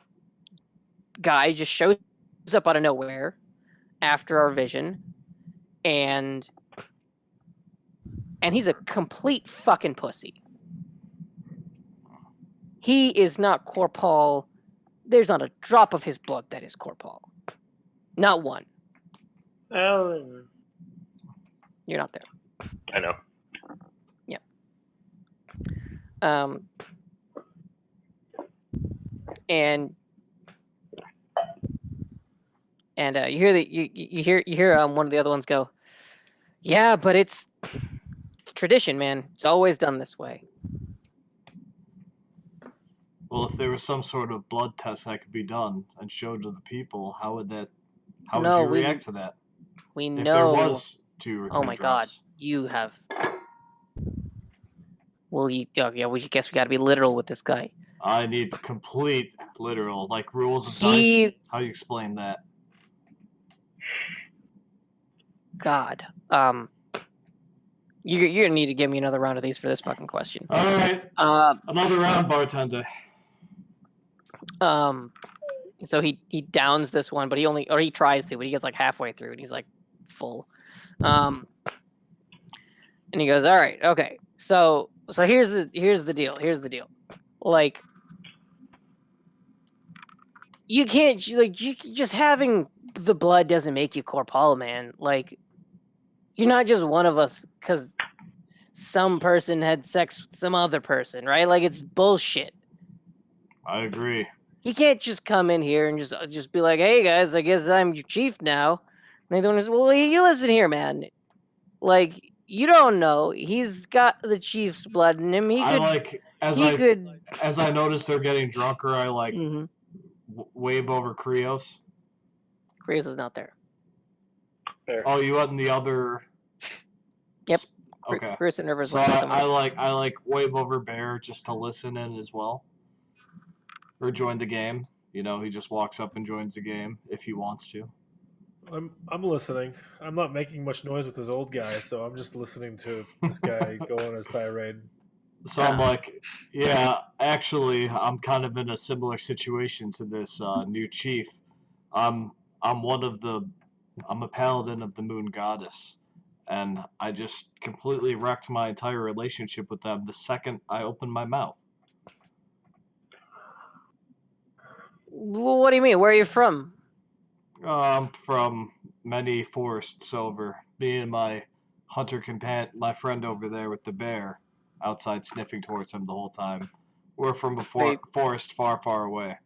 [SPEAKER 1] guy just shows up out of nowhere after our vision, and he's a complete fucking pussy. He is not Corpal. There's not a drop of his blood that is Corpal. Not one.
[SPEAKER 6] Alan.
[SPEAKER 1] You're not there.
[SPEAKER 6] I know.
[SPEAKER 1] Yeah. And you hear one of the other ones go, "Yeah, but it's tradition, man. It's always done this way."
[SPEAKER 4] Well, if there was some sort of blood test that could be done and showed to the people, how would you react to that?
[SPEAKER 1] We
[SPEAKER 4] If
[SPEAKER 1] know.
[SPEAKER 4] there was 2 or 3
[SPEAKER 1] Oh my god,
[SPEAKER 4] drugs.
[SPEAKER 1] you have. Well, we guess we got to be literal with this guy.
[SPEAKER 4] I need complete literal, like rules of dice. How do you explain that?
[SPEAKER 1] God, you're gonna need to give me another round of these for this fucking question.
[SPEAKER 4] All right. Another round, bartender.
[SPEAKER 1] So he downs this one, but he tries to, but he gets like halfway through and he's like full. And he goes, "All right, okay. So here's the deal. Here's the deal. Like, you can't just having the blood doesn't make you Corpal, man. Like, you're not just one of us because some person had sex with some other person, right? Like, it's bullshit.
[SPEAKER 4] I agree.
[SPEAKER 1] He can't just come in here and just be like, "Hey guys, I guess I'm your chief now." And they don't. Well, you listen here, man. Like, you don't know. He's got the chief's blood in him. As
[SPEAKER 4] I notice they're getting drunker, I wave over Krios.
[SPEAKER 1] Krios is not there.
[SPEAKER 6] Fair.
[SPEAKER 4] Oh, you went in the other.
[SPEAKER 1] Yep.
[SPEAKER 4] Okay.
[SPEAKER 1] Krios and Rivers.
[SPEAKER 4] So I wave over Bear just to listen in as well, or join the game. You know, he just walks up and joins the game if he wants to.
[SPEAKER 3] I'm listening. I'm not making much noise with this old guy, so I'm just listening to this guy go on his tirade.
[SPEAKER 4] So I'm like, yeah, actually, I'm kind of in a similar situation to this new chief. I'm a paladin of the moon goddess, and I just completely wrecked my entire relationship with them the second I opened my mouth.
[SPEAKER 1] Well, what do you mean? Where are you from?
[SPEAKER 4] I'm from many forests over. Me and my hunter companion, my friend over there with the bear, outside sniffing towards him the whole time. We're from a forest far, far away.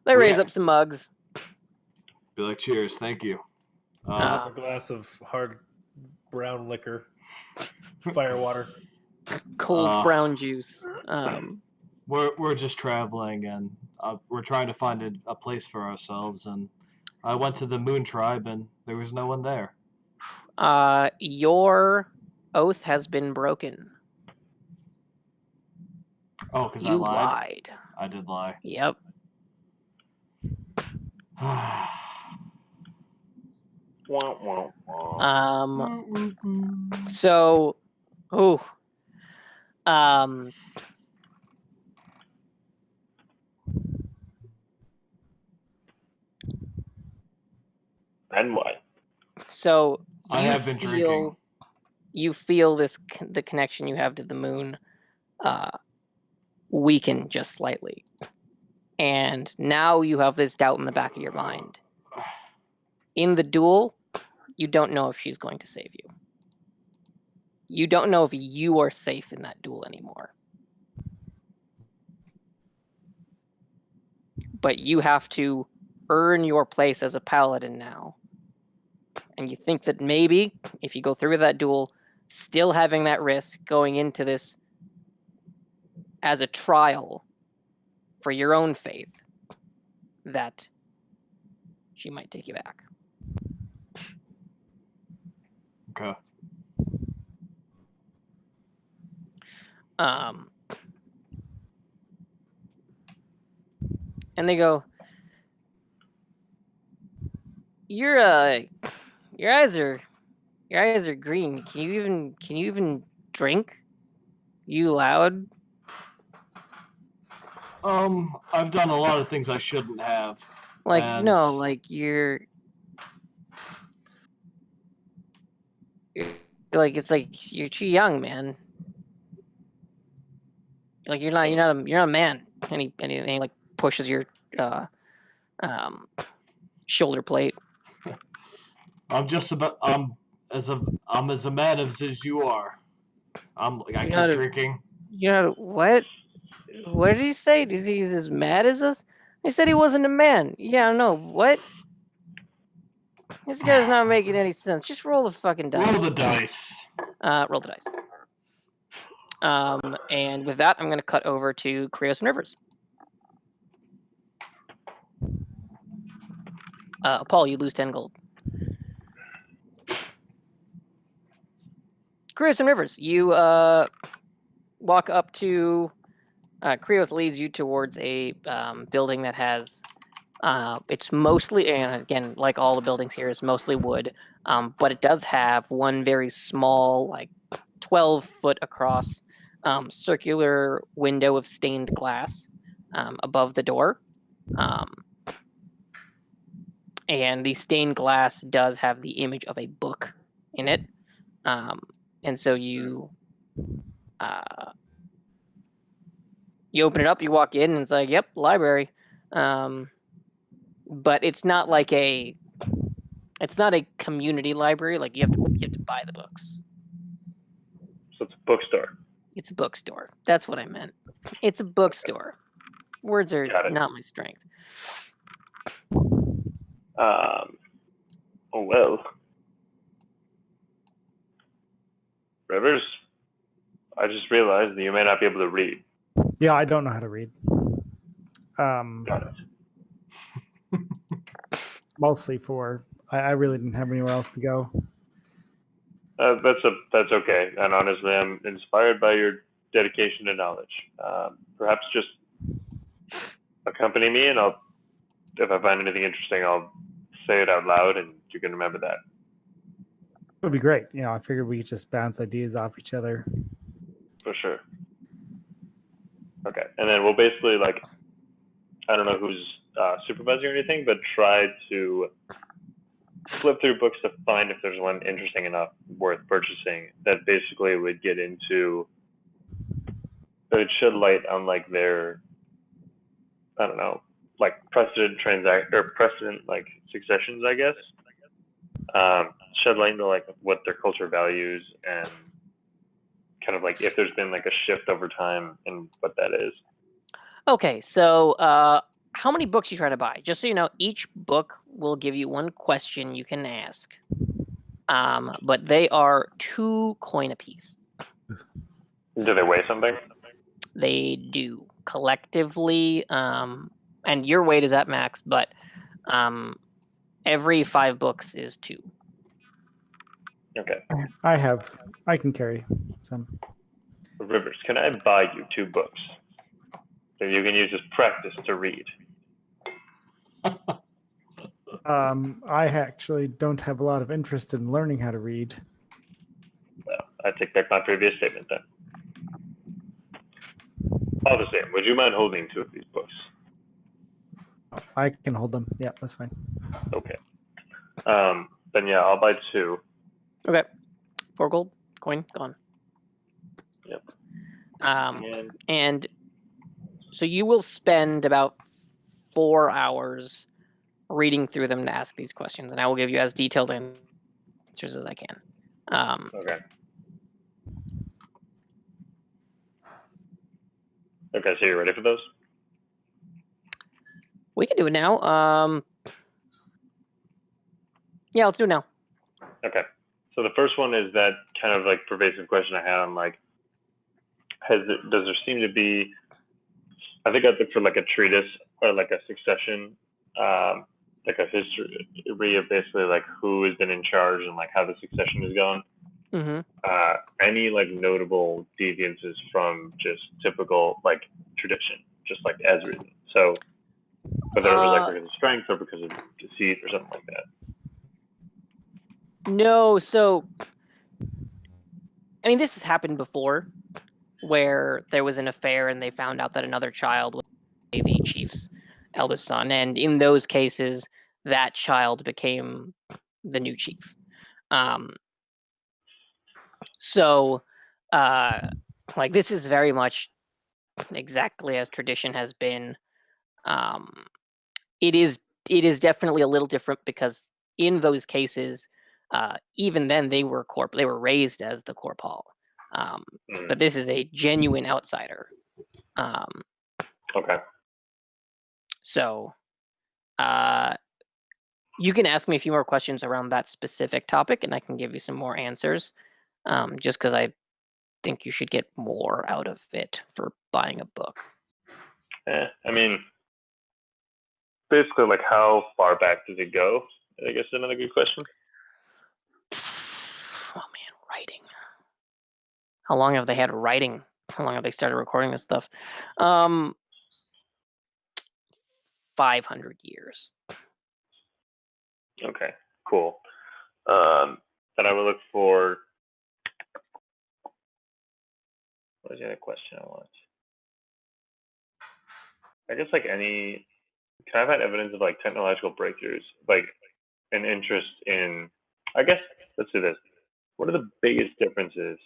[SPEAKER 1] They raise up some mugs.
[SPEAKER 4] Be like, cheers, thank you.
[SPEAKER 3] A glass of hard brown liquor, fire water,
[SPEAKER 1] cold brown juice.
[SPEAKER 4] We're just traveling, and we're trying to find a place for ourselves. And I went to the Moon Tribe, and there was no one there.
[SPEAKER 1] Your oath has been broken.
[SPEAKER 4] Oh, because I
[SPEAKER 1] You
[SPEAKER 4] lied?
[SPEAKER 1] lied.
[SPEAKER 4] I did lie.
[SPEAKER 1] Yep.
[SPEAKER 6] Wah, wah, wah.
[SPEAKER 1] So,
[SPEAKER 6] And what?
[SPEAKER 1] so
[SPEAKER 4] I have been drinking.
[SPEAKER 1] You feel the connection you have to the moon weaken just slightly, and now you have this doubt in the back of your mind. In the duel, you don't know if she's going to save you. You don't know if you are safe in that duel anymore. But you have to earn your place as a paladin now. And you think that maybe, if you go through with that duel, still having that risk going into this as a trial for your own faith, that she might take you back.
[SPEAKER 4] Okay.
[SPEAKER 1] And they go, your eyes are green. Can you even drink? You loud?
[SPEAKER 4] I've done a lot of things I shouldn't have.
[SPEAKER 1] Like,
[SPEAKER 4] and...
[SPEAKER 1] no, like you're like, it's like you're too young, man. Like you're not a man. And he like pushes your shoulder plate.
[SPEAKER 4] I'm as a man as you are. I keep drinking.
[SPEAKER 1] You know what? What did he say? He's as mad as us? He said he wasn't a man. Yeah, no, what? This guy's not making any sense. Just roll the fucking dice.
[SPEAKER 4] Roll the dice.
[SPEAKER 1] Roll the dice. And with that, I'm going to cut over to Krios and Rivers. Paul, you lose 10 gold. Krios and Rivers, you walk up to... Krios leads you towards a building that has... it's mostly, and again, like all the buildings here, is mostly wood, but it does have one very small, like 12-foot across, circular window of stained glass above the door. And the stained glass does have the image of a book in it. And so you open it up, you walk in, and it's like, yep, library. But it's not like it's not a community library. Like you have to buy the books.
[SPEAKER 6] So it's a bookstore.
[SPEAKER 1] It's a bookstore. That's what I meant. It's a bookstore. Words are not my strength.
[SPEAKER 6] Oh well. Rivers, I just realized that you may not be able to read.
[SPEAKER 5] Yeah, I don't know how to read.
[SPEAKER 6] Got it.
[SPEAKER 5] Mostly I really didn't have anywhere else to go.
[SPEAKER 6] That's okay. And honestly, I'm inspired by your dedication to knowledge. Perhaps just accompany me, and if I find anything interesting, I'll say it out loud, and you can remember that.
[SPEAKER 5] It would be great. I figured we could just bounce ideas off each other.
[SPEAKER 6] For sure. Okay, and then we'll basically, like, I don't know who's supervising or anything, but try to flip through books to find if there's one interesting enough worth purchasing that basically would get into, that would shed light on, like, their, I don't know, like precedent like successions, I guess. Shed light into like what their culture values, and kind of like if there's been like a shift over time and what that is.
[SPEAKER 1] Okay, so how many books you try to buy? Just so you know, each book will give you one question you can ask. But they are 2 coin apiece.
[SPEAKER 6] Do they weigh something?
[SPEAKER 1] They do. collectively, and your weight is at max, but every 5 books is 2.
[SPEAKER 6] Okay.
[SPEAKER 5] I can carry some.
[SPEAKER 6] Rivers, can I buy you 2 books so you can use as practice to read?
[SPEAKER 5] I actually don't have a lot of interest in learning how to read.
[SPEAKER 6] Well, I take back my previous statement then. All the same, would you mind holding 2 of these books?
[SPEAKER 5] I can hold them. Yeah, that's fine.
[SPEAKER 6] Okay. Then yeah, I'll buy 2.
[SPEAKER 1] Okay. 4 gold coin gone.
[SPEAKER 6] Yep.
[SPEAKER 1] And so you will spend about 4 hours reading through them to ask these questions, and I will give you as detailed answers as I can.
[SPEAKER 6] Okay. Okay, so you're ready for those?
[SPEAKER 1] We can do it now. Yeah, let's do it now.
[SPEAKER 6] Okay. So the first one is that kind of like pervasive question I had on like, does there seem to be, I think I looked for like a treatise or like a succession, like a history of basically like who has been in charge and like how the succession has gone.
[SPEAKER 1] Mm-hmm.
[SPEAKER 6] Any like notable deviances from just typical like tradition, just like as written. So whether it was like because of strength or because of deceit or something like that.
[SPEAKER 1] No, so I mean, this has happened before, where there was an affair and they found out that another child was the chief's eldest son, and in those cases, that child became the new chief. So, like this is very much exactly as tradition has been. It is definitely a little different because in those cases, even then they were raised as the corpal. But this is a genuine outsider.
[SPEAKER 6] Okay.
[SPEAKER 1] So, you can ask me a few more questions around that specific topic, and I can give you some more answers. Just because I think you should get more out of it for buying a book.
[SPEAKER 6] I mean, basically, like how far back does it go? I guess is another good question.
[SPEAKER 1] Oh man, writing. How long have they had writing? How long have they started recording this stuff? 500 years.
[SPEAKER 6] Okay, cool. Then I would look for, what was the other question I want? I guess like any, can I have evidence of like technological breakthroughs, like an interest in, I guess, let's do this. What are the biggest differences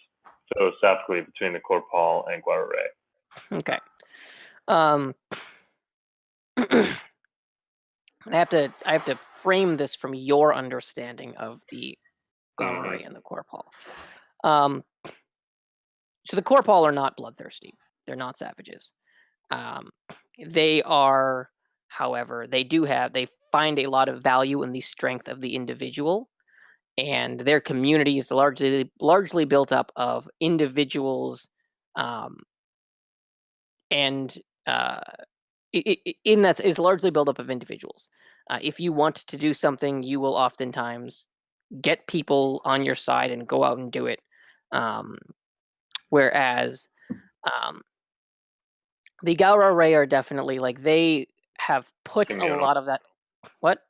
[SPEAKER 6] philosophically between the corpal and Guarare?
[SPEAKER 1] Okay. I have to frame this from your understanding of the Guarare and the corpal. So the corpal are not bloodthirsty. They're not savages. They are, however, they find a lot of value in the strength of the individual, and their community is largely built up of individuals, and in that is largely built up of individuals. If you want to do something, you will oftentimes get people on your side and go out and do it. Whereas the Gaurare are definitely like they have put
[SPEAKER 6] Communal.
[SPEAKER 1] a lot of that. What?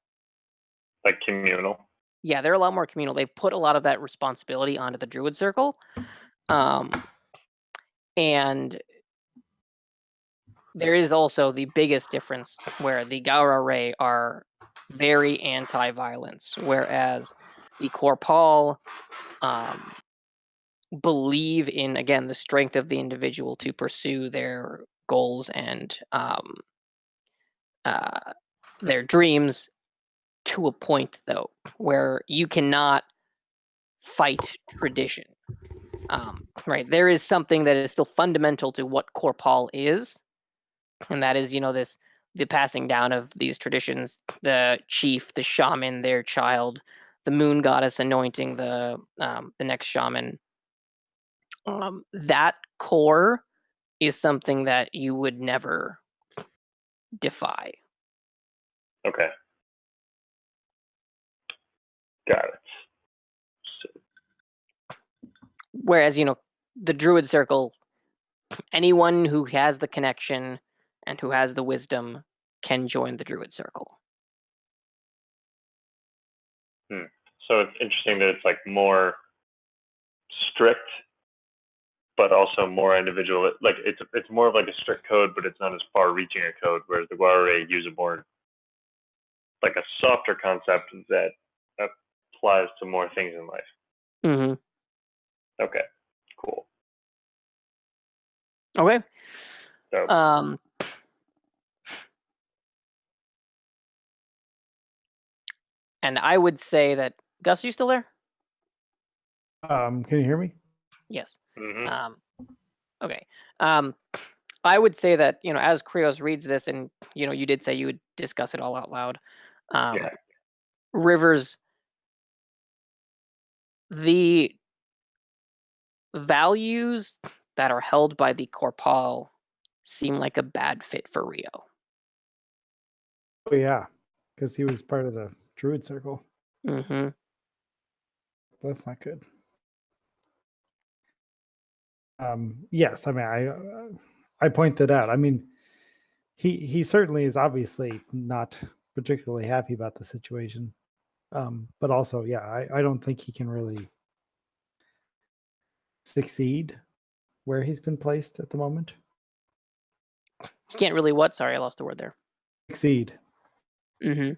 [SPEAKER 6] Like communal.
[SPEAKER 1] Yeah, they're a lot more communal. They've put a lot of that responsibility onto the druid circle, and there is also the biggest difference where the Gaurare are very anti-violence, whereas the corpal believe in, again, the strength of the individual to pursue their goals and their dreams, to a point though where you cannot fight tradition. Right, there is something that is still fundamental to what corpal is, and that is, the passing down of these traditions, the chief, the shaman, their child, the moon goddess anointing the next shaman. That core is something that you would never defy.
[SPEAKER 6] Okay. Got it.
[SPEAKER 1] Whereas, the druid circle, anyone who has the connection and who has the wisdom can join the druid circle.
[SPEAKER 6] So it's interesting that it's like more strict, but also more individual. Like it's more of like a strict code, but it's not as far-reaching a code. Whereas the Guarare use a more like a softer concept that applies to more things in life.
[SPEAKER 1] Mm-hmm.
[SPEAKER 6] Okay, cool.
[SPEAKER 1] Okay.
[SPEAKER 6] So
[SPEAKER 1] And I would say that Gus, are you still there?
[SPEAKER 5] Can you hear me?
[SPEAKER 1] Yes.
[SPEAKER 6] mhm.
[SPEAKER 1] Okay. I would say that, as Krios reads this, and you did say you would discuss it all out loud.
[SPEAKER 6] Yeah.
[SPEAKER 1] Rivers, the values that are held by the Corpal seem like a bad fit for Rio.
[SPEAKER 5] Oh yeah, because he was part of the druid circle.
[SPEAKER 1] Mm-hmm.
[SPEAKER 5] That's not good. Yes, I mean, I pointed out. I mean, he certainly is obviously not particularly happy about the situation. But also, yeah, I don't think he can really succeed where he's been placed at the moment.
[SPEAKER 1] You can't really what? Sorry, I lost the word there.
[SPEAKER 5] Succeed.
[SPEAKER 1] Mm-hmm.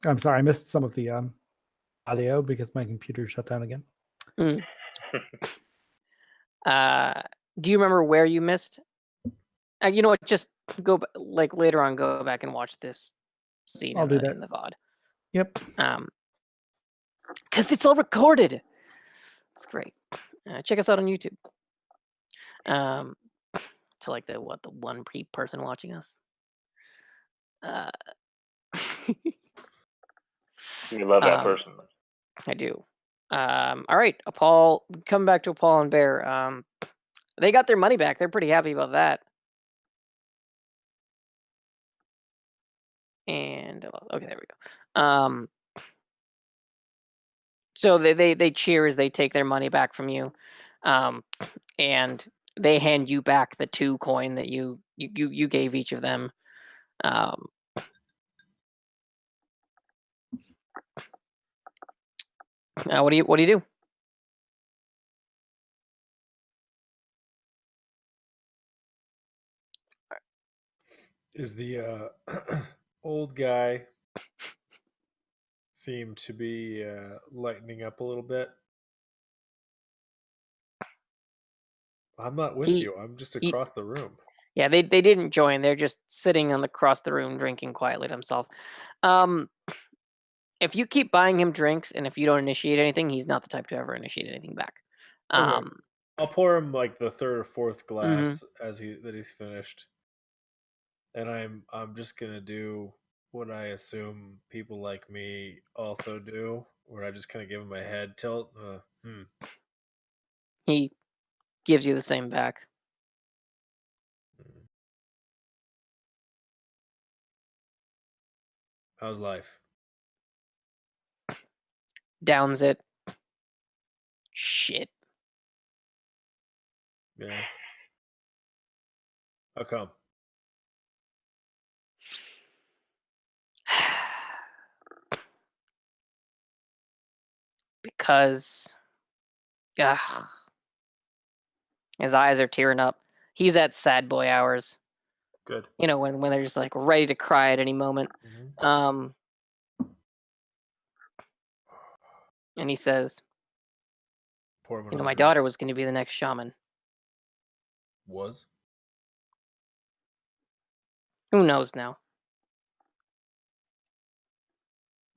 [SPEAKER 5] I'm sorry, I missed some of the audio because my computer shut down again.
[SPEAKER 1] Mm. Do you remember where you missed? You know what? Just go later on. Go back and watch this scene
[SPEAKER 5] I'll
[SPEAKER 1] in
[SPEAKER 5] do
[SPEAKER 1] the
[SPEAKER 5] that.
[SPEAKER 1] VOD.
[SPEAKER 5] Yep.
[SPEAKER 1] Because it's all recorded. It's great. Check us out on YouTube. To like the one person watching us.
[SPEAKER 6] You love that person.
[SPEAKER 1] I do. All right, Paul. Coming back to Paul and Bear. They got their money back. They're pretty happy about that. And okay, there we go. So they cheer as they take their money back from you, and they hand you back the 2 coin that you gave each of them. What do you do?
[SPEAKER 3] Is the old guy seem to be lightening up a little bit? I'm not with you. I'm just across the room.
[SPEAKER 1] Yeah, they didn't join. They're just sitting across the room drinking quietly to himself. If you keep buying him drinks and if you don't initiate anything, he's not the type to ever initiate anything back.
[SPEAKER 3] Okay. I'll pour him like the 3rd or 4th glass
[SPEAKER 1] Mm-hmm.
[SPEAKER 3] that he's finished. And I'm just gonna do what I assume people like me also do, where I just kind of give him a head tilt.
[SPEAKER 1] He gives you the same back.
[SPEAKER 3] How's life?
[SPEAKER 1] Downs it. Shit.
[SPEAKER 3] Yeah. How come?
[SPEAKER 1] Because his eyes are tearing up. He's at sad boy hours.
[SPEAKER 3] Good.
[SPEAKER 1] When they're just like ready to cry at any moment.
[SPEAKER 3] Mm-hmm.
[SPEAKER 1] And he says,
[SPEAKER 3] Pour him
[SPEAKER 1] my
[SPEAKER 3] another
[SPEAKER 1] daughter was going to be the next shaman.
[SPEAKER 3] Was?
[SPEAKER 1] Who knows now?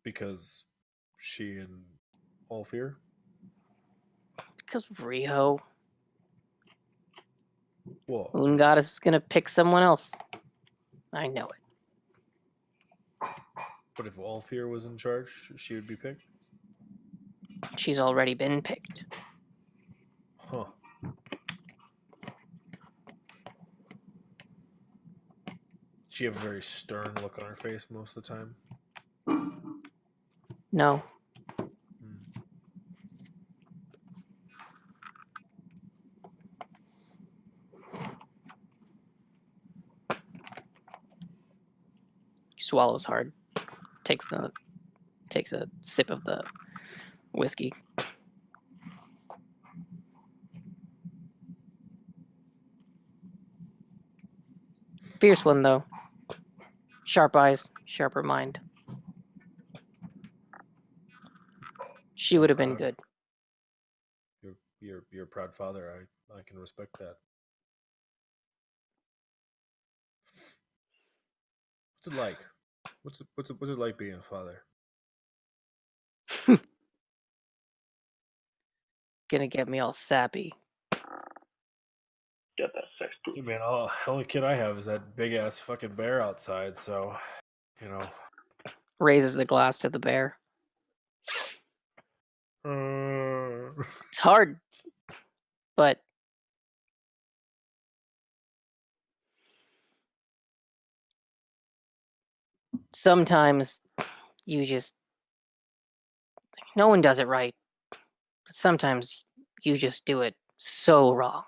[SPEAKER 3] Because she and Alfir?
[SPEAKER 1] Because Rio.
[SPEAKER 3] Whoa.
[SPEAKER 1] Moon Goddess is going to pick someone else. I know it.
[SPEAKER 3] But if Alfir was in charge, she would be picked?
[SPEAKER 1] she's already been picked.
[SPEAKER 3] Huh. She have a very stern look on her face most of the time.
[SPEAKER 1] No.
[SPEAKER 3] Hmm.
[SPEAKER 1] He swallows hard. Takes a sip of the whiskey. Fierce one though. Sharp eyes, sharper mind. She
[SPEAKER 3] So
[SPEAKER 1] would have been
[SPEAKER 3] proud.
[SPEAKER 1] good.
[SPEAKER 3] You're a proud father. I can respect that. What's it like? What's it like being a father?
[SPEAKER 1] Gonna get me all sappy.
[SPEAKER 6] Get that sex proof.
[SPEAKER 3] Hey, man, the only kid I have is that big ass fucking bear outside. So, you know.
[SPEAKER 1] Raises the glass to the bear.
[SPEAKER 3] Uh,
[SPEAKER 1] It's hard, but sometimes you just, no one does it right. But sometimes you just do it so wrong.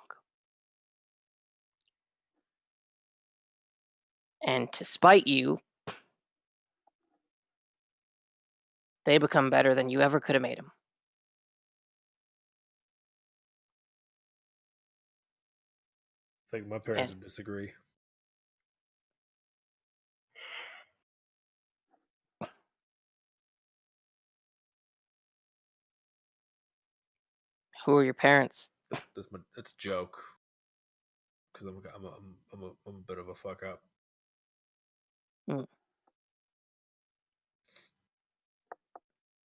[SPEAKER 1] And to spite you, they become better than you ever could have made them.
[SPEAKER 3] I think my parents
[SPEAKER 1] And
[SPEAKER 3] would disagree.
[SPEAKER 1] who are your parents?
[SPEAKER 3] That's a joke. Because I'm a bit of a fuck up.
[SPEAKER 1] Mm.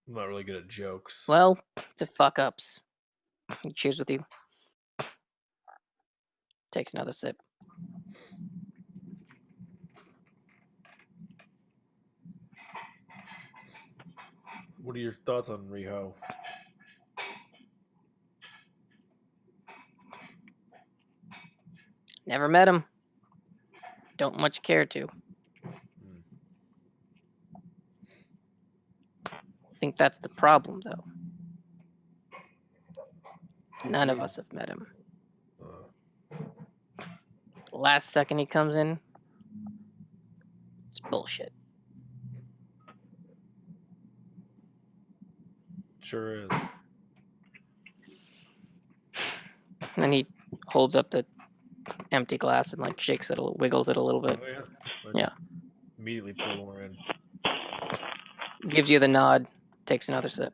[SPEAKER 3] I'm not really good at jokes.
[SPEAKER 1] Well, to fuck ups. He cheers with you. Takes another sip.
[SPEAKER 3] What are your thoughts on Riho?
[SPEAKER 1] Never met him. Don't much care to.
[SPEAKER 3] Hmm.
[SPEAKER 1] I think that's the problem, though. None of
[SPEAKER 3] Dude.
[SPEAKER 1] us have met him.
[SPEAKER 3] Uh,
[SPEAKER 1] Last second he comes in, it's bullshit.
[SPEAKER 3] sure is.
[SPEAKER 1] And then he holds up the empty glass and like shakes it, wiggles it a little bit.
[SPEAKER 3] Oh yeah. I
[SPEAKER 1] Yeah.
[SPEAKER 3] just immediately pour more in.
[SPEAKER 1] Gives you the nod. Takes another sip.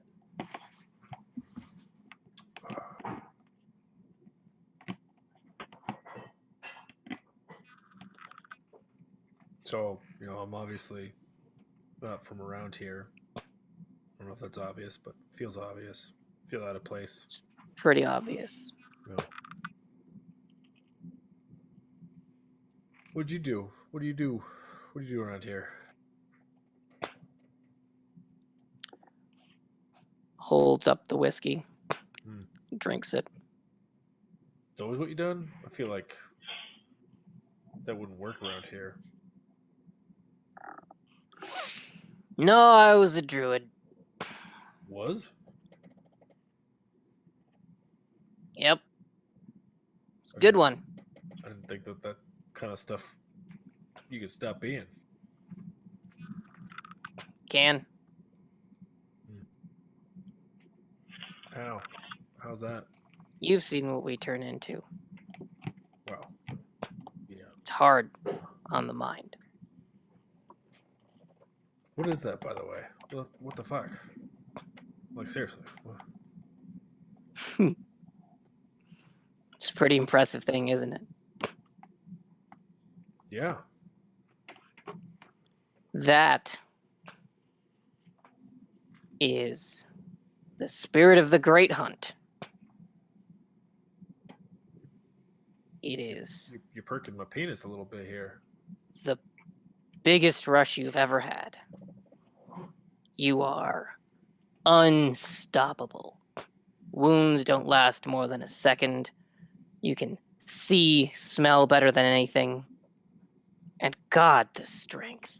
[SPEAKER 3] So, I'm obviously not from around here. I don't know if that's obvious, but it feels obvious. Feel out of place.
[SPEAKER 1] It's pretty obvious.
[SPEAKER 3] What'd you do? What do you do? What do you do around here?
[SPEAKER 1] Holds up the whiskey.
[SPEAKER 3] Hmm.
[SPEAKER 1] Drinks it.
[SPEAKER 3] It's always what you done? I feel like that wouldn't work around here.
[SPEAKER 1] No, I was a druid.
[SPEAKER 3] Was?
[SPEAKER 1] Yep. It's a good one.
[SPEAKER 3] I didn't think that kind of stuff you could stop being.
[SPEAKER 1] Can.
[SPEAKER 3] How? How's that?
[SPEAKER 1] You've seen what we turn into.
[SPEAKER 3] Well, yeah.
[SPEAKER 1] It's hard on the mind.
[SPEAKER 3] What is that, by the way? What the fuck? Like, seriously. What?
[SPEAKER 1] It's a pretty impressive thing, isn't it?
[SPEAKER 3] Yeah.
[SPEAKER 1] That is the spirit of the Great Hunt. It is
[SPEAKER 3] You're perking my penis a little bit here.
[SPEAKER 1] the biggest rush you've ever had. You are unstoppable. Wounds don't last more than a second. You can see, smell better than anything. And God, the strength.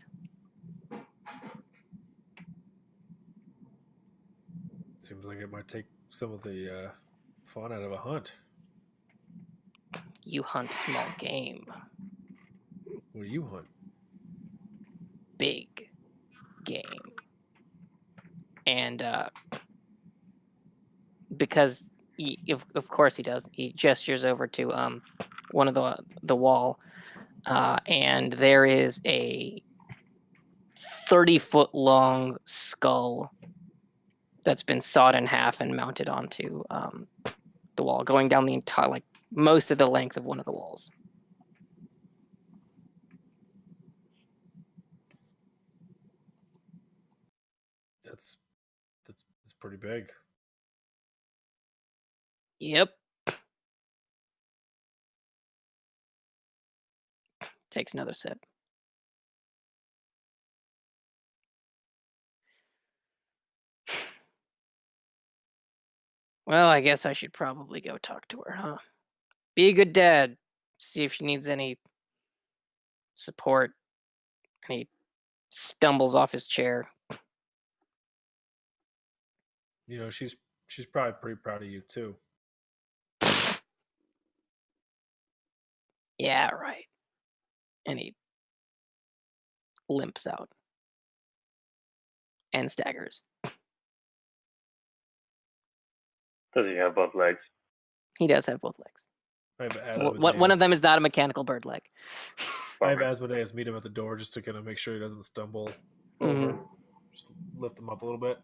[SPEAKER 3] Seems like it might take some of the fun out of a hunt.
[SPEAKER 1] You hunt small game.
[SPEAKER 3] What do you hunt?
[SPEAKER 1] Big game. And because of course he does, he gestures over to one of the wall, and there is a 30-foot long skull that's been sawed in half and mounted onto the wall, going down the entire, like, most of the length of one of the walls.
[SPEAKER 3] That's pretty big.
[SPEAKER 1] Yep. Takes another sip. Well, I guess I should probably go talk to her, huh? Be a good dad. See if she needs any support. And he stumbles off his chair.
[SPEAKER 3] You know, she's probably pretty proud of you too.
[SPEAKER 1] Yeah, right. And he limps out and staggers.
[SPEAKER 6] Does he have both legs?
[SPEAKER 1] He does have both legs.
[SPEAKER 3] I have
[SPEAKER 1] One of them is not a mechanical bird leg.
[SPEAKER 3] I have Asmodeus meet him at the door just to kind of make sure he doesn't stumble over. Just lift him up a little bit.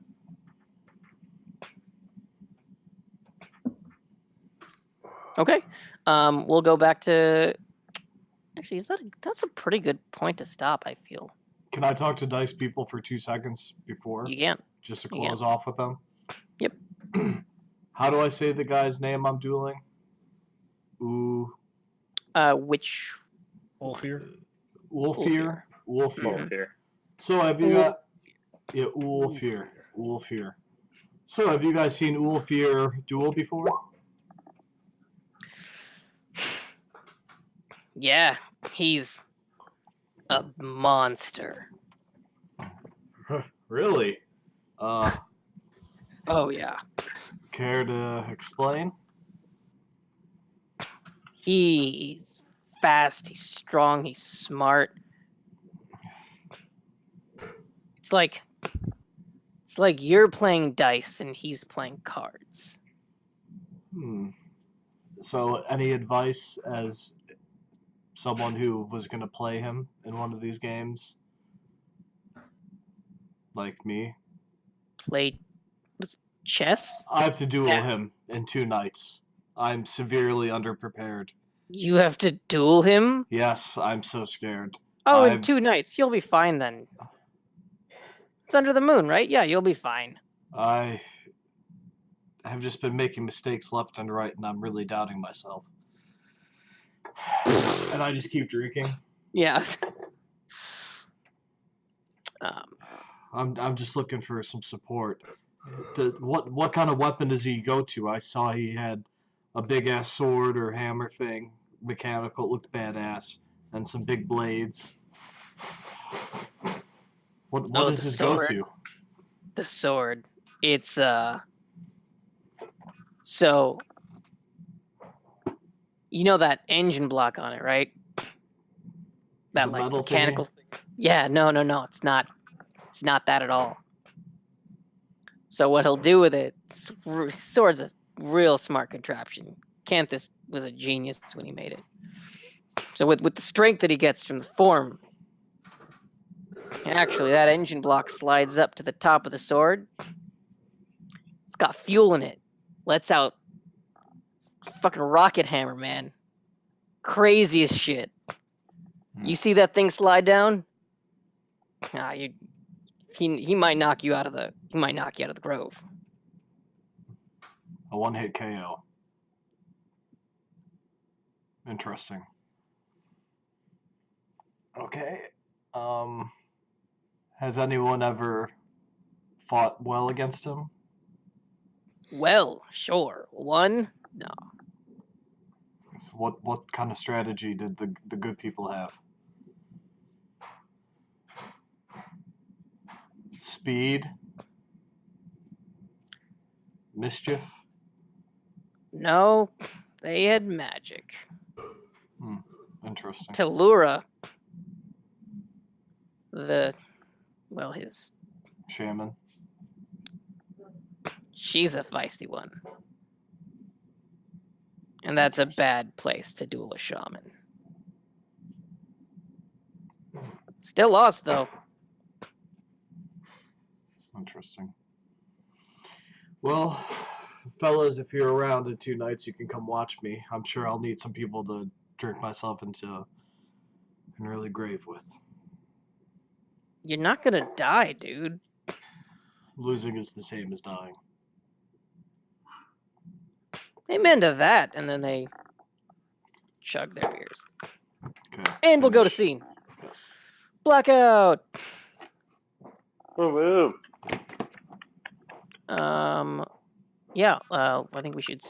[SPEAKER 1] Okay. We'll go back to. Actually, that's a pretty good point to stop, I feel.
[SPEAKER 4] Can I talk to dice people for 2 seconds before?
[SPEAKER 1] You can.
[SPEAKER 4] Just to close off with them?
[SPEAKER 1] Yep.
[SPEAKER 4] How do I say the guy's name I'm dueling? Ooh.
[SPEAKER 1] Which?
[SPEAKER 3] Ulfir?
[SPEAKER 4] Ulfir? Ulfir.
[SPEAKER 6] Ulfir.
[SPEAKER 4] So have you got... Yeah, Ulfir. Ulfir. So have you guys seen Ulfir duel before?
[SPEAKER 1] Yeah, he's a monster.
[SPEAKER 4] Really?
[SPEAKER 1] Oh, yeah.
[SPEAKER 4] Care to explain?
[SPEAKER 1] He's fast, he's strong, he's smart. It's like you're playing dice and he's playing cards.
[SPEAKER 4] So any advice as someone who was going to play him in one of these games? Like me?
[SPEAKER 1] Play chess?
[SPEAKER 4] I have to duel him in 2 nights. I'm severely underprepared.
[SPEAKER 1] You have to duel him?
[SPEAKER 4] Yes, I'm so scared.
[SPEAKER 1] Oh, in 2 nights. You'll be fine then. It's under the moon, right? Yeah, you'll be fine.
[SPEAKER 4] I have just been making mistakes left and right, and I'm really doubting myself. And I just keep drinking.
[SPEAKER 1] Yeah.
[SPEAKER 4] I'm just looking for some support. What kind of weapon does he go to? I saw he had a big ass sword or hammer thing, mechanical. It looked badass, and some big blades. What does his go to?
[SPEAKER 1] The sword. It's so you know that engine block on it, right? That, like, mechanical thing. Yeah, no, it's not. It's not that at all. So what he'll do with it, sword's a real smart contraption. Canthus was a genius when he made it. So with the strength that he gets from the form, actually that engine block slides up to the top of the sword. It's got fuel in it. Lets out fucking rocket hammer, man. Craziest shit. You see that thing slide down? He might knock you out of the grove.
[SPEAKER 4] A 1-hit KO. Interesting. Okay. Has anyone ever fought well against him?
[SPEAKER 1] Well, sure. One? No.
[SPEAKER 4] So what kind of strategy did the good people have? Speed? Mischief?
[SPEAKER 1] No, they had magic.
[SPEAKER 4] Interesting.
[SPEAKER 1] Tellura, his
[SPEAKER 4] Shaman?
[SPEAKER 1] she's a feisty one. And that's a bad place to duel a shaman. Still lost, though.
[SPEAKER 4] Interesting. Well, fellas, if you're around in 2 nights, you can come watch me. I'm sure I'll need some people to drink myself into an early grave with.
[SPEAKER 1] You're not gonna die, dude.
[SPEAKER 4] Losing is the same as dying.
[SPEAKER 1] Amen to that. And then they chug their beers.
[SPEAKER 4] Okay.
[SPEAKER 1] And we'll go to
[SPEAKER 4] finish.
[SPEAKER 1] scene.
[SPEAKER 4] Yes.
[SPEAKER 1] Blackout.
[SPEAKER 6] Woo woo.
[SPEAKER 1] Yeah, I think we should